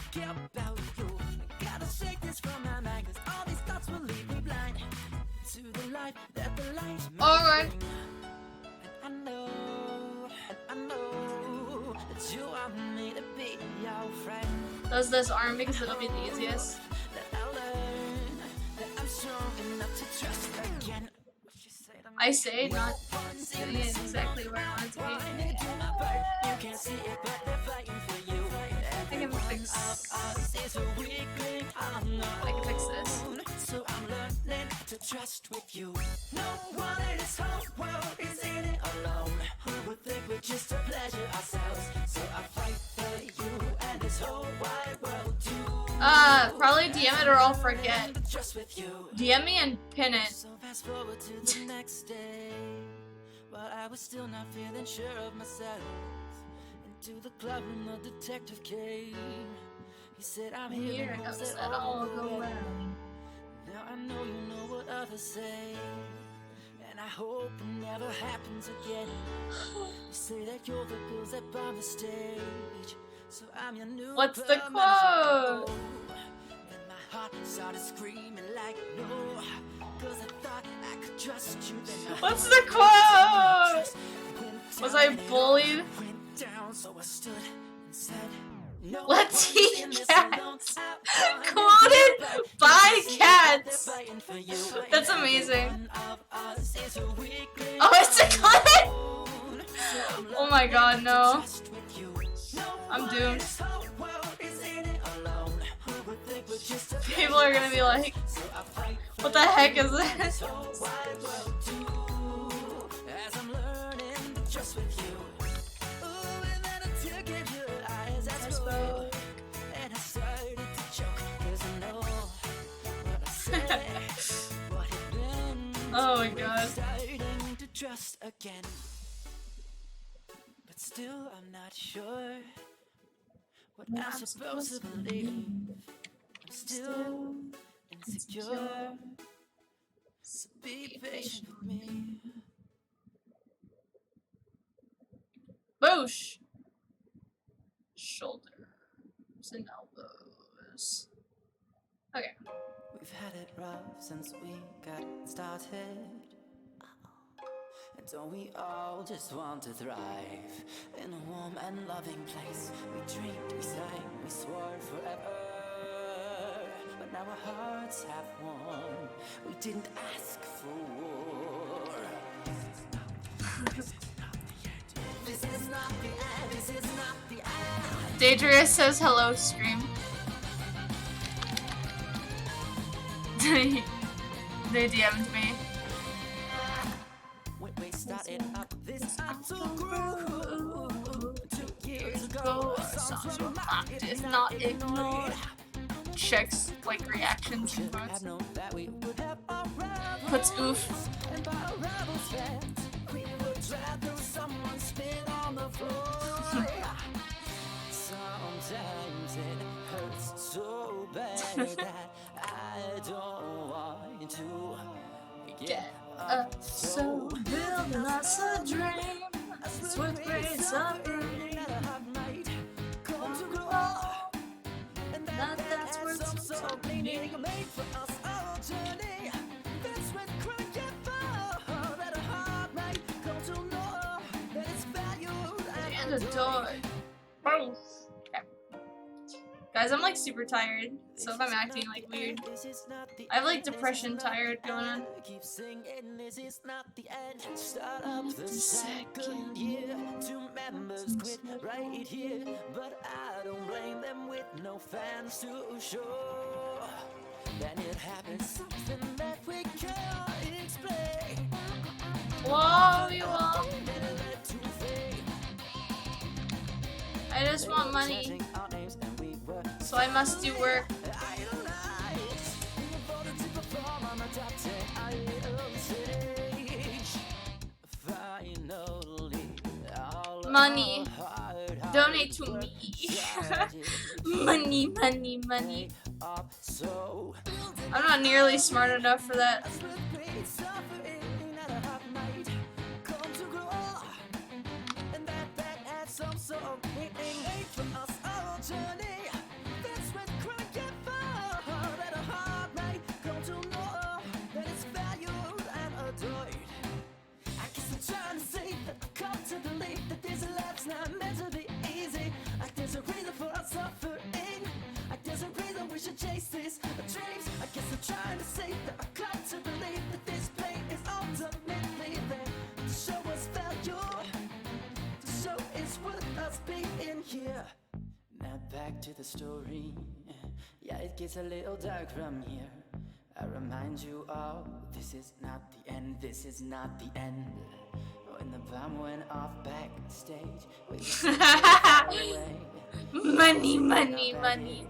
About you. Gotta shake this from my mind, 'cause all these thoughts will leave me blind to the life that the light may Alright. bring. And I know that you want me to be your friend. Does this arm because it'll be the easiest. That I'll learn that I'm strong enough to trust again. I say not doing it exactly where I want it to be. You can't see it, but they're fighting for you. I think I can fix. I can fix this. So I'm learning to trust with you. No one in this whole world is in it alone. Who would think we're just a pleasure ourselves? So I fight for you and this whole wide world too. Probably DM it or I'll forget. Just with you. DM me and pin it. So fast forward to the next day, while I was still not feeling sure of myself. Into the club room, the detective came. He said, I'm here, Here, and knows said, that all go well. Now I know you know what others say, and I hope it never happens again. You say that you're the girls that bomb the stage, so I'm your new What's the club quote? manager. Then my heart started screaming like no, 'cause I thought I could trust you. Then What's the quote? Was I bullied? went down, so I stood and said, no. Let's eat cats. Quoted by cats. That's amazing. Oh, it's a comment? Oh my god, no. I'm doomed. People are gonna be like, what the heck is this? As I'm learning just with you. Ooh, and then I took in your eyes, I spoke, and I started to choke, 'cause I know what I said, what had been. Oh my god. Starting to trust again, but still I'm not sure what I'm supposed to believe. I'm still insecure, so be patient with me. Boosh! Shoulders and elbows. Okay. We've had it rough since we got started. And don't we all just want to thrive in a warm and loving place? We dreamed, we sang, we swore forever. But now our hearts have won. We didn't ask for war. This is not the end, this is not the end. Dangerous says hello, Scream. They DM'd me. When we started up this actual group 2 years ago, our songs were mocked, if not ignored. Checks like reactions and I've known that we would have our puts oof. and by our rebels fans, we would drive through someone's spit on the floor. Sometimes it hurts so bad that I don't want to get up. So building us a dream. That's what great suffering. That's where it's so meaning made for us our journey. That's what crying for that a heart might come to know that it's valued and adored. Both. Guys, I'm like super tired, so if I'm acting like weird, I have like depression tired going on. Keep singing, this is not the end. Start up the second year. 2 members quit right here, but I don't blame them with no fans to show. Then it happens, something that we can't explain. Whoa, you all. I just want money, so I must do work. Money. Donate to me. Money, money, money. I'm not nearly smart enough for that. Chase these dreams. I guess I'm trying to say that I come to believe that this pain is ultimately there to show us value, to show it's worth us being here. Now back to the story. Yeah, it gets a little dark from here. I remind you all, this is not the end, this is not the end. When the bomb went off backstage, we were far away. Money, money, money.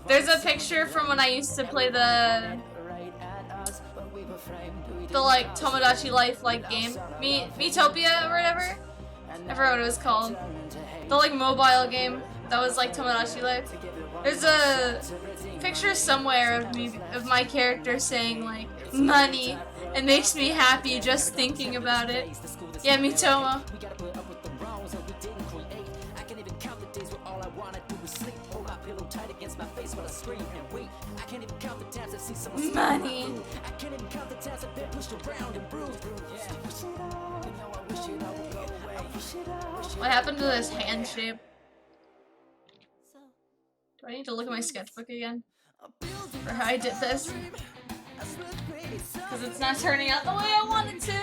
There's a picture from when I used to play the like Tomodachi Life like game, Miitopia or whatever. I forgot what it was called. The like mobile game that was like Tomodachi Life. There's a picture somewhere of me, of my character saying like money. It makes me happy just thinking about it. Yeah, Mitoma. Money. What happened to this hand shape? Do I need to look at my sketchbook again? For how I did this? Because it's not turning out the way I wanted to.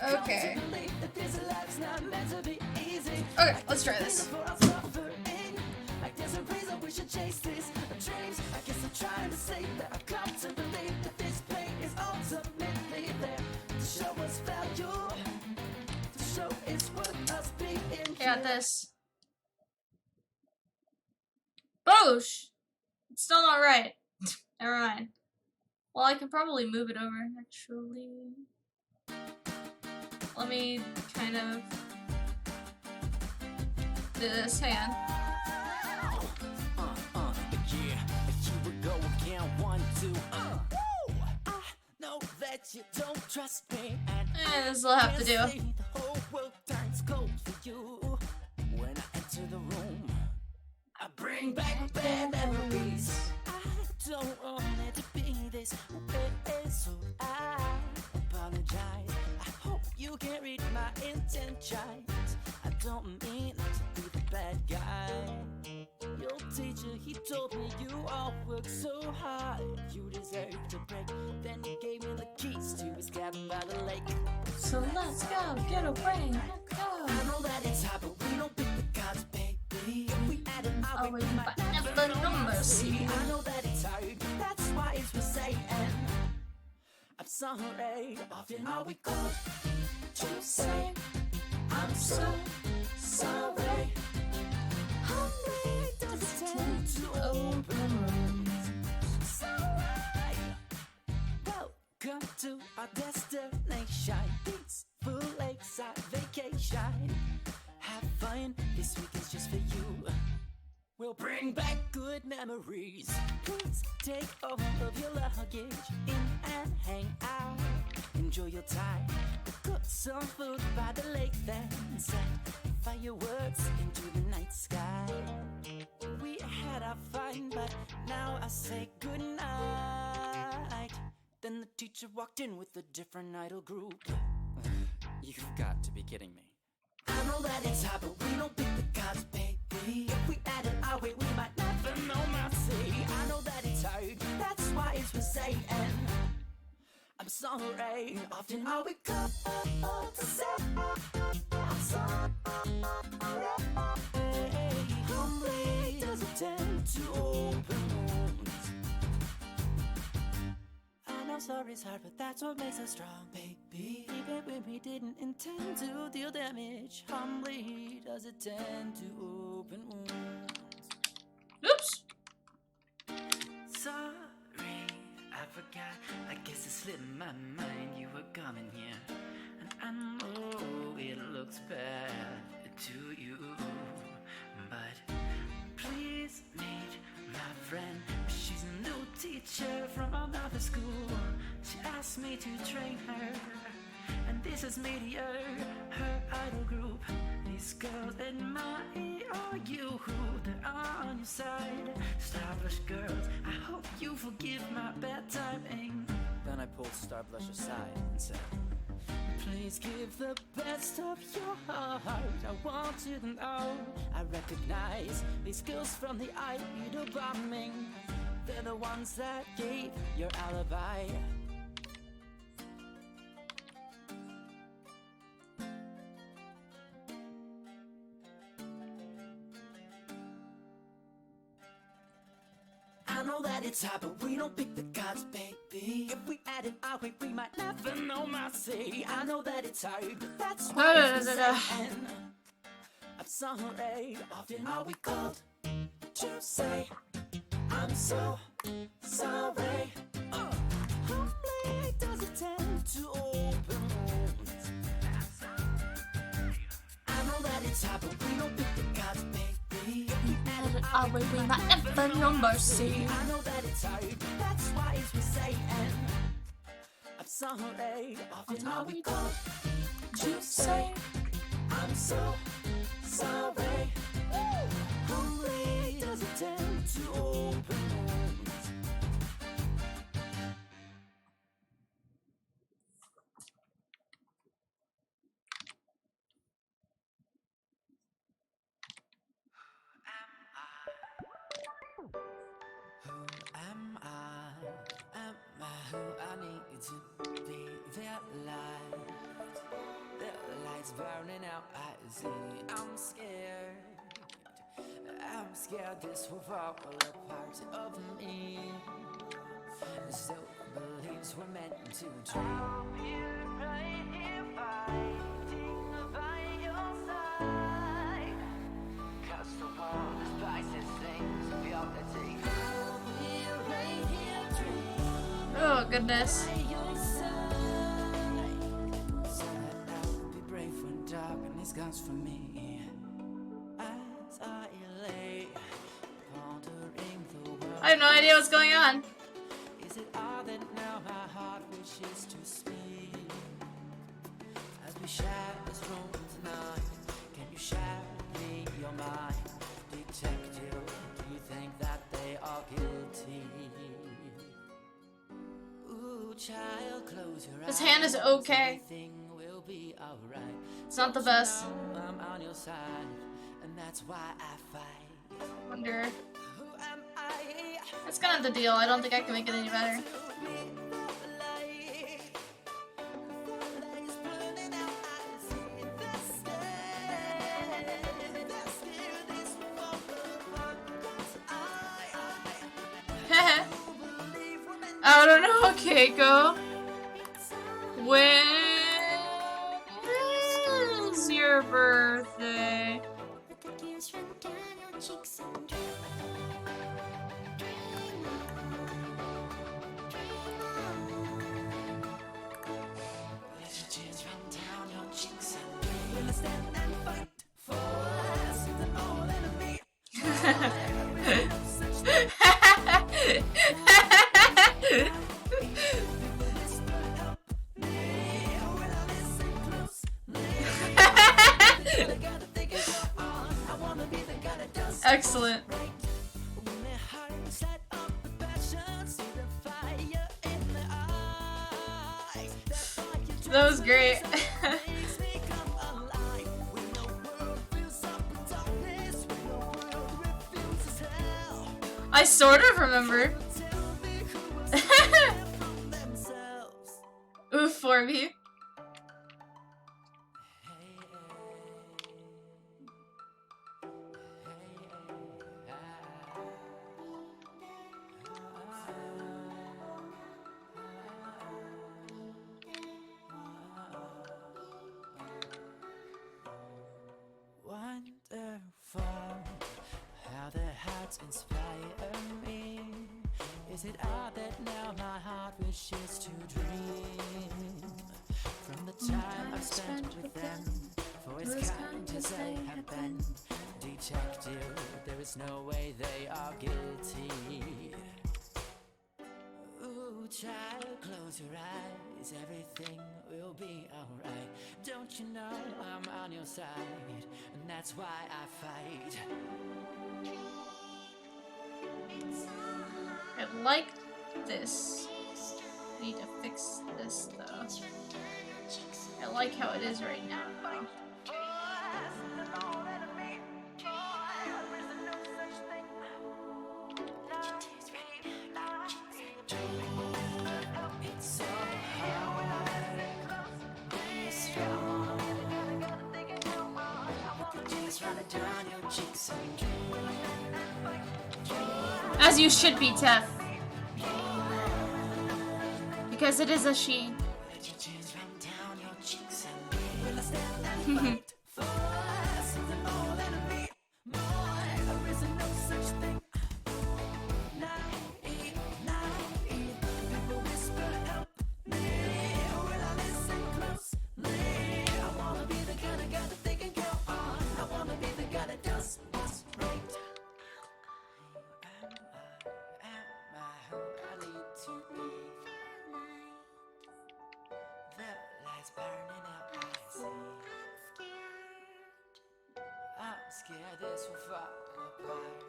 Okay. Okay, let's try this. Like there's a reason we should chase these dreams. I guess I'm trying to say that I've come to believe that this pain is ultimately there to show us value, to show it's worth us being here. Got this. Boosh! It's still not right. Never mind. Well, I can probably move it over, actually. Let me kind of do this. Hang on. You don't trust me, and this will have to do. The whole world turns cold for you. When I enter the room, I bring back bad memories. I don't want it to be this way, so I apologize. I hope you can read my intentions. I don't mean to be the bad guy. Your teacher, he told me you all work so hard. You deserve to break. Then he gave me the keys to his cabin by the lake. So let's go, get away, let's go. I know that it's hard, but we don't pick the cards, baby. If we add it up, we might never the know numbers. See, I know that it's hard, that's why it's for saying I'm sorry. Often all we call to say I'm so sorry. Humbly does it tend to open rooms. Sorry. Welcome to our destination. Peaceful lakeside vacation. Have fun, this week is just for you. We'll bring back good memories. Please take all of your luggage in and hang out. Enjoy your time. Cook some food by the lake, then set fireworks into the night sky. We had our fun, but now I say goodnight. Then the teacher walked in with a different idol group. You've got to be kidding me. I know that it's hard, but we don't pick the cards, baby. If we add it our way, we might never know mercy. I know that it's hard, that's why it's for saying I'm sorry. Often all we come to say I'm sorry. Humbly does it tend to open wounds. I know sorry's hard, but that's what makes us strong, baby. Even when we didn't intend to deal damage, humbly does it tend to open wounds. Oops. Sorry, I forgot. I guess it slipped my mind you were coming here. And I know it looks bad to you, but please meet my friend. She's a new teacher from another school. She asked me to train her, and this is Meteor, her idol group. These girls admire you, they're on your side. Starblush girls, I hope you forgive my bad timing. Then I pulled Starblush aside and said, please give the best of your heart. I want you to know I recognize these girls from the idol bombing. They're the ones that gave your alibi. I know that it's hard, but we don't pick the cards, baby. If we add it our way, we might never know mercy. I know that it's hard, but that's why it's saying I'm sorry. Often all we called to say I'm so sorry. Humbly does it tend to open wounds. I know that it's hard, but we don't pick the cards, baby. Our way, we might never know mercy. I know that it's hard, that's why it's for saying I'm sorry. Often all we call to say I'm so sorry. Humbly does it tend to open wounds. Who I need to be realized. lights burning out, I see. I'm scared. I'm scared this will fall apart of me. Still believes we're meant to dream. I'll be right here fighting by your side. 'Cause the world is priceless things beyond the take. I'll be right here dreaming. Oh goodness. By your side. So that I'll be brave when darkness comes for me. As I lay pondering the world. I have no idea what's going on. Is it all that now my heart wishes to speak? As we share this room tonight, can you share with me your mind? Detective, do you think that they are guilty? Ooh, child, close your eyes. His hand is okay. Everything will be alright. It's not the best. I'm on your side, and that's why I fight. Wonder. Who am I? That's kind of the deal. I don't think I can make it any better. I don't know, Keiko. When is your birthday? Excellent. That was great. I sort of remember. Oof, for me. Wonderful how the hearts inspire me. Is it all that now my heart wishes to dream? From the time I've spent with them, for as kind as they have been, detective, there is no way they are guilty. Ooh, child, close your eyes, everything will be alright. Don't you know I'm on your side, and that's why I fight. I like this. I need to fix this though. I like how it is right now though. As you should be, Tef. Because it is a she. Scared this will fall apart.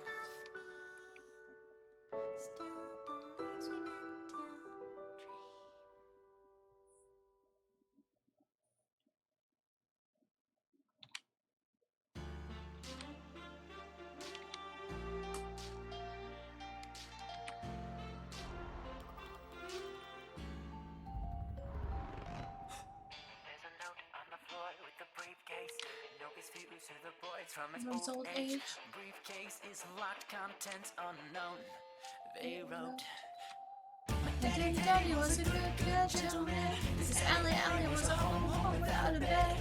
There's a note on the floor with the bags from its From its old old age. age. Briefcase is locked, contents unknown. They wrote. My daddy was a good gentleman. This alley was a home without a bed.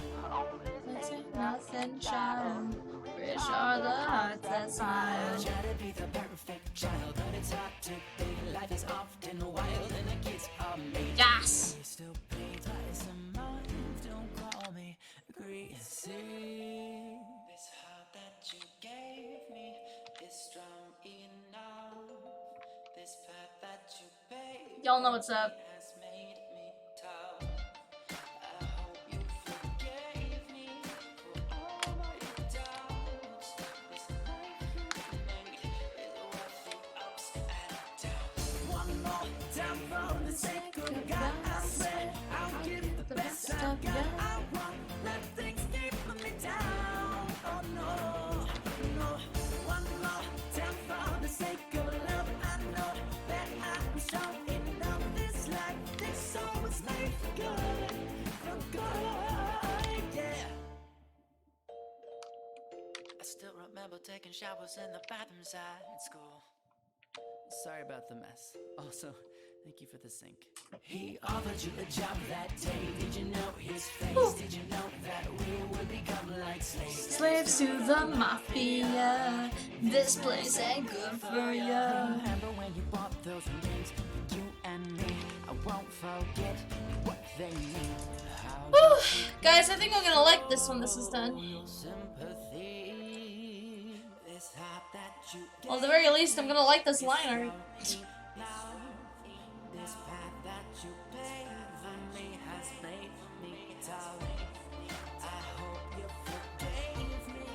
Let's say nothing, child. Rich are the hearts that smile. Try to be the perfect child, but it's hard to be. Life is often wild and the kids are made. Yes. We still pay twice a month. Don't call me greasy. This heart that you gave me is strong enough. This path that you paved Y'all know what's up. has made me tough. I hope you forgave me for all my doubts. This life you made is worth the ups and downs. One more time for the sake of God, I swear I'll give the best I've got. I won't let things keep me down. Oh no, no. One more time for the sake of love. I know that I'm strong enough. This life, this soul was made for good, yeah. I still remember taking showers in the bathrooms at school. Sorry about the mess. Also, thank you for the sink. He offered you a job that day. Did you know his face? Did you know that we would become like slaves? Slaves to the mafia. This place ain't good for ya. Remember when you bought those rings? You and me. I won't forget what they mean. How Whew. Guys, I think I'm gonna like this when this is done. sympathy. This heart that you Well, at the very least, I'm gonna like this liner. This path that you paved for me has made me tough. I hope you forgave me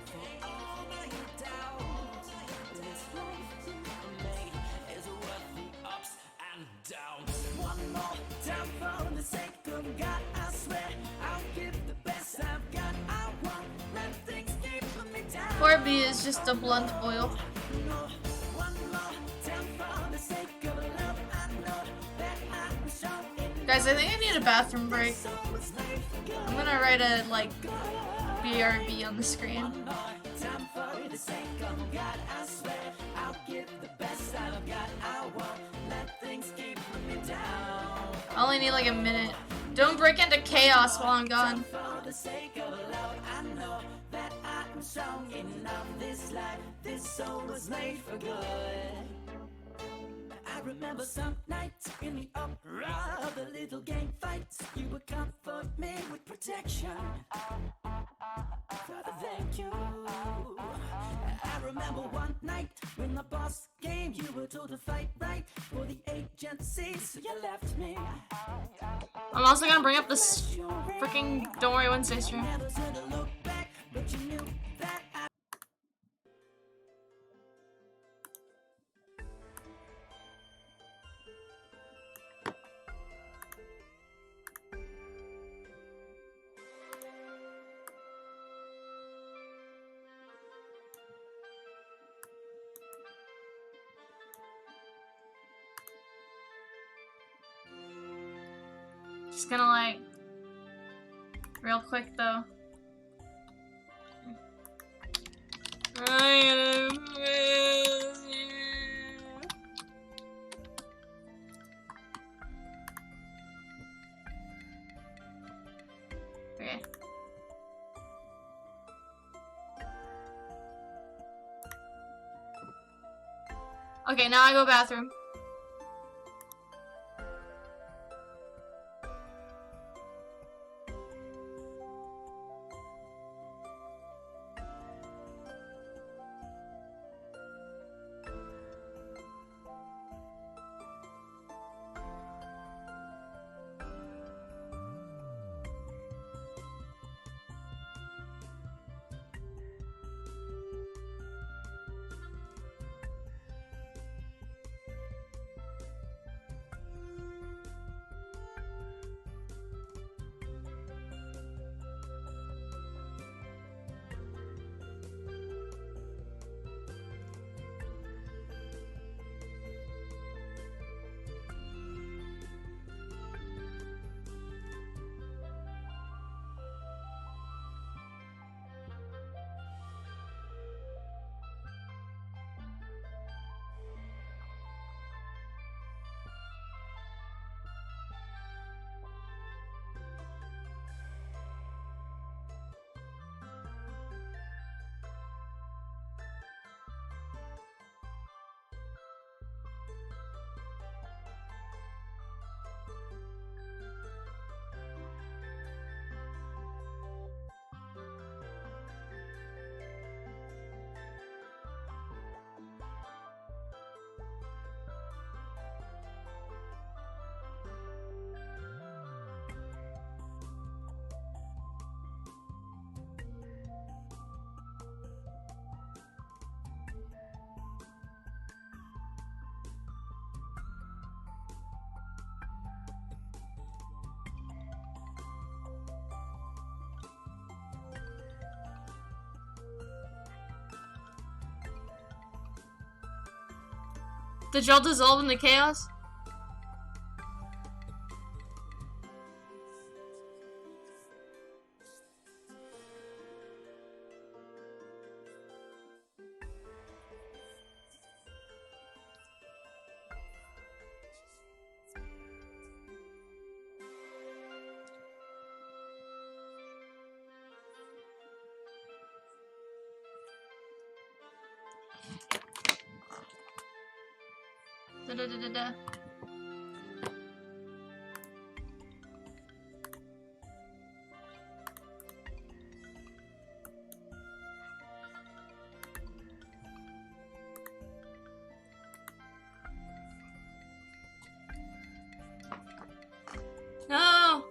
for all my doubts. This life you made is worth the ups and downs. One more time for the sake of God, I swear I'll give the best I've got. I won't let things keep me down. 4B is just a blunt boil. Guys, I think I need a bathroom break. I'm gonna write a, like, BRB on the screen. I only need like a minute. Don't break into chaos while I'm gone. I remember some nights in the uproar of the little gang fights. You would comfort me with protection. Father, thank you. I remember one night when the boss came. You were told to fight right for the agency, so you left me. I'm also gonna bring up this freaking Don't Worry Wednesday stream. Never should have looked back, but you knew that I. Just gonna like, real quick though. Okay. Okay, now I go bathroom. Did y'all dissolve into chaos? Da-da-da-da-da. No!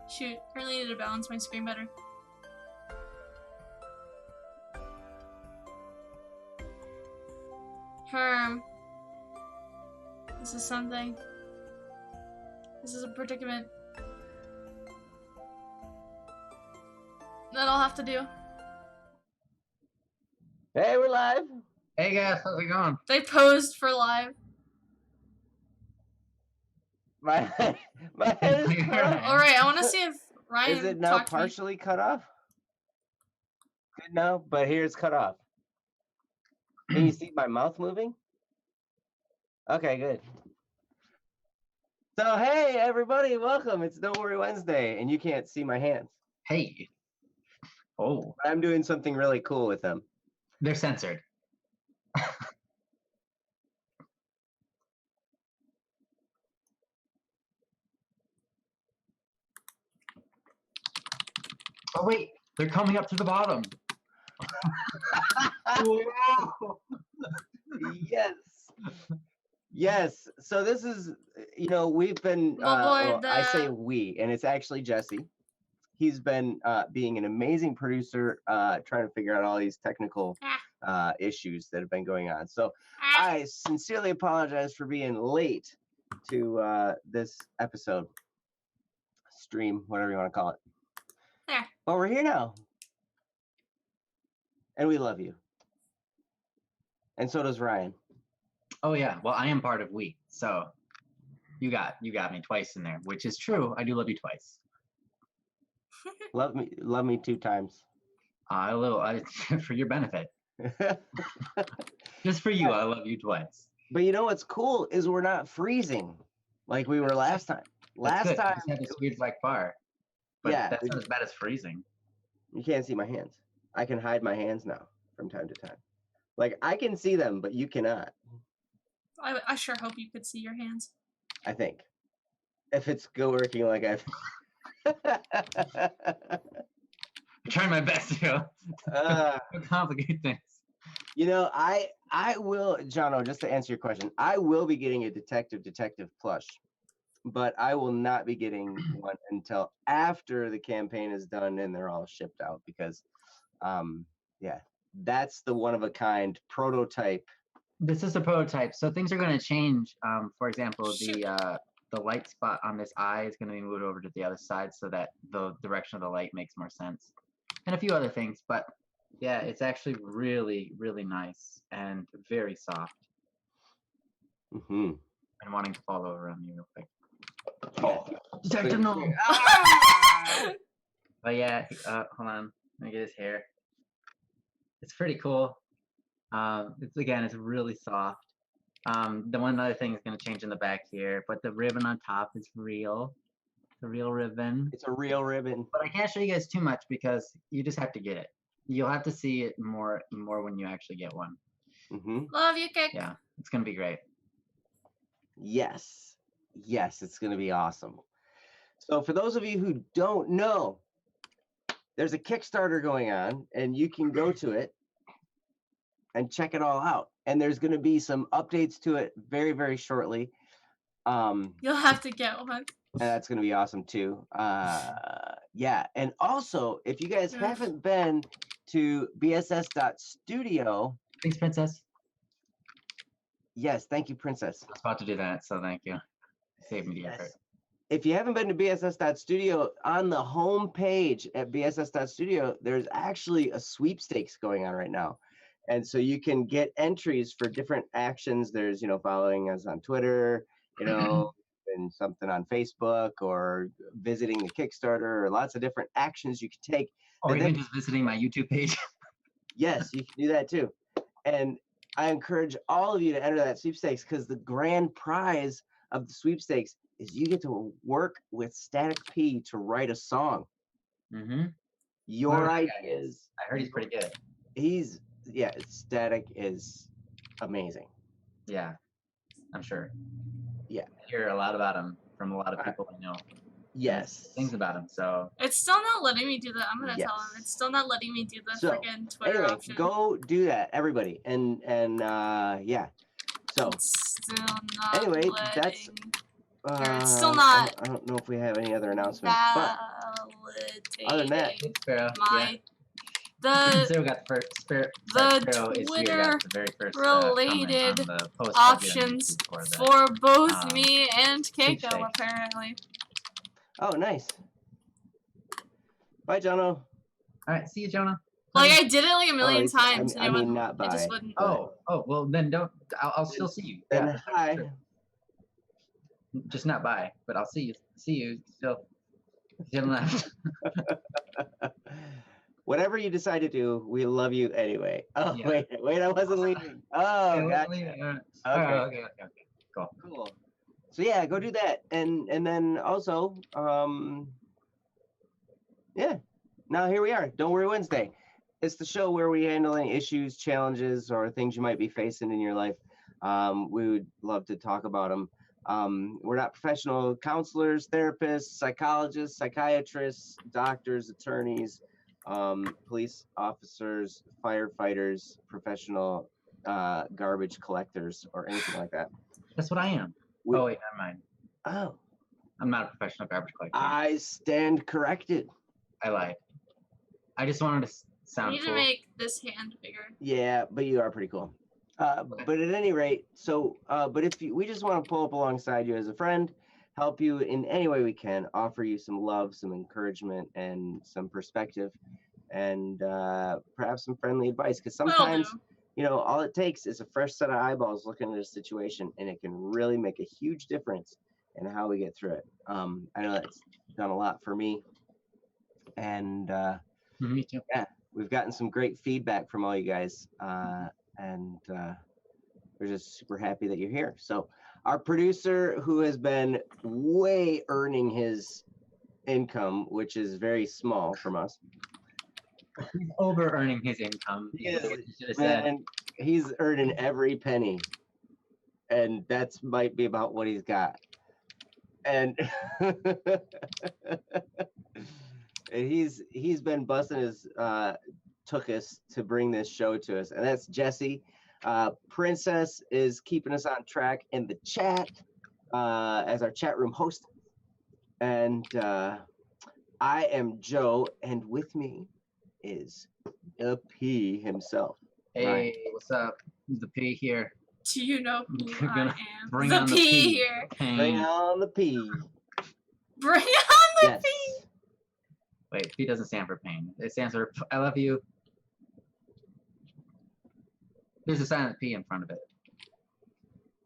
Shoot, I really need to balance my screen better. Herm. This is something. This is a predicament. That I'll have to do. Hey, we're live. Hey guys, how's it going? They posed for live. My head is cut off. Alright, I want to see if Ryan Is it now talked to me. partially cut off? Good now, but here it's cut off. Can you see my mouth moving? Okay, good. So, hey, everybody, welcome. It's Don't Worry Wednesday, and you can't see my hands. Hey. Oh. But I'm doing something really cool with them. They're censored. Oh wait, they're coming up to the bottom. Wow. Yes. Yes. So this is, you know, we've been, I say we, and it's actually Jesse. He's been being an amazing producer, trying to figure out all these technical issues that have been going on. So I sincerely apologize for being late to this episode, stream, whatever you want to call it. But we're here now. And we love you. And so does Ryan. Oh yeah, well I am part of we, so you got me twice in there, which is true. I do love you twice. Love me 2 times. A little for your benefit. Just for you, I love you twice. But you know what's cool is we're not freezing like we were last time. Last time we had this weird black bar. But yeah, that's not as bad as freezing. You can't see my hands. I can hide my hands now from time to time. Like I can see them, but you cannot. I sure hope you could see your hands. I think. If it's go working like I've I'm trying my best to complicate things. You know, I will, Jono, just to answer your question, I will be getting a detective plush, but I will not be getting one until after the campaign is done and they're all shipped out because, yeah, that's the one-of-a-kind prototype. This is a prototype, so things are going to change. For example, the light spot on this eye is going to be moved over to the other side so that the direction of the light makes more sense. And a few other things, but yeah, it's actually really, really nice and very soft. Mm-hmm. I'm wanting to fall over on you real quick. Oh, Detective No! But yeah, hold on. Let me get his hair. It's pretty cool. It's really soft. The one other thing is going to change in the back here, but the ribbon on top is real. It's a real ribbon. It's a real ribbon. But I can't show you guys too much because you just have to get it. You'll have to see it more when you actually get one. Mm-hmm. Love you, Kick. Yeah, it's going to be great. Yes. Yes, it's going to be awesome. So for those of you who don't know, there's a Kickstarter going on, and you can go to it and check it all out. And there's going to be some updates to it very, very shortly. You'll have to get one. And that's going to be awesome too. Yeah. And also, if you guys haven't been to bss.studio. Thanks, Princess. Yes. Thank you, Princess. I was about to do that, so thank you. Saved me the effort. if you haven't been to bss.studio, on the home page at bss.studio, there's actually a sweepstakes going on right now. And so you can get entries for different actions. There's, following us on Twitter, and something on Facebook, or visiting the Kickstarter, or lots of different actions you can take. Or even just visiting my YouTube page. Yes, you can do that too. And I encourage all of you to enter that sweepstakes, because the grand prize of the sweepstakes is you get to work with Static P to write a song. Mm-hmm. Your ideas. I heard he's pretty good. Static is amazing. Yeah, I'm sure. Yeah. I hear a lot about him from a lot of people I know. Yes. Things about him, so. It's still not letting me do that. I'm gonna tell him. It's still not letting me do the freaking Twitter anyway, option. go do that, everybody. And yeah. So It's still not anyway, letting. that's it's still not. I don't know if we have any other announcements, but other than that, Zero got the first Sparrow is here, got the very first related comment on the post options for both me and Keiko, sweepstakes. apparently. Oh, nice. Bye, Jono. All right, see you, Jonah. Like, I did it like a million times. I mean, not bye. It just wouldn't. Oh, well, then don't. I'll still see you. Then Yeah, hi. sure. Just not bye, but I'll see you. See you still. Jim left. Whatever you decide to do, we love you anyway. Oh, Yeah. wait, I wasn't leaving. Oh, Yeah, gotcha. okay. Cool. So yeah, go do that, and then also, yeah. Now here we are. Don't Worry Wednesday. It's the show where we handle any issues, challenges, or things you might be facing in your life. We would love to talk about them. We're not professional counselors, therapists, psychologists, psychiatrists, doctors, attorneys, police officers, firefighters, professional garbage collectors, or anything like that. That's what I am. Oh wait, never mind. Oh, I'm not a professional garbage collector. I stand corrected. I lied. I just wanted to I sound need cool. to make this hand bigger. Yeah, but you are pretty cool. But at any rate, but if we just want to pull up alongside you as a friend, help you in any way we can, offer you some love, some encouragement, and some perspective, and perhaps some friendly advice. Because sometimes, all it takes is a fresh set of eyeballs looking at a situation, and it can really make a huge difference in how we get through it. I know that's done a lot for me, and Me too. yeah, we've gotten some great feedback from all you guys, and we're just super happy that you're here. So our producer, who has been way earning his income, which is very small from us. He's over earning his income. And he's earning every penny, and that's might be about what he's got. And and he's been busting his tuchus to bring this show to us, and that's Jesse. Princess is keeping us on track in the chat as our chat room host, and I am Joe, and with me is the P himself. Hey, Ryan. what's up? Who's the P here? Do you know who We're I gonna am? bring The on the P P. here. Bring on the P. Bring on the Yes. P. Wait, P doesn't stand for pain. It stands for I love you. There's a silent P in front of it.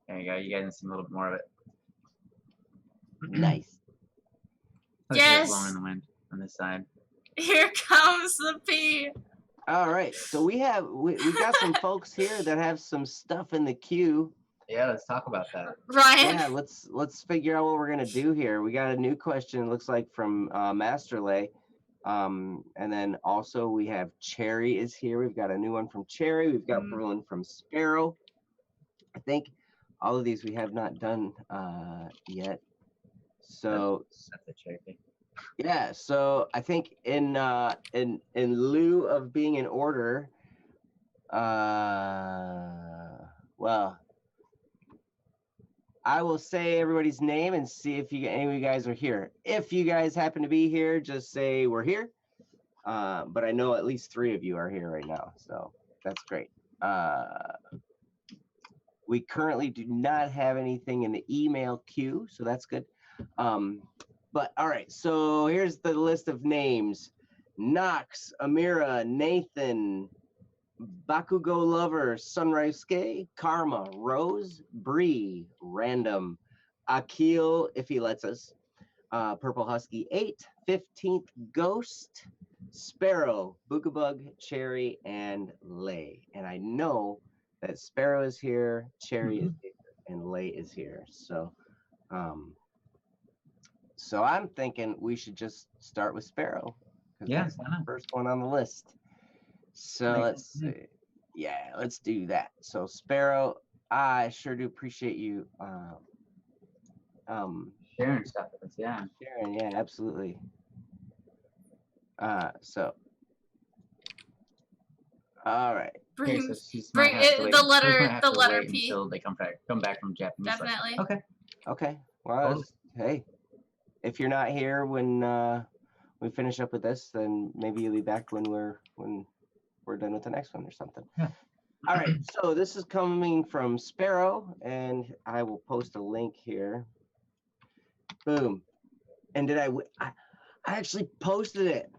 There you go. You guys can see a little bit more of it. Nice. Let's hear it Yes. blowing in the wind on this side. Here comes the P. All right, so we got some folks here that have some stuff in the queue. Yeah, let's talk about that. Ryan. Yeah, let's figure out what we're gonna do here. We got a new question, it looks like, from Masterlay. And then also we have Cherry is here. We've got a new one from Cherry. We've got one from Sparrow. I think all of these we have not done yet. So That's a cherry thing. yeah, so I think in lieu of being in order, well, I will say everybody's name and see if any of you guys are here. If you guys happen to be here, just say we're here. But I know at least 3 of you are here right now, so that's great. We currently do not have anything in the email queue, so that's good. But all right, so here's the list of names: Nox, Amira, Nathan, Bakugo Lover, Sunrise-Sky, Karma, Rose, Bree, Random, Akil, if he lets us, Purple Husky 8, 15th Ghost, Sparrow, Bookabug, Cherry, and Lay. And I know that Sparrow is here, Cherry is here, and Lay is here. So so I'm thinking we should just start with Sparrow, because Yeah, that's why the not? first one on the list. So Makes let's sense. see. Yeah, let's do that. So Sparrow, I sure do appreciate you Sharing stuff with us, yeah. sharing, yeah, absolutely. So all right. Okay, so Bring, she's bring might have to it, wait. the She's might letter, have the to letter wait P. until they come back from Japanese lesson. Definitely. Okay. Okay. Well, Totally. hey, if you're not here when we finish up with this, then maybe you'll be back when we're done with the next one or something. Yeah. All right. So this is coming from Sparrow, and I will post a link here. Boom. And did I actually posted it.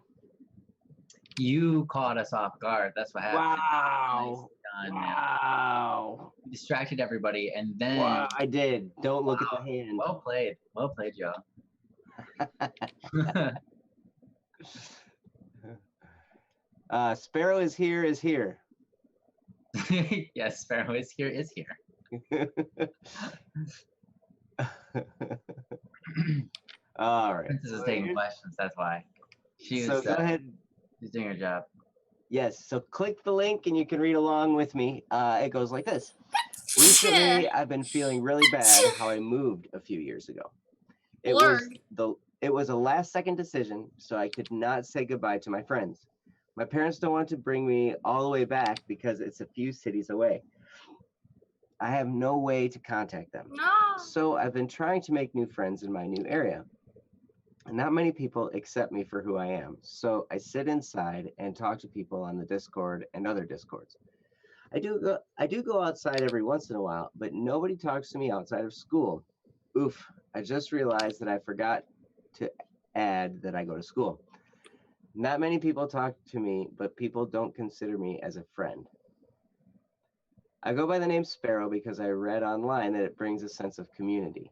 You caught us off guard. That's what happened. Wow. Nicely done, man. Wow. You distracted everybody, and then Wow, I did. Don't look at the hand. well played. Well played, Joe. Sparrow is here. Yes, Sparrow is here. All right. Princess is So taking here's- questions. That's why. She So was. go ahead. She's doing her job. Yes. So click the link and you can read along with me. It goes like this. Recently, I've been feeling really bad how I moved a few years ago. It was a last second decision, so I could not say goodbye to my friends. My parents don't want to bring me all the way back because it's a few cities away. I have no way to contact them. No. So I've been trying to make new friends in my new area. Not many people accept me for who I am. So I sit inside and talk to people on the Discord and other Discords. I do go outside every once in a while, but nobody talks to me outside of school. Oof, I just realized that I forgot to add that I go to school. Not many people talk to me, but people don't consider me as a friend. I go by the name Sparrow because I read online that it brings a sense of community.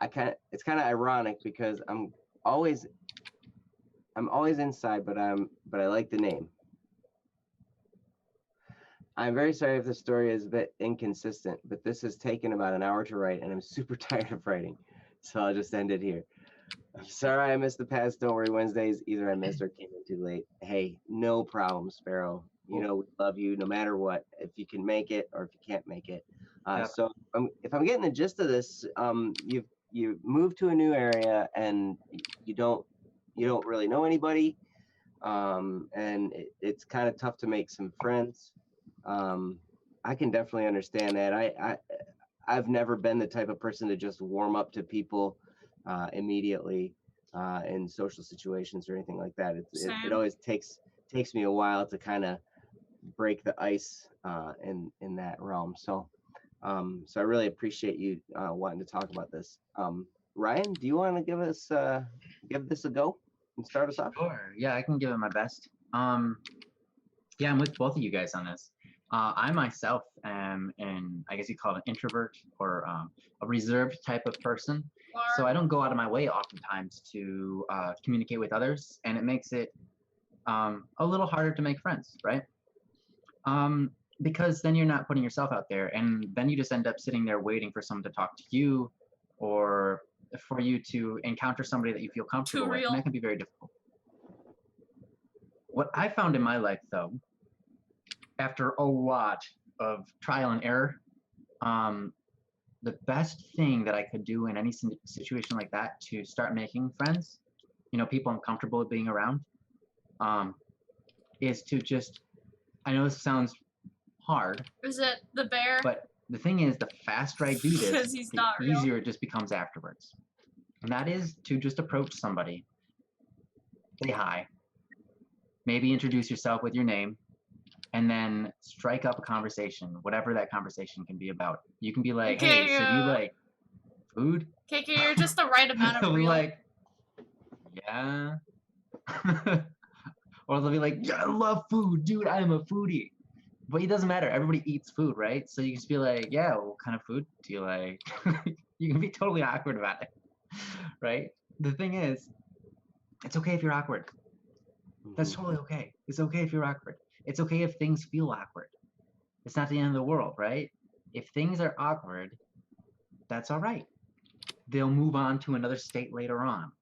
It's kind of ironic because I'm always inside, but I like the name. I'm very sorry if the story is a bit inconsistent, but this has taken about an hour to write and I'm super tired of writing. So I'll just end it here. I'm sorry I missed the past Don't Worry Wednesdays. Either I missed or came in too late. Hey, no problem, Sparrow. You know, we love you no matter what, if you can make it or if you can't make it. Yep. So if I'm getting the gist of this, you moved to a new area and you don't really know anybody. And it's kind of tough to make some friends. I can definitely understand that. I've never been the type of person to just warm up to people immediately in social situations or anything like that. It always takes me a while to kind of break the ice in that realm. So I really appreciate you wanting to talk about this. Ryan, do you want to give this a go and start us off? Sure. Yeah, I can give it my best. Yeah, I'm with both of you guys on this. I myself am I guess you call it an introvert or a reserved type of person. So I don't go out of my way oftentimes to communicate with others, and it makes it a little harder to make friends, right? Because then you're not putting yourself out there, and then you just end up sitting there waiting for someone to talk to you, or for you to encounter somebody that you feel comfortable with, and that can be very difficult. What I found in my life, though, after a lot of trial and error, the best thing that I could do in any situation like that to start making friends, people I'm comfortable with being around, is to just, I know this sounds hard. Is it the bear? But the thing is, the faster I do this, Because he's the not real. easier it just becomes afterwards. And that is to just approach somebody, say hi, maybe introduce yourself with your name, and then strike up a conversation, whatever that conversation can be about. You can be like, hey, so do you like Food? KK, you're just the right amount of They'll be real. like, yeah. Or they'll be like, yeah, I love food, dude. I'm a foodie. But it doesn't matter. Everybody eats food, right? So you just be like, yeah, what kind of food do you like? You can be totally awkward about it, right? The thing is, it's okay if you're awkward. That's totally okay. It's okay if you're awkward. It's okay if things feel awkward. It's not the end of the world, right? If things are awkward, that's all right. They'll move on to another state later on.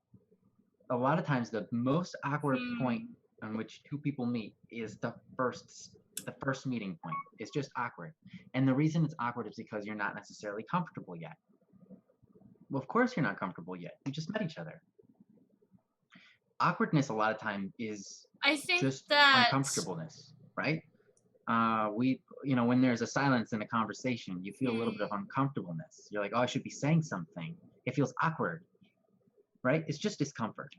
A lot of times, the most awkward point on which two people meet is the first meeting point. It's just awkward. And the reason it's awkward is because you're not necessarily comfortable yet. Well, of course you're not comfortable yet. You just met each other. Awkwardness a lot of time is I think just that uncomfortableness, right? When there's a silence in a conversation, you feel a little bit of uncomfortableness. You're like, oh, I should be saying something. It feels awkward, right? It's just discomfort.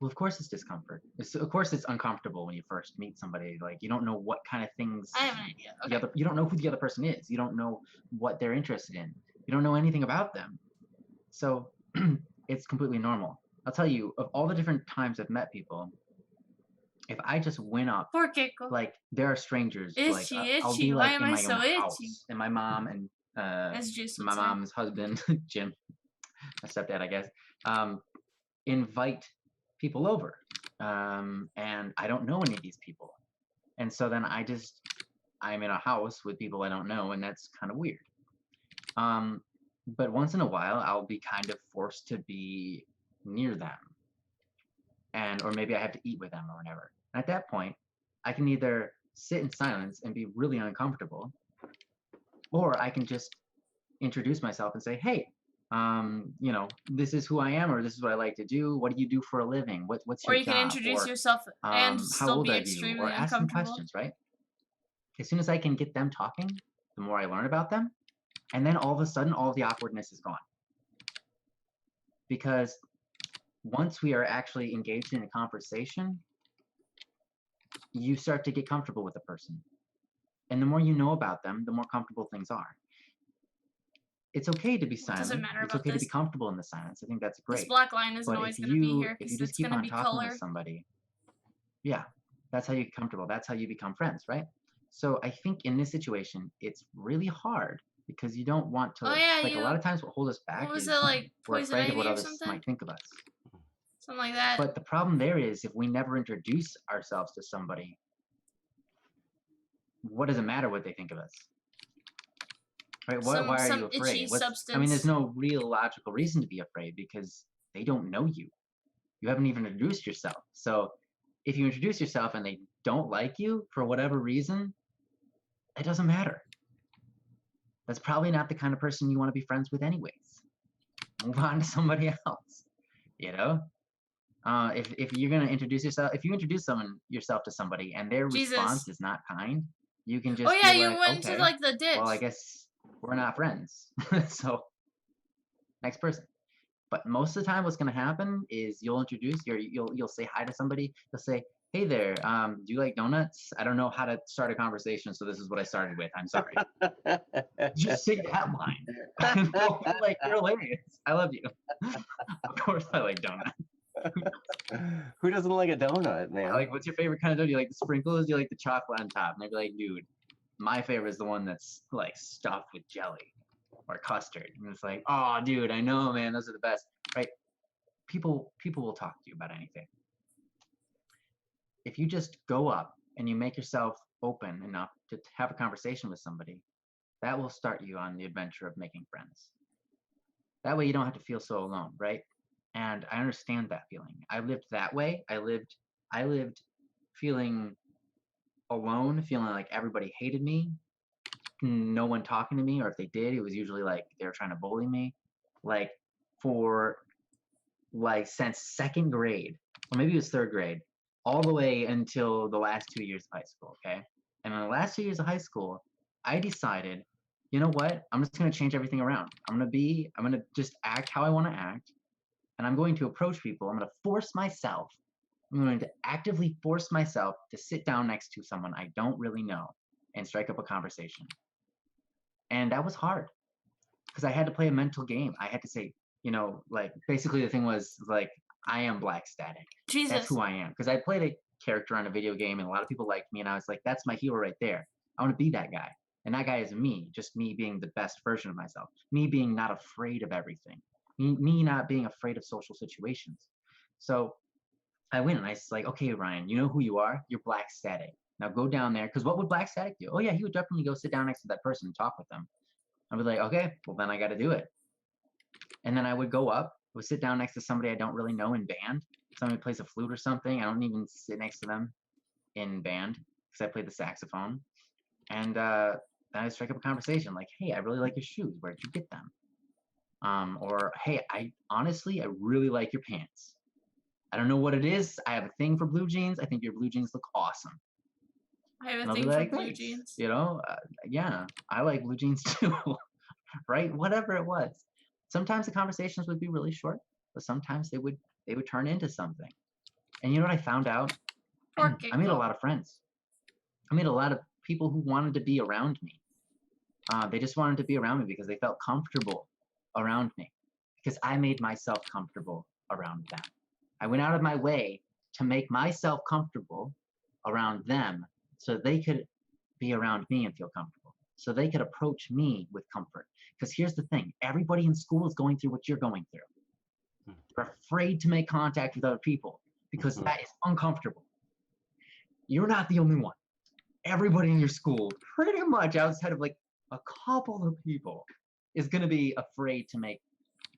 Well, of course it's discomfort. Of course it's uncomfortable when you first meet somebody. Like, you don't know what kind of things. I have an idea. Okay. You don't know who the other person is. You don't know what they're interested in. You don't know anything about them. So it's completely normal. I'll tell you, of all the different times I've met people, if I just went up, Poor Keiko. like, there are strangers. Like, Itchy, I'll itchy. be like Why am in I my so own itchy? house, and my mom and As Juice would my say. mom's husband, Jim, my stepdad, I guess, invite people over, and I don't know any of these people, and so then I'm in a house with people I don't know, and that's kind of weird. But once in a while, I'll be kind of forced to be near them, or maybe I have to eat with them or whatever. At that point, I can either sit in silence and be really uncomfortable, or I can just introduce myself and say, hey, this is who I am, or this is what I like to do. What do you do for a living? What's your Or you job? can introduce yourself and How still old be are you? extremely Or ask them uncomfortable. questions, right? As soon as I can get them talking, the more I learn about them, and then all of a sudden, all the awkwardness is gone. Because once we are actually engaged in a conversation, you start to get comfortable with a person. And the more you know about them, the more comfortable things are. It's okay to be silent. Doesn't matter It's about okay to this. be comfortable in the silence. I think that's great. This black line isn't But always if going to be you here if because you just it's keep going to on be talking color. with somebody, yeah, that's how you get comfortable. That's how you become friends, right? So I think in this situation, it's really hard because you don't want to. Oh, yeah, like a lot of times, what holds us back What was is it, like we're poison afraid of what ivy or others something? might think of us. Something like that. But the problem there is if we never introduce ourselves to somebody, what does it matter what they think of us? Right? Why are Some you itchy afraid? substance. I mean, there's no real logical reason to be afraid because they don't know you. You haven't even introduced yourself. So if you introduce yourself and they don't like you for whatever reason, it doesn't matter. That's probably not the kind of person you want to be friends with anyways. Move on to somebody else, you know? If you're gonna introduce yourself, if you introduce yourself to somebody and their Jesus. response is not kind, you can just Oh yeah, be you like, went okay, to like the ditch. well, I guess we're not friends. So next person. But most of the time, what's gonna happen is you'll say hi to somebody. You'll say, hey there, do you like donuts? I don't know how to start a conversation, so this is what I started with. I'm sorry. Just say that line. They'll be like, you're hilarious. I love you. Of course, I like donuts. Who doesn't like a donut, man? Like, what's your favorite kind of donut? Do you like the sprinkles? Do you like the chocolate on top? And they'd be like, dude, my favorite is the one that's like stuffed with jelly or custard. And it's like, oh, dude, I know, man, those are the best, right? People will talk to you about anything. If you just go up and you make yourself open enough to have a conversation with somebody, that will start you on the adventure of making friends. That way you don't have to feel so alone, right? And I understand that feeling. I lived that way. I lived feeling alone, feeling like everybody hated me, no one talking to me, or if they did, it was usually like they were trying to bully me. Like for like since second grade, or maybe it was third grade, all the way until the last 2 years of high school, okay? And in the last 2 years of high school, I decided, you know what? I'm just gonna change everything around. I'm gonna just act how I wanna act. And I'm going to approach people. I'm going to actively force myself to sit down next to someone I don't really know and strike up a conversation. And that was hard because I had to play a mental game. I had to say, you know, like basically the thing was like, I am Black Static. Jesus. That's who I am. Because I played a character on a video game and a lot of people liked me, and I was like, that's my hero right there. I want to be that guy. And that guy is me, just me being the best version of myself. Me being not afraid of everything. Me not being afraid of social situations. So I went and I was like, okay, Ryan, you know who you are? You're Black Static. Now go down there, because what would Black Static do? Oh yeah, he would definitely go sit down next to that person and talk with them. I'd be like, okay, well then I got to do it. And then I would go up, would sit down next to somebody I don't really know in band. Somebody plays a flute or something. I don't even sit next to them in band because I play the saxophone. And then I strike up a conversation like, hey, I really like your shoes. Where'd you get them? Or hey, I really like your pants. I don't know what it is. I have a thing for blue jeans. I think your blue jeans look awesome. I have And a I'll be thing for like, blue "Thanks." jeans. You know, yeah, I like blue jeans too, right? Whatever it was. Sometimes the conversations would be really short, but sometimes they would turn into something. And you know what I found out? I made a lot of friends. I made a lot of people who wanted to be around me. They just wanted to be around me because they felt comfortable around me, because I made myself comfortable around them. I went out of my way to make myself comfortable around them so they could be around me and feel comfortable, so they could approach me with comfort. Because here's the thing, everybody in school is going through what you're going through. You're afraid to make contact with other people because that is uncomfortable. You're not the only one. Everybody in your school, pretty much outside of like a couple of people, is going to be afraid to make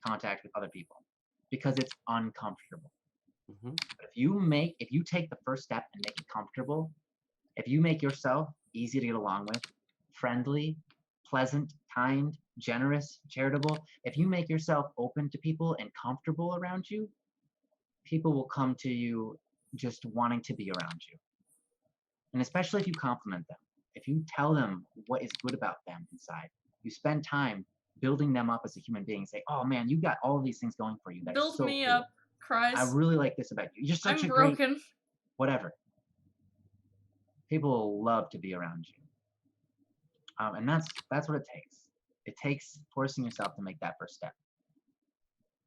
contact with other people because it's uncomfortable. But if you take the first step and make it comfortable, if you make yourself easy to get along with, friendly, pleasant, kind, generous, charitable, if you make yourself open to people and comfortable around you, people will come to you just wanting to be around you. And especially if you compliment them, if you tell them what is good about them inside, you spend time building them up as a human being, say, oh man, you got all of these things going for you. That Build so me cool. up, cries. I really like this about you. You're such I'm a broken. great whatever. People love to be around you. And that's what it takes. It takes forcing yourself to make that first step.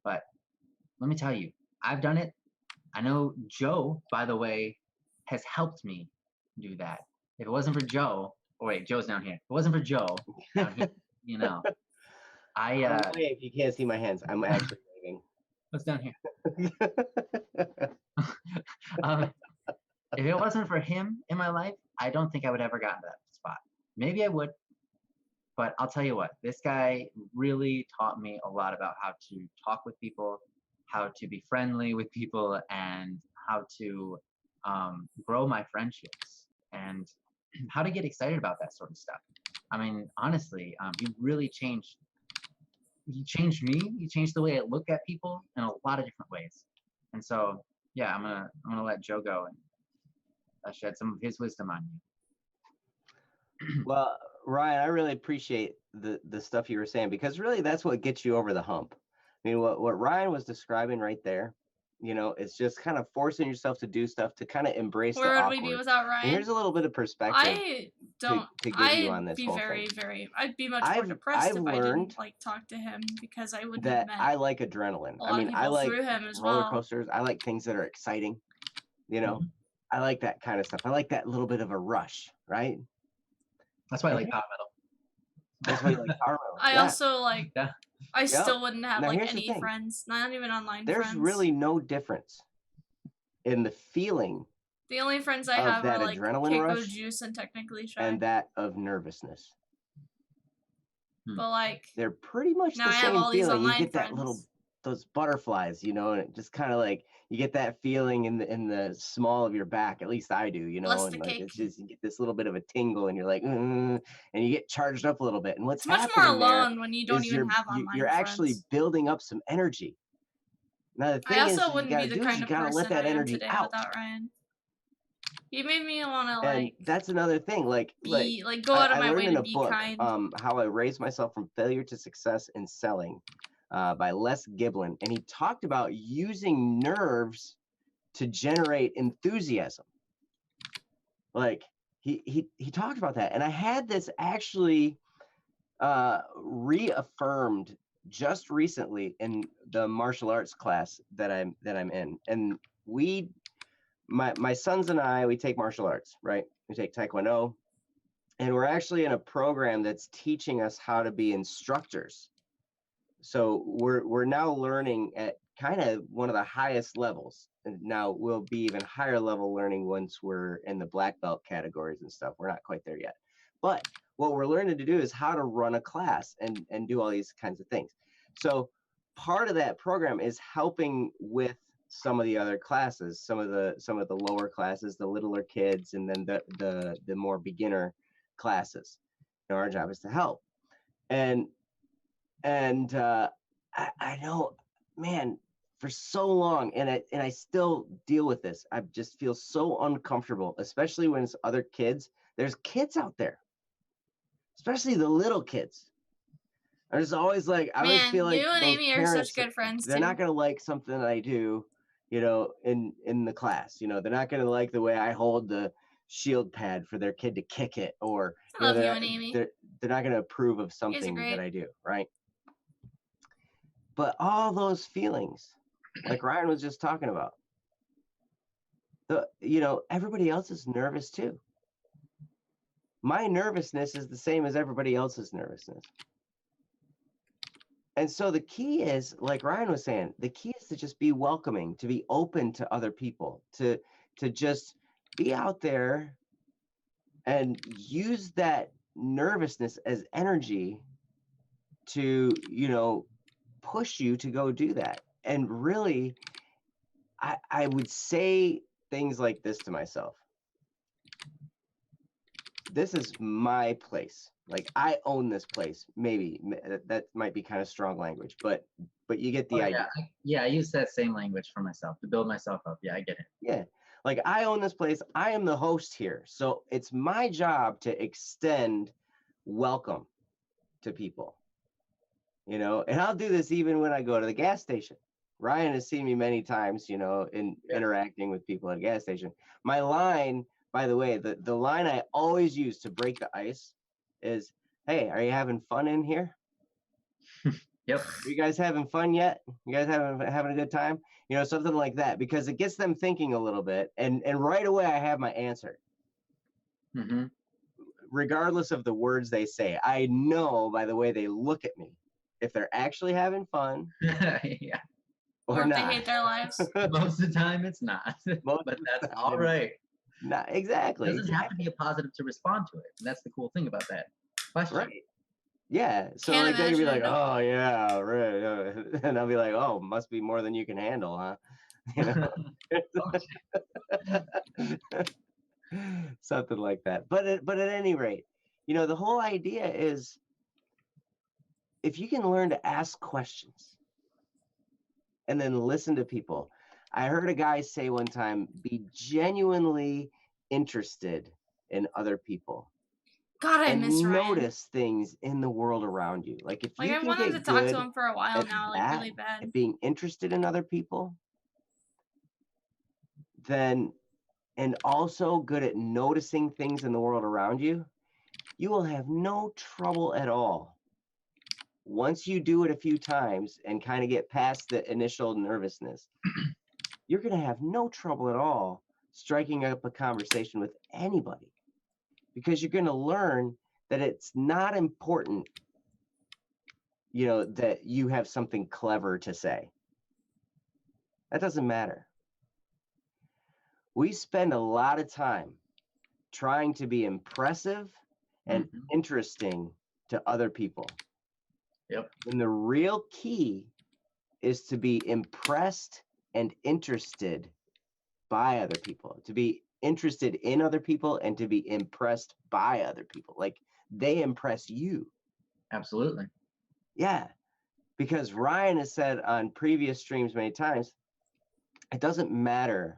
But let me tell you, I've done it. I know Joe, by the way, has helped me do that. If it wasn't for Joe, oh wait, Joe's down here. If it wasn't for Joe, down here, you know, if you can't see my hands, I'm actually waving. What's down here? If it wasn't for him in my life, I don't think I would ever gotten to that spot. Maybe I would, but I'll tell you what, this guy really taught me a lot about how to talk with people, how to be friendly with people, and how to grow my friendships, and how to get excited about that sort of stuff. I mean, honestly, he really changed. He changed me. He changed the way I look at people in a lot of different ways. And so, yeah, I'm gonna let Joe go and shed some of his wisdom on you. Well, Ryan, I really appreciate the stuff you were saying, because really that's what gets you over the hump. I mean, what Ryan was describing right there, you know, it's just kind of forcing yourself to do stuff to kind of embrace Where the would awkward. we be without Ryan? And here's a little bit of perspective. I don't. to give you on this I'd be whole very, thing. very. I'd be much more depressed I've if I learned didn't like talk to him, because I wouldn't that have met I like adrenaline. a lot I of mean, I people like through him as roller well. coasters. I like things that are exciting. You know, I like that kind of stuff. I like that little bit of a rush, right? That's why I like power metal. That's why you like power metal. I Yeah. also like. Yeah. I Yep. still wouldn't have Now, like here's the any thing. friends, not even online There's friends. really no difference in the feeling The only friends I of have that are like adrenaline Keiko rush Juice and Technically Shy. and that of nervousness. But like, They're pretty much now the I have same all these feeling. You online get that little, friends. those butterflies, you know, and it just kind of like you get that feeling in the small of your back. At least I do, you know, Bless and the like cake. it's just you get this little bit of a tingle, and you're like, and you get charged up a little bit. And what's It's much more happening there alone when you don't is even have online you're actually friends. building up some energy. Now the I thing is, also you wouldn't gotta be the do is kind you of gotta let person that I am energy today out. without Ryan. He made me want to And like that's another thing. Like go out of I my learned way in to a be book kind. how I raised myself from failure to success in selling by Les Giblin, and he talked about using nerves to generate enthusiasm. Like he talked about that, and I had this actually reaffirmed just recently in the martial arts class that I'm in. And my sons and I, we take martial arts, right? We take Taekwondo, and we're actually in a program that's teaching us how to be instructors. So we're now learning at kind of one of the highest levels. And now we'll be even higher level learning once we're in the black belt categories and stuff. We're not quite there yet. But what we're learning to do is how to run a class and do all these kinds of things. So part of that program is helping with some of the other classes, some of the lower classes, the littler kids, and then the more beginner classes. You know, our job is to help. And I know, man, for so long, and I still deal with this. I just feel so uncomfortable, especially when it's other kids. There's kids out there, especially the little kids. I'm just always like, I always feel like you and those Amy are parents, such good friends they're too. not gonna like something that I do, you know, in the class. You know, they're not gonna like the way I hold the shield pad for their kid to kick it, or I love you and Amy. they're not gonna approve of You guys are something great. that I do, right? But all those feelings, like Ryan was just talking about, you know, everybody else is nervous too. My nervousness is the same as everybody else's nervousness. And so the key is, like Ryan was saying, the key is to just be welcoming, to be open to other people, to just be out there and use that nervousness as energy to, you know, push you to go do that. And really, I would say things like this to myself. This is my place. Like, I own this place. Maybe that might be kind of strong language, but you get the idea. I use that same language for myself to build myself up. Yeah, I get it. Yeah. Like, I own this place. I am the host here. So it's my job to extend welcome to people, you know, and I'll do this even when I go to the gas station. Ryan has seen me many times, you know, interacting with people at a gas station. My line, by the way, the line I always use to break the ice is, hey, are you having fun in here? Yep. Are you guys having fun yet? You guys having a good time? You know, something like that, because it gets them thinking a little bit, and right away I have my answer. Mm-hmm. Regardless of the words they say, I know by the way they look at me if they're actually having fun. Yeah. Or if not. they hate their lives. Most of the time it's not. But that's all right. Not exactly. It doesn't have to be a positive to respond to it. And that's the cool thing about that question. Right. Yeah. So Can't like they can be like, imagine. oh yeah, right. And I'll be like, oh, must be more than you can handle, huh? You know? Something like that. But at any rate, you know, the whole idea is, if you can learn to ask questions and then listen to people. I heard a guy say one time, be genuinely interested in other people. God, I and miss Ryan. notice things in the world around you. Like, if Like, you I've can wanted get to talk good to him for a while at now, like that, really bad. at being interested in other people, then, and also good at noticing things in the world around you, you will have no trouble at all. Once you do it a few times and kind of get past the initial nervousness, you're going to have no trouble at all striking up a conversation with anybody, because you're going to learn that it's not important, you know, that you have something clever to say. That doesn't matter. We spend a lot of time trying to be impressive and interesting to other people. Yep. And the real key is to be impressed and interested by other people, to be interested in other people and to be impressed by other people. Like, they impress you. Absolutely. Yeah. Because Ryan has said on previous streams many times, it doesn't matter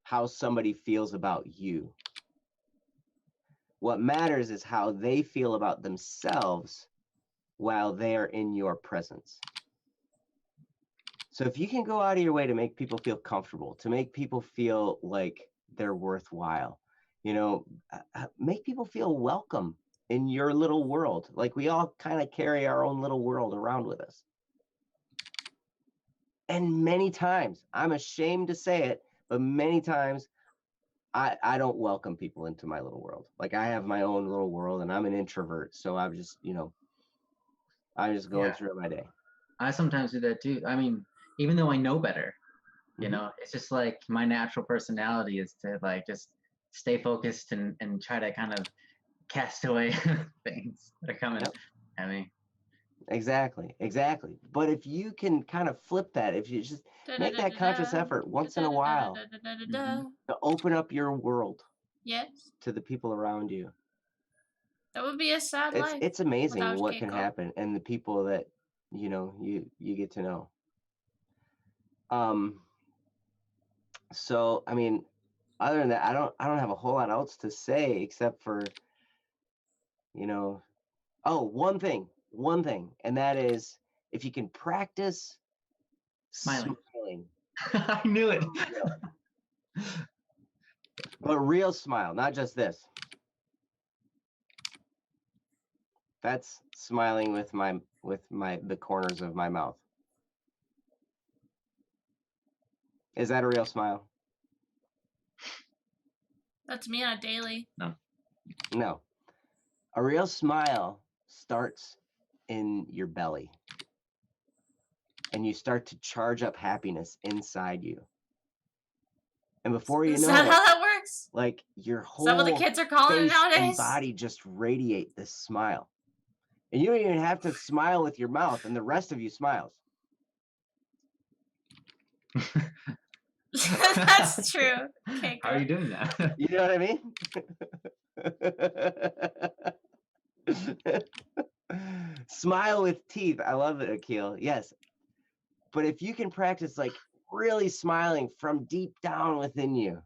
how somebody feels about you. What matters is how they feel about themselves while they are in your presence. So if you can go out of your way to make people feel comfortable, to make people feel like they're worthwhile, you know, make people feel welcome in your little world. Like we all kind of carry our own little world around with us. And many times, I'm ashamed to say it, but many times I don't welcome people into my little world. Like I have my own little world and I'm an introvert. So I'm just, I'm just going through my day. I sometimes do that too. I mean, even though I know better, Mm-hmm. it's just like my natural personality is to like just stay focused and try to kind of cast away things that are coming at me. Exactly. But if you can kind of flip that, if you just make that conscious effort once in a while to open up your world Yes. to the people around you, That would be a sad life. it's amazing without what can Keiko. happen and the people that you get to know. So I mean, other than that, I don't have a whole lot else to say except for one thing, and that is if you can practice smiling. I knew it. But real smile, not just this. That's smiling with the corners of my mouth. Is that a real smile? That's me on a daily. No. A real smile starts in your belly. And you start to charge up happiness inside you. And before you know Is that it, how that works? like your whole Is that what the kids are calling it face and nowadays? body just radiate this smile. And you don't even have to smile with your mouth, and the rest of you smiles. That's true. Okay, How are you doing that? You know what I mean? Smile with teeth. I love it, Akil. Yes. But if you can practice like really smiling from deep down within you,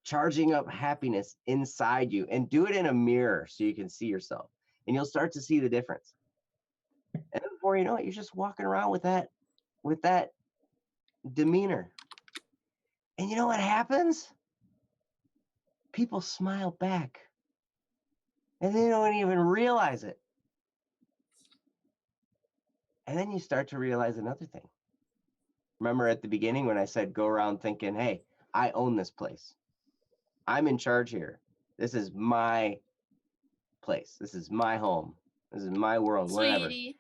charging up happiness inside you, and do it in a mirror so you can see yourself, and you'll start to see the difference. And before you know it, you're just walking around with that demeanor. And you know what happens? People smile back. And they don't even realize it. And then you start to realize another thing. Remember at the beginning when I said go around thinking, hey, I own this place. I'm in charge here. This is my place. This is my home. This is my world, whatever. Sweetie.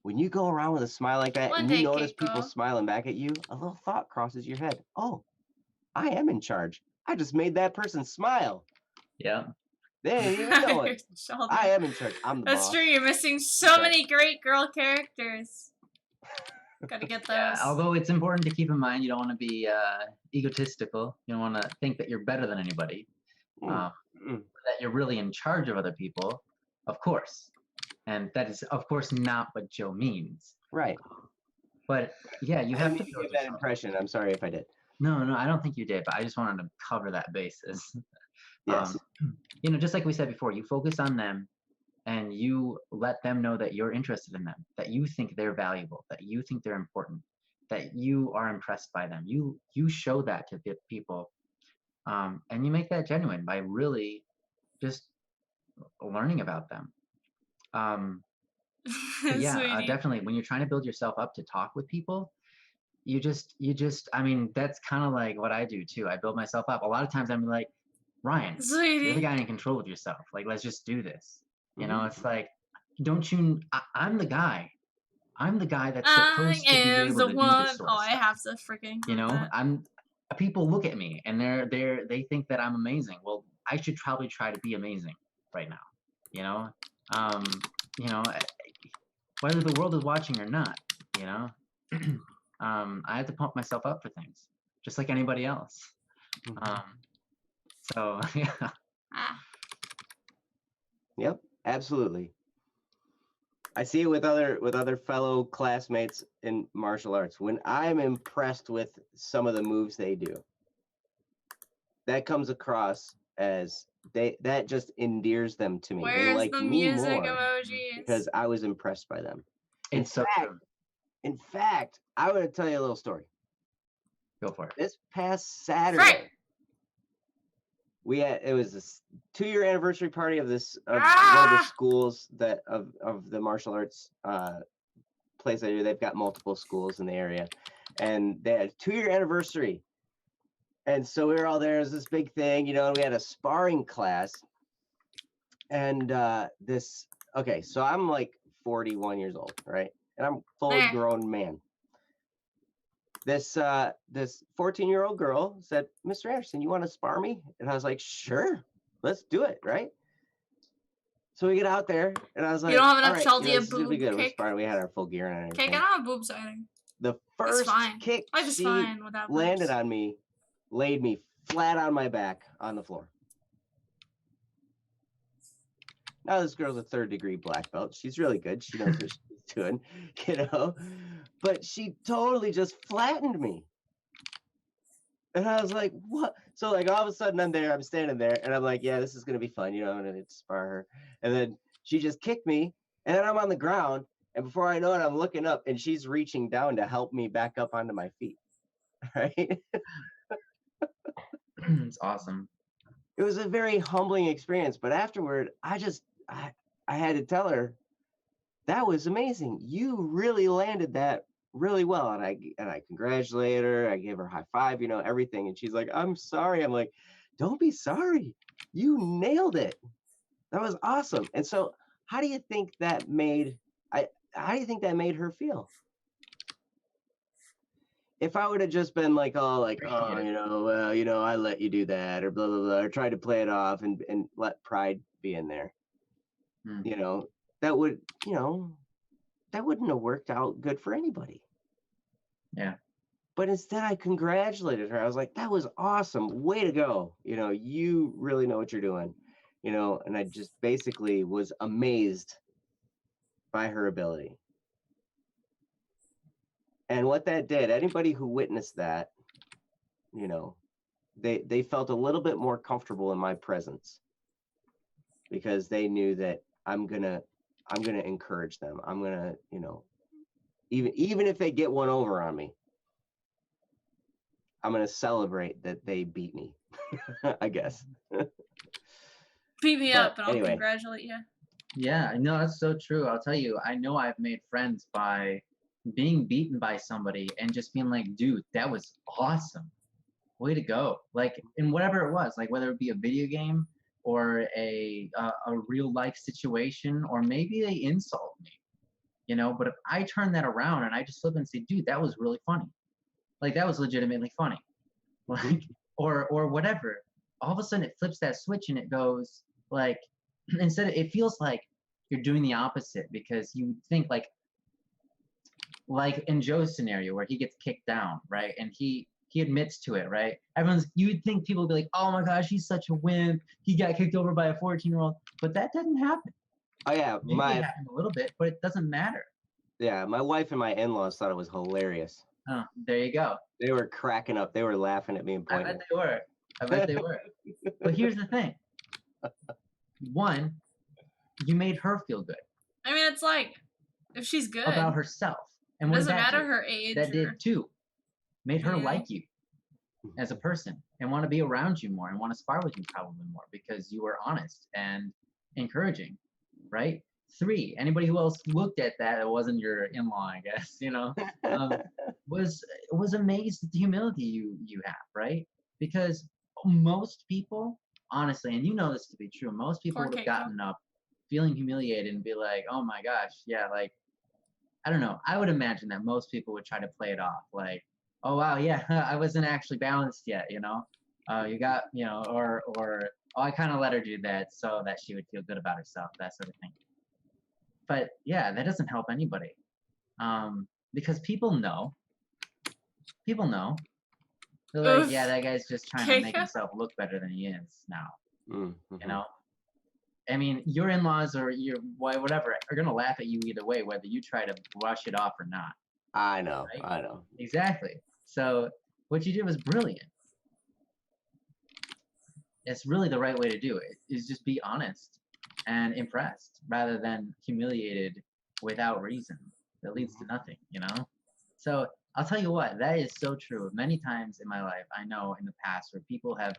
When you go around with a smile like that One and you day, notice Keiko. people smiling back at you, a little thought crosses your head. Oh, I am in charge. I just made that person smile. Yeah. They didn't even know it. Sheldon. I am in charge. I'm the That's boss. true. You're missing so many great girl characters. Gotta get those. Yeah, although it's important to keep in mind, you don't want to be egotistical. You don't want to think that you're better than anybody. That you're really in charge of other people, of course. And that is, of course, not what Joe means. Right. But yeah, you have to give that impression. I'm sorry if I did. No, I don't think you did, but I just wanted to cover that basis. Yes. Just like we said before, you focus on them and you let them know that you're interested in them, that you think they're valuable, that you think they're important, that you are impressed by them. You show that to the people. And you make that genuine by really just learning about them. Sweetie. Definitely. When you're trying to build yourself up to talk with people, you just, I mean, that's kind of like what I do too. I build myself up. A lot of times I'm like, Ryan, you're Sweetie. the guy in control of yourself. Like, let's just do this. You know, Mhm. it's like, I'm the guy. I'm the guy that's I supposed to be am able the to do one. this sort Oh, of I stuff. have to freaking. You know, that. people look at me and they think that I'm amazing. Well, I should probably try to be amazing right now. Whether the world is watching or not, I have to pump myself up for things, just like anybody else. So yeah. Yep, absolutely. I see it with other fellow classmates in martial arts. When I'm impressed with some of the moves they do, that comes across as that just endears them to me. They Where's like the me music more emojis? because I was impressed by them. It's so true. In fact, I want to tell you a little story. Go for it. This past Saturday, Frank. it was this 2-year anniversary party of this one of the schools that of the martial arts place I do. They've got multiple schools in the area, and they had a 2-year anniversary. And so we were all there. It was this big thing, you know, and we had a sparring class. And okay, so I'm like 41 years old, right? And I'm a fully grown man. This 14-year-old girl said, "Mr. Anderson, you want to spar me?" And I was like, "Sure, let's do it," right? So we get out there, and I was like, You don't have enough "All right, Chaldea this is gonna be boob good." We're kick? sparring. We had our full gear and everything. Okay, I don't have boobs or anything. The first fine. kick Life is she fine without boobs. landed on me, laid me flat on my back on the floor. Now this girl's a 3rd-degree black belt. She's really good. She knows what she's doing, you know. But she totally just flattened me. And I was like, what? So like all of a sudden I'm standing there and I'm like, yeah, this is gonna be fun, you know, I'm gonna spar her. And then she just kicked me, and then I'm on the ground, and before I know it, I'm looking up and she's reaching down to help me back up onto my feet. Right? It's awesome. It was a very humbling experience, but afterward, I had to tell her, that was amazing. You really landed that really well. And I congratulated her. I gave her a high five, you know, everything. And she's like, "I'm sorry." I'm like, "Don't be sorry. You nailed it. That was awesome." And so how do you think that made her feel? If I would have just been like, "Oh, you know, well, you know, I let you do that," or blah, blah, blah, or tried to play it off and let pride be in there, you know, that would, you know, that wouldn't have worked out good for anybody. Yeah. But instead I congratulated her. I was like, "That was awesome. Way to go. You know, you really know what you're doing," you know, and I just basically was amazed by her ability. And what that did, anybody who witnessed that, you know, they felt a little bit more comfortable in my presence because they knew that I'm gonna encourage them. I'm gonna, you know, even if they get one over on me, I'm gonna celebrate that they beat me. I guess. Beat me up, and I'll anyway. congratulate you. Yeah, no, that's so true. I'll tell you, I know I've made friends by being beaten by somebody and just being like, "Dude, that was awesome. Way to go." Like, in whatever it was, like whether it be a video game or a real life situation, or maybe they insult me, you know, but if I turn that around and I just flip and say, "Dude, that was really funny. Like, that was legitimately funny." Like, or whatever, all of a sudden it flips that switch and it goes like, instead of, it feels like you're doing the opposite, because you think like in Joe's scenario where he gets kicked down, right? And he admits to it, right? You would think people would be like, "Oh my gosh, he's such a wimp. He got kicked over by a 14-year-old," but that doesn't happen. Oh yeah, Maybe it happened a little bit, but it doesn't matter. Yeah, my wife and my in-laws thought it was hilarious. Oh, there you go. They were cracking up. They were laughing at me and I pointing. bet they were. But here's the thing. One, you made her feel good I mean, it's like, if she's good. about herself. And It what did doesn't that matter do? her age That or- did too. Made her Yeah. like you as a person and want to be around you more and want to spar with you probably more because you were honest and encouraging, right? 3, anybody who else looked at that wasn't your in-law, I guess, you know, was amazed at the humility you have, right? Because most people, honestly, and you know this to be true, most people Poor would have Keiko. gotten up feeling humiliated and be like, "Oh my gosh, yeah, like," I don't know. I would imagine that most people would try to play it off like, "Oh wow, yeah, I wasn't actually balanced yet, you know. You got, you know, or oh, I kind of let her do that so that she would feel good about herself," that sort of thing. But yeah, that doesn't help anybody, because people know. People know. They're like, Oof. "Yeah, that guy's just trying to make Keiko. himself look better than he is now." Mm-hmm. You know. I mean, your in-laws or your whatever are gonna laugh at you either way, whether you try to brush it off or not. I know. Right? I know. Exactly. So what you did was brilliant. It's really the right way to do it, is just be honest and impressed rather than humiliated without reason. That leads to nothing, you know? So I'll tell you what, that is so true. Many times in my life, I know in the past where people have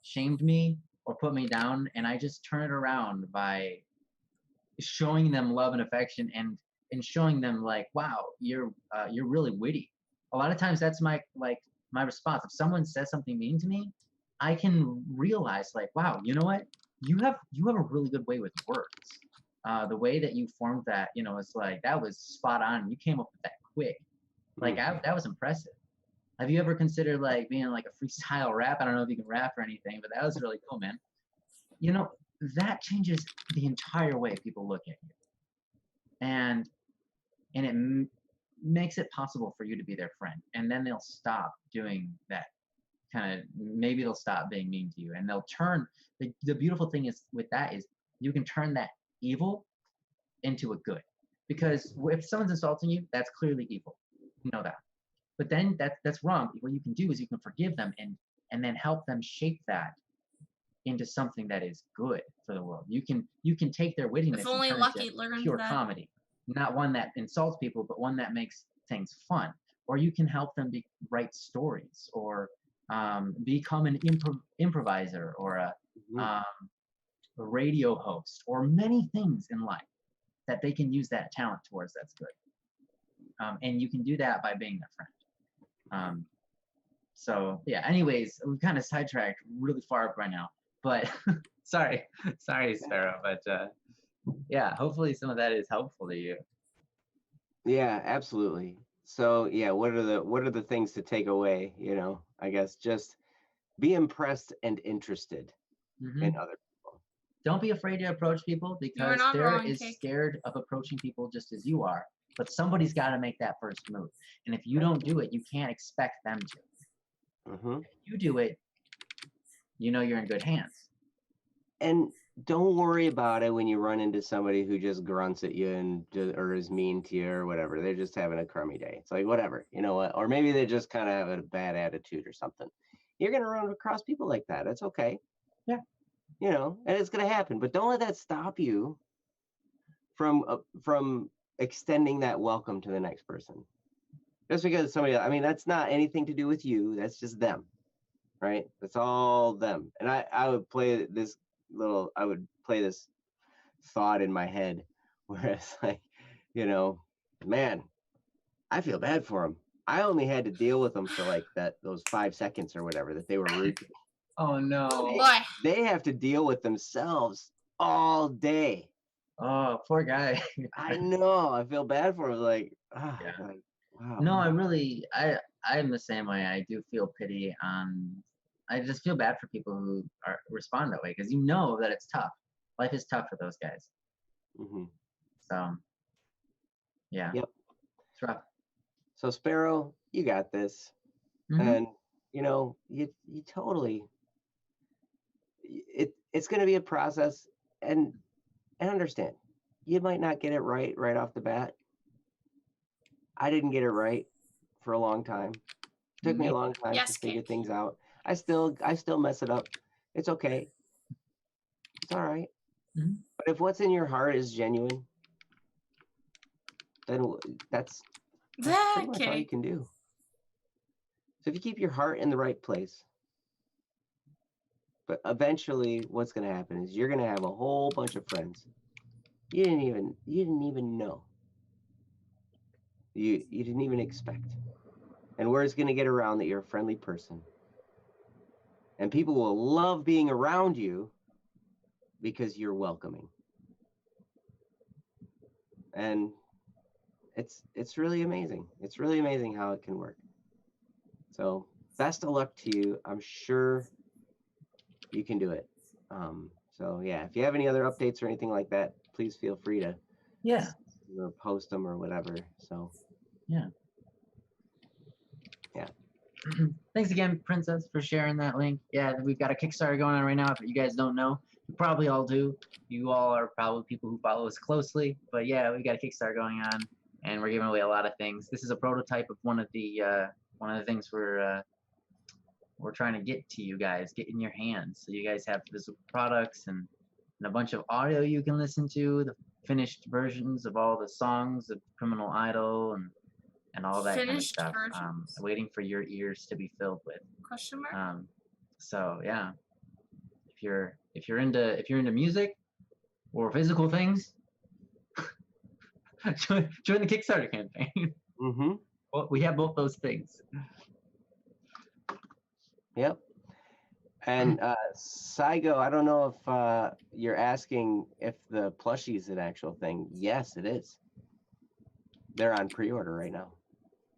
shamed me or put me down, and I just turn it around by showing them love and affection and showing them like, wow, you're really witty. A lot of times that's my response. If someone says something mean to me, I can realize like, wow, you know what? You have a really good way with words. The way that you formed that, it's like that was spot on. You came up with that quick. Like that was impressive. Have you ever considered like being like a freestyle rap? I don't know if you can rap or anything, but that was really cool, man. That changes the entire way people look at you. And it makes it possible for you to be their friend. And then they'll stop doing that maybe they'll stop being mean to you, and they'll turn, the beautiful thing is with that is you can turn that evil into a good. Because if someone's insulting you, that's clearly evil. You know that. But then that's wrong. What you can do is you can forgive them and then help them shape that into something that is good for the world. You can take their wittiness If only and turn Lucky it into learned pure that. comedy. Not one that insults people, but one that makes things fun. Or you can help them write stories, or become an improviser, or a radio host, or many things in life that they can use that talent towards. That's good. And you can do that by being their friend. So yeah, anyways, we've kind of sidetracked really far right now, but sorry Sparrow, but yeah, hopefully some of that is helpful to you. Yeah, absolutely. So yeah, what are the things to take away? I guess just be impressed and interested in other people. Don't be afraid to approach people, because not they're wrong, as Cake. scared of approaching people just as you are. But somebody's got to make that first move, and if you don't do it, you can't expect them to. If you do it, you're in good hands. And don't worry about it when you run into somebody who just grunts at you or is mean to you or whatever. They're just having a crummy day. It's like, whatever, you know what? Or maybe they just kind of have a bad attitude or something. You're going to run across people like that. It's okay. Yeah. And it's going to happen. But don't let that stop you from extending that welcome to the next person. Just because somebody, that's not anything to do with you. That's just them, right? That's all them. And I would play this thought in my head where it's like, man, I feel bad for them. I only had to deal with them for like those 5 seconds or whatever that they were rude to me. Oh no. Oh boy. They have to deal with themselves all day. Oh, poor guy. I know. I feel bad for him. Like, wow. No, I'm the same way. I do feel pity I just feel bad for people who respond that way, because that it's tough. Life is tough for those guys. So, yeah. Yep. It's rough. So Sparrow, you got this. And you totally, it's going to be a process, and understand, you might not get it right off the bat. I didn't get it right for a long time. It took me a long time to figure things out. I still mess it up. It's okay. It's all right. But if what's in your heart is genuine, then that's pretty much all you can do. So if you keep your heart in the right place, but eventually what's going to happen is you're going to have a whole bunch of friends you didn't even know. You didn't even expect. And word's going to get around that you're a friendly person. And people will love being around you because you're welcoming. And it's really amazing. It's really amazing how it can work. So best of luck to you. I'm sure you can do it. So yeah, if you have any other updates or anything like that, please feel free to or post them or whatever. So yeah. Thanks again, Princess, for sharing that link. Yeah, we've got a Kickstarter going on right now. If you guys don't know, you probably all do. You all are probably people who follow us closely. But yeah, we've got a Kickstarter going on, and we're giving away a lot of things. This is a prototype of one of the things we're trying to get to you guys, get in your hands, so you guys have physical products and a bunch of audio you can listen to, the finished versions of all the songs of Criminal Idol and all that Finished kind of stuff. Waiting for your ears to be filled with. Question mark? So yeah, you're into music or physical things, join the Kickstarter campaign. Mm-hmm. Well, we have both those things. Yep. And Saigo, I don't know if you're asking if the plushie is an actual thing. Yes, it is. They're on pre-order right now.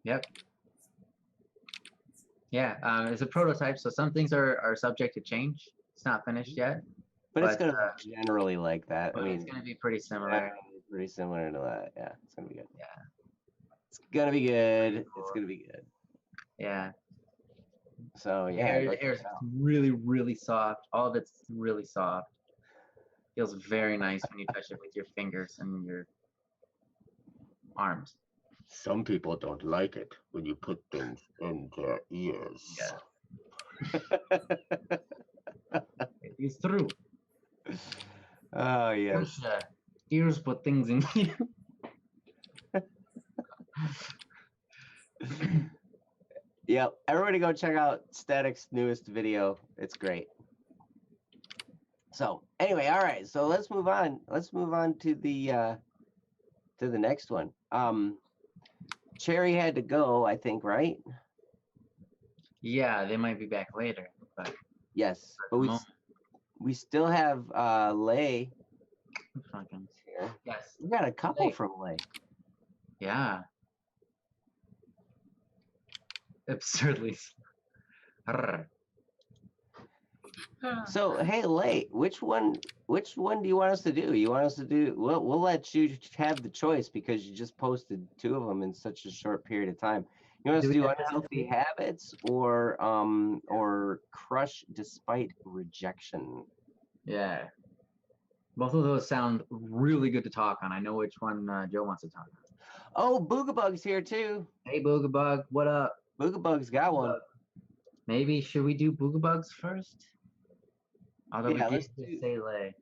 Yep. Yeah, it's a prototype, so some things are subject to change. It's not finished yet. But it's going to look generally like that. But I mean, it's going to be pretty similar. Pretty similar to that. Yeah, it's going to be good. Yeah. It's going to be good. It's going to be good. Yeah. So, yeah. The hair is really, really soft. All of it's really soft. Feels very nice when you touch it with your fingers and your arms. Some people don't like it when you put things in their ears. Yeah. It's true. Oh, yes. Ears put things in you. Yep. Everybody go check out Static's newest video. It's great. So anyway, all right. So let's move on. Let's move on to the next one. Cherry had to go, I think, right? Yeah, they might be back later. But yes, but we still have Lay. Here. Yes. We got a couple from Lay. Yeah. Absurdly. So hey, Lay, which one do you want us to do? You want us to do? We'll let you have the choice because you just posted 2 of them in such a short period of time. You want us to do Unhealthy Habits or Crush Despite Rejection? Yeah. Both of those sound really good to talk on. I know which one Joe wants to talk on. Oh, Boogabug's here too. Hey, Boogabug, what up? Boogabug's got one. Maybe should we do Boogabugs first? Although Yeah, we did say Lay.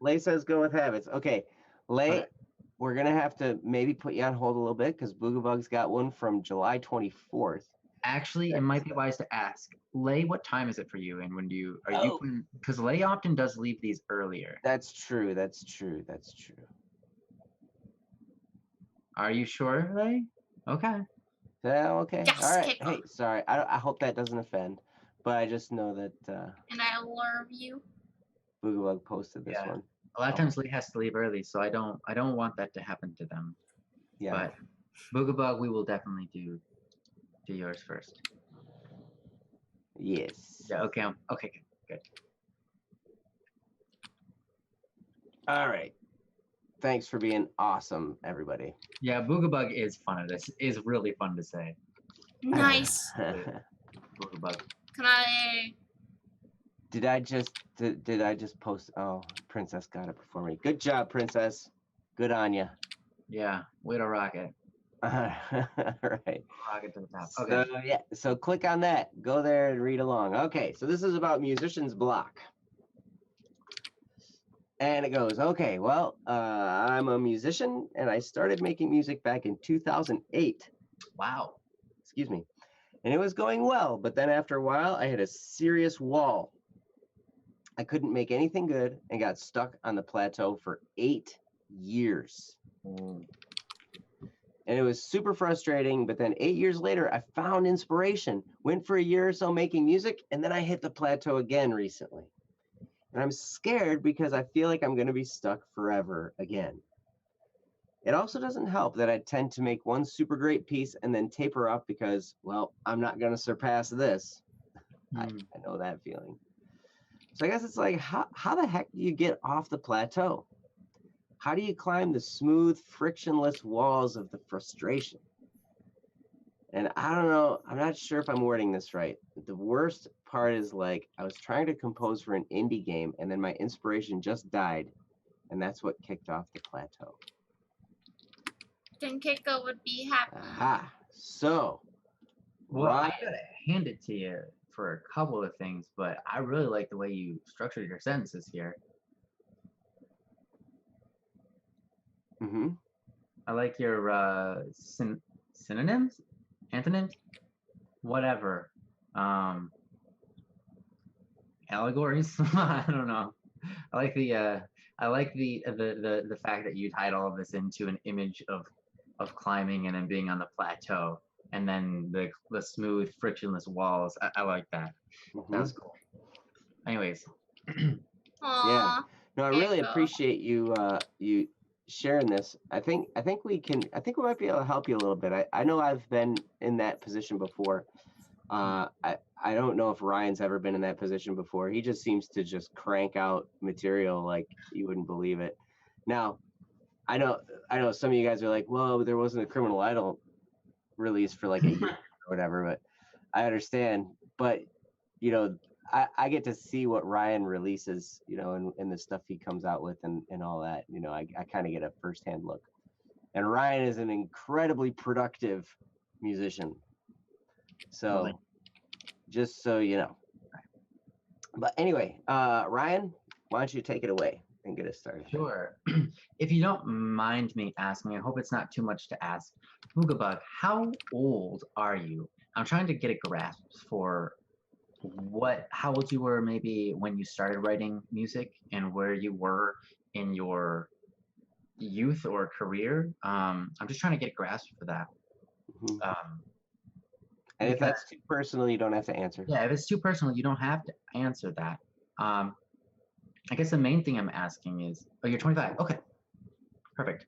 Lay says go with habits. Okay, Lay, we're gonna have to maybe put you on hold a little bit because Boogabug's got one from July 24th. Actually, it might be wise to ask Lay, what time is it for you? And when do you you? Because Lay often does leave these earlier. That's true. That's true. That's true. Are you sure, Lay? Okay. Yeah. Okay. Yes, all right. kick Hey, sorry. I hope that doesn't offend, but I just know that And I love you. Boogabug posted this one. A lot of times Lay has to leave early, so I don't want that to happen to them. Yeah. But Boogabug, we will definitely do yours first. Yes. Yeah. Okay. Okay. Good. All right. Thanks for being awesome, everybody. Yeah, Boogabug is fun. This is really fun to say. Nice. Boogabug. Can I? Did I just post? Oh, Princess got it before me. Good job, Princess. Good on you. Yeah, way to rock it. All right. Rocket to the top. Okay. So yeah, so click on that. Go there and read along. Okay, so this is about Musician's Block. And it goes, okay, well, I'm a musician and I started making music back in 2008. Wow. Excuse me. And it was going well, but then after a while, I hit a serious wall. I couldn't make anything good and got stuck on the plateau for 8 years. And it was super frustrating, but then 8 years later, I found inspiration, went for a year or so making music, and then I hit the plateau again recently. And I'm scared because I feel like I'm going to be stuck forever again. It also doesn't help that I tend to make one super great piece and then taper up because, well, I'm not going to surpass this. I know that feeling. So I guess it's like, how the heck do you get off the plateau? How do you climb the smooth, frictionless walls of the frustration? And I don't know, I'm not sure if I'm wording this right. The worst part is like, I was trying to compose for an indie game and then my inspiration just died. And that's what kicked off the plateau. Then Keiko would be happy. Aha. So, Well, I gotta hand it to you for a couple of things, but I really like the way you structured your sentences here. Mm-hmm. I like your synonyms, antonyms, whatever. allegories. I don't know. I like the fact that you tied all of this into an image of climbing and then being on the plateau, and then the smooth, frictionless walls. I like that. That was cool. Anyways. Yeah. No, I really appreciate you sharing this. I think we might be able to help you a little bit. I know I've been in that position before. I don't know if Ryan's ever been in that position before. He just seems to just crank out material like you wouldn't believe it. Now, I know some of you guys are like, well, there wasn't a Criminal Idol release for like a year or whatever, but I understand. But you know, I get to see what Ryan releases, you know, and the stuff he comes out with and all that. You know, I kind of get a firsthand look. And Ryan is an incredibly productive musician. So Really? just so you know. But anyway, Ryan, why don't you take it away and get us started? Sure. If you don't mind me asking, I hope it's not too much to ask. Boogabug, how old are you? I'm trying to get a grasp for how old you were maybe when you started writing music and where you were in your youth or career. I'm just trying to get a grasp for that. And if that's too personal, you don't have to answer. Yeah, if it's too personal, you don't have to answer that. I guess the main thing I'm asking is, oh, you're 25. Okay, perfect.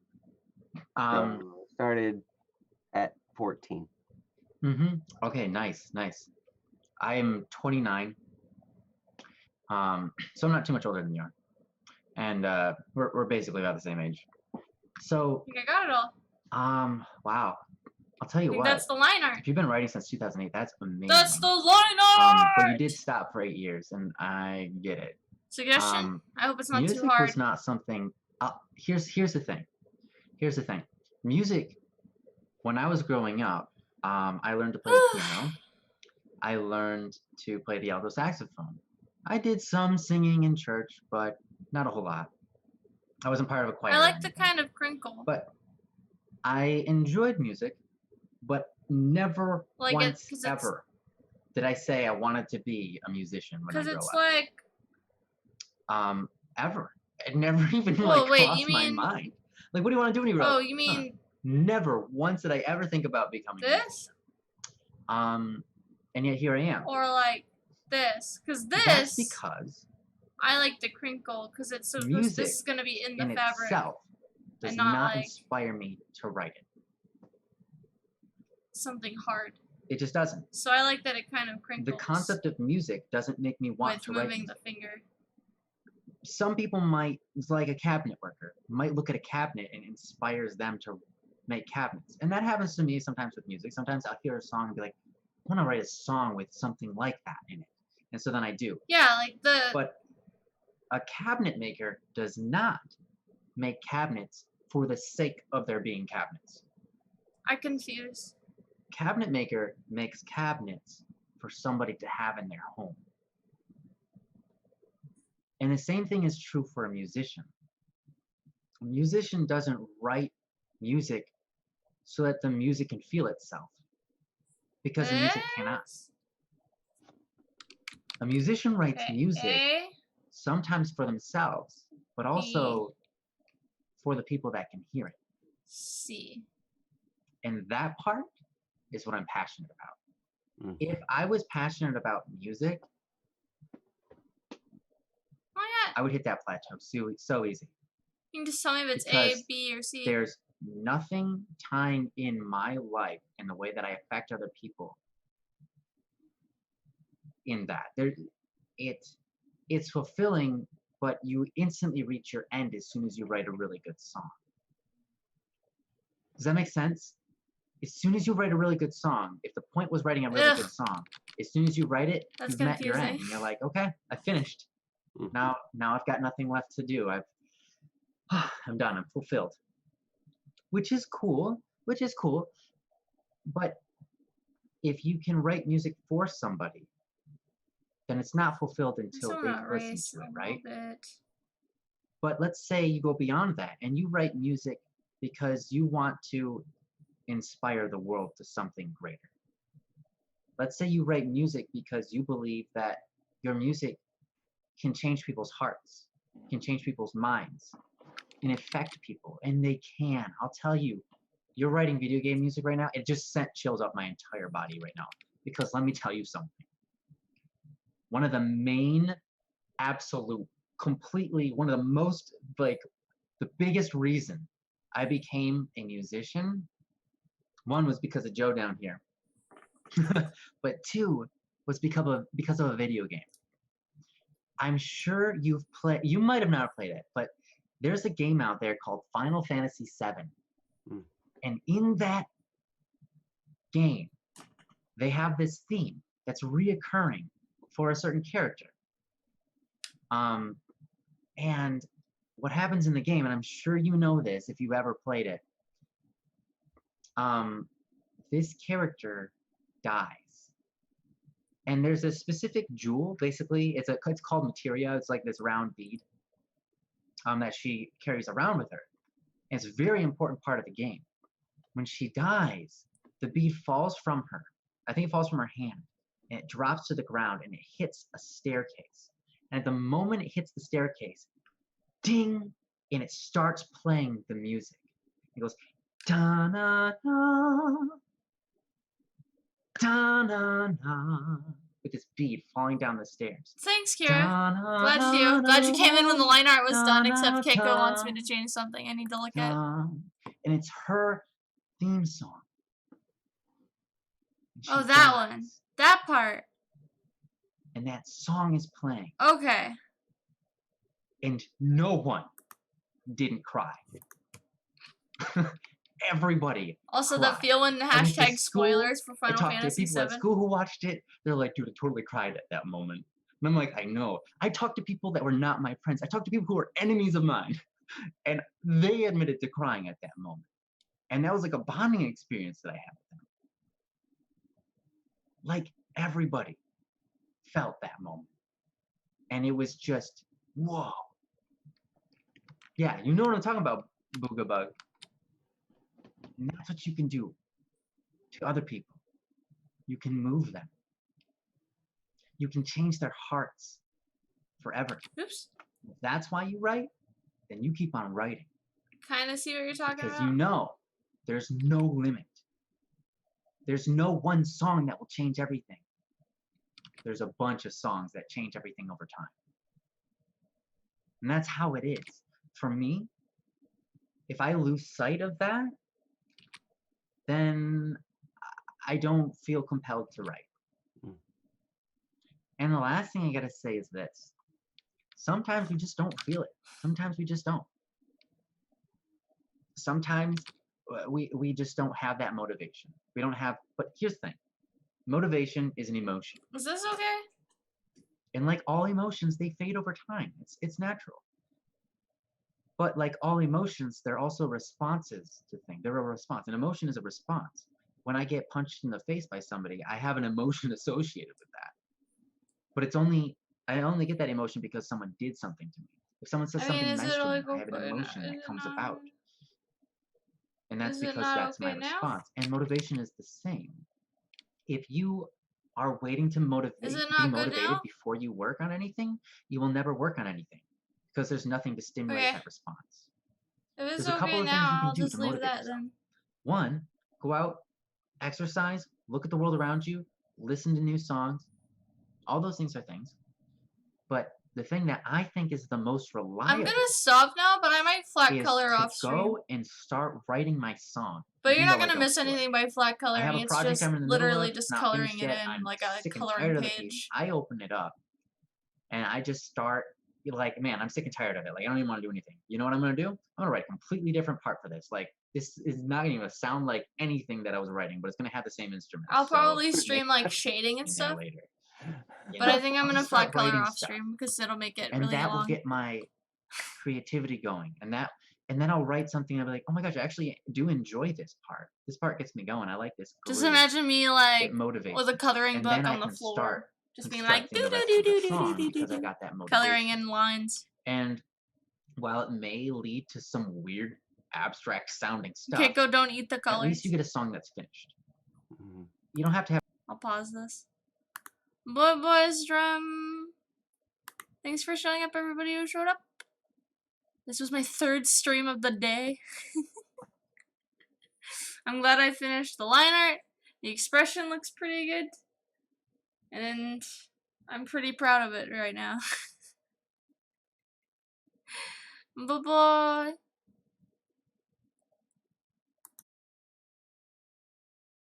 Started at 14. Okay, nice. I'm 29. So I'm not too much older than you are, and we're basically about the same age. So I think I got it all. wow. I'll tell you what. That's the line art. If you've been writing since 2008, that's amazing. That's the line art. But you did stop for 8 years, and I get it. Suggestion. I hope it's not music too hard. was not something. Here's the thing. Music. When I was growing up, I learned to play the piano. I learned to play the alto saxophone. I did some singing in church, but not a whole lot. I wasn't part of a choir. I like to kind of crinkle. But I enjoyed music, but never Like once ever did I say I wanted to be a musician when I Because grow it's up. like. Ever. It never even Whoa, wait, crossed you my mean- mind. Like, what do you want to do when you grow up? Oh, you mean Never once did I ever think about becoming a musician. this? And yet here I am. Or like this? Because That's this. because I like to crinkle because it's so. music This is gonna be in the in fabric. itself does and not, not like inspire me to write it. something hard. It just doesn't. So I like that it kind of crinkles. The concept of music doesn't make me want with to write moving music. the finger. Some people might, it's like a cabinet worker, might look at a cabinet and inspires them to make cabinets. And that happens to me sometimes with music. Sometimes I'll hear a song and be like, I want to write a song with something like that in it. And so then I do. Yeah, like the. But a cabinet maker does not make cabinets for the sake of there being cabinets. I'm confused. Cabinet maker makes cabinets for somebody to have in their home. And the same thing is true for a musician. A musician doesn't write music so that the music can feel itself, because the music cannot. A musician writes music sometimes for themselves, but also for the people that can hear it. See. And that part is what I'm passionate about. If I was passionate about music, I would hit that plateau so easy. You can just tell me if it's Because A, B, or C. There's nothing tying in my life and the way that I affect other people in that. It's fulfilling, but you instantly reach your end as soon as you write a really good song. Does that make sense? As soon as you write a really good song, if the point was writing a really good song, as soon as you write it, That's you've met your end. confusing. And you're like, okay, I finished. Now I've got nothing left to do. I'm done. I'm fulfilled. Which is cool. But if you can write music for somebody, then it's not fulfilled until So they not listen race to it, a right? little bit. But let's say you go beyond that and you write music because you want to inspire the world to something greater. Let's say you write music because you believe that your music can change people's hearts, can change people's minds, and affect people. And they can. I'll tell you, you're writing video game music right now, it just sent chills up my entire body right now. Because let me tell you something. One of the main, absolute, completely, one of the most, like, the biggest reason I became a musician, one was because of Joe down here. But two was because of a video game. I'm sure you might have not played it, but there's a game out there called Final Fantasy VII. And in that game, they have this theme that's reoccurring for a certain character. And what happens in the game, and I'm sure you know this if you ever played it, this character dies. And there's a specific jewel, basically, it's called materia, it's like this round bead that she carries around with her. And it's a very important part of the game. When she dies, the bead falls from her. I think it falls from her hand, and it drops to the ground, and it hits a staircase. And at the moment it hits the staircase, ding, and it starts playing the music. It goes, da-na-na, da-na-na, with this bead falling down the stairs. Thanks, Kira. Glad you came in when the line art was done, except Keiko wants me to change something I need to look at. And it's her theme song. Oh, that one. That part. And that song is playing. Okay. And no one didn't cry. Everybody. Also, cried. the feel when hashtag spoilers for Final Fantasy Fantasy VII. I talked to people VII. at school who watched it. They're like, dude, I totally cried at that moment. And I'm like, I know. I talked to people that were not my friends. I talked to people who were enemies of mine. And they admitted to crying at that moment. And that was like a bonding experience that I had with them. Like, everybody felt that moment. And it was just, whoa. Yeah, you know what I'm talking about, Booga Bug. And that's what you can do to other people. You can move them. You can change their hearts forever. Oops. If that's why you write, then you keep on writing. Kind of see what you're talking Because about. you know there's no limit. There's no one song that will change everything. There's a bunch of songs that change everything over time. And that's how it is. For me, if I lose sight of that, then I don't feel compelled to write. And the last thing I gotta say is this. Sometimes we just don't feel it. Sometimes we just don't. Sometimes we just don't have that motivation. We don't have, but here's the thing. Motivation is an emotion. Is this okay? And like all emotions, they fade over time. It's natural. But like all emotions, they're also responses to things. They're a response. An emotion is a response. When I get punched in the face by somebody, I have an emotion associated with that. But I only get that emotion because someone did something to me. If someone says something nice to me, I have an emotion that comes about. And that's because that's my response. And motivation is the same. If you are waiting to be motivated before you work on anything, you will never work on anything. Because there's nothing to stimulate that response. If it's There's a couple okay of things now, you can I'll do just to leave motivate that yourself. then. One, go out, exercise, look at the world around you, listen to new songs. All those things are things. But the thing that I think is the most reliable I'm gonna stop now, but I might flat is color to off stream. go and start writing my song. But you're even not though I gonna don't miss feel it. anything by flat I have coloring. a It's project just I'm in the middle literally of, just not coloring finished it yet. in I'm like a sick and coloring tired of the page. I open it up and I just start like, man, I'm sick and tired of it. Like, I don't even want to do anything. You know what I'm gonna do? I'm gonna write a completely different part for this. Like, this is not even gonna sound like anything that I was writing, but it's gonna have the same instrument. I'll So, probably stream like shading and in there stuff. later. You But know? I think I'm I'll gonna just flat start color writing off stuff. stream because it'll make it And really that will long. get my creativity going. And then I'll write something and I'll be like, oh my gosh, I actually do enjoy this part. This part gets me going. I like this. Just groove. imagine me like It motivates with a me. coloring And book then I on the can floor, start just being like constructing do the do rest do of the do do song do because I do, got that motivation. coloring in lines. And while it may lead to some weird abstract sounding stuff, Keiko, don't eat the at colors. least you get a song that's finished. You don't have to have I'll pause this. Boy Boy's drum. Thanks for showing up, everybody who showed up. This was my 3rd stream of the day. I'm glad I finished the line art. The expression looks pretty good. And I'm pretty proud of it right now. Bye-bye.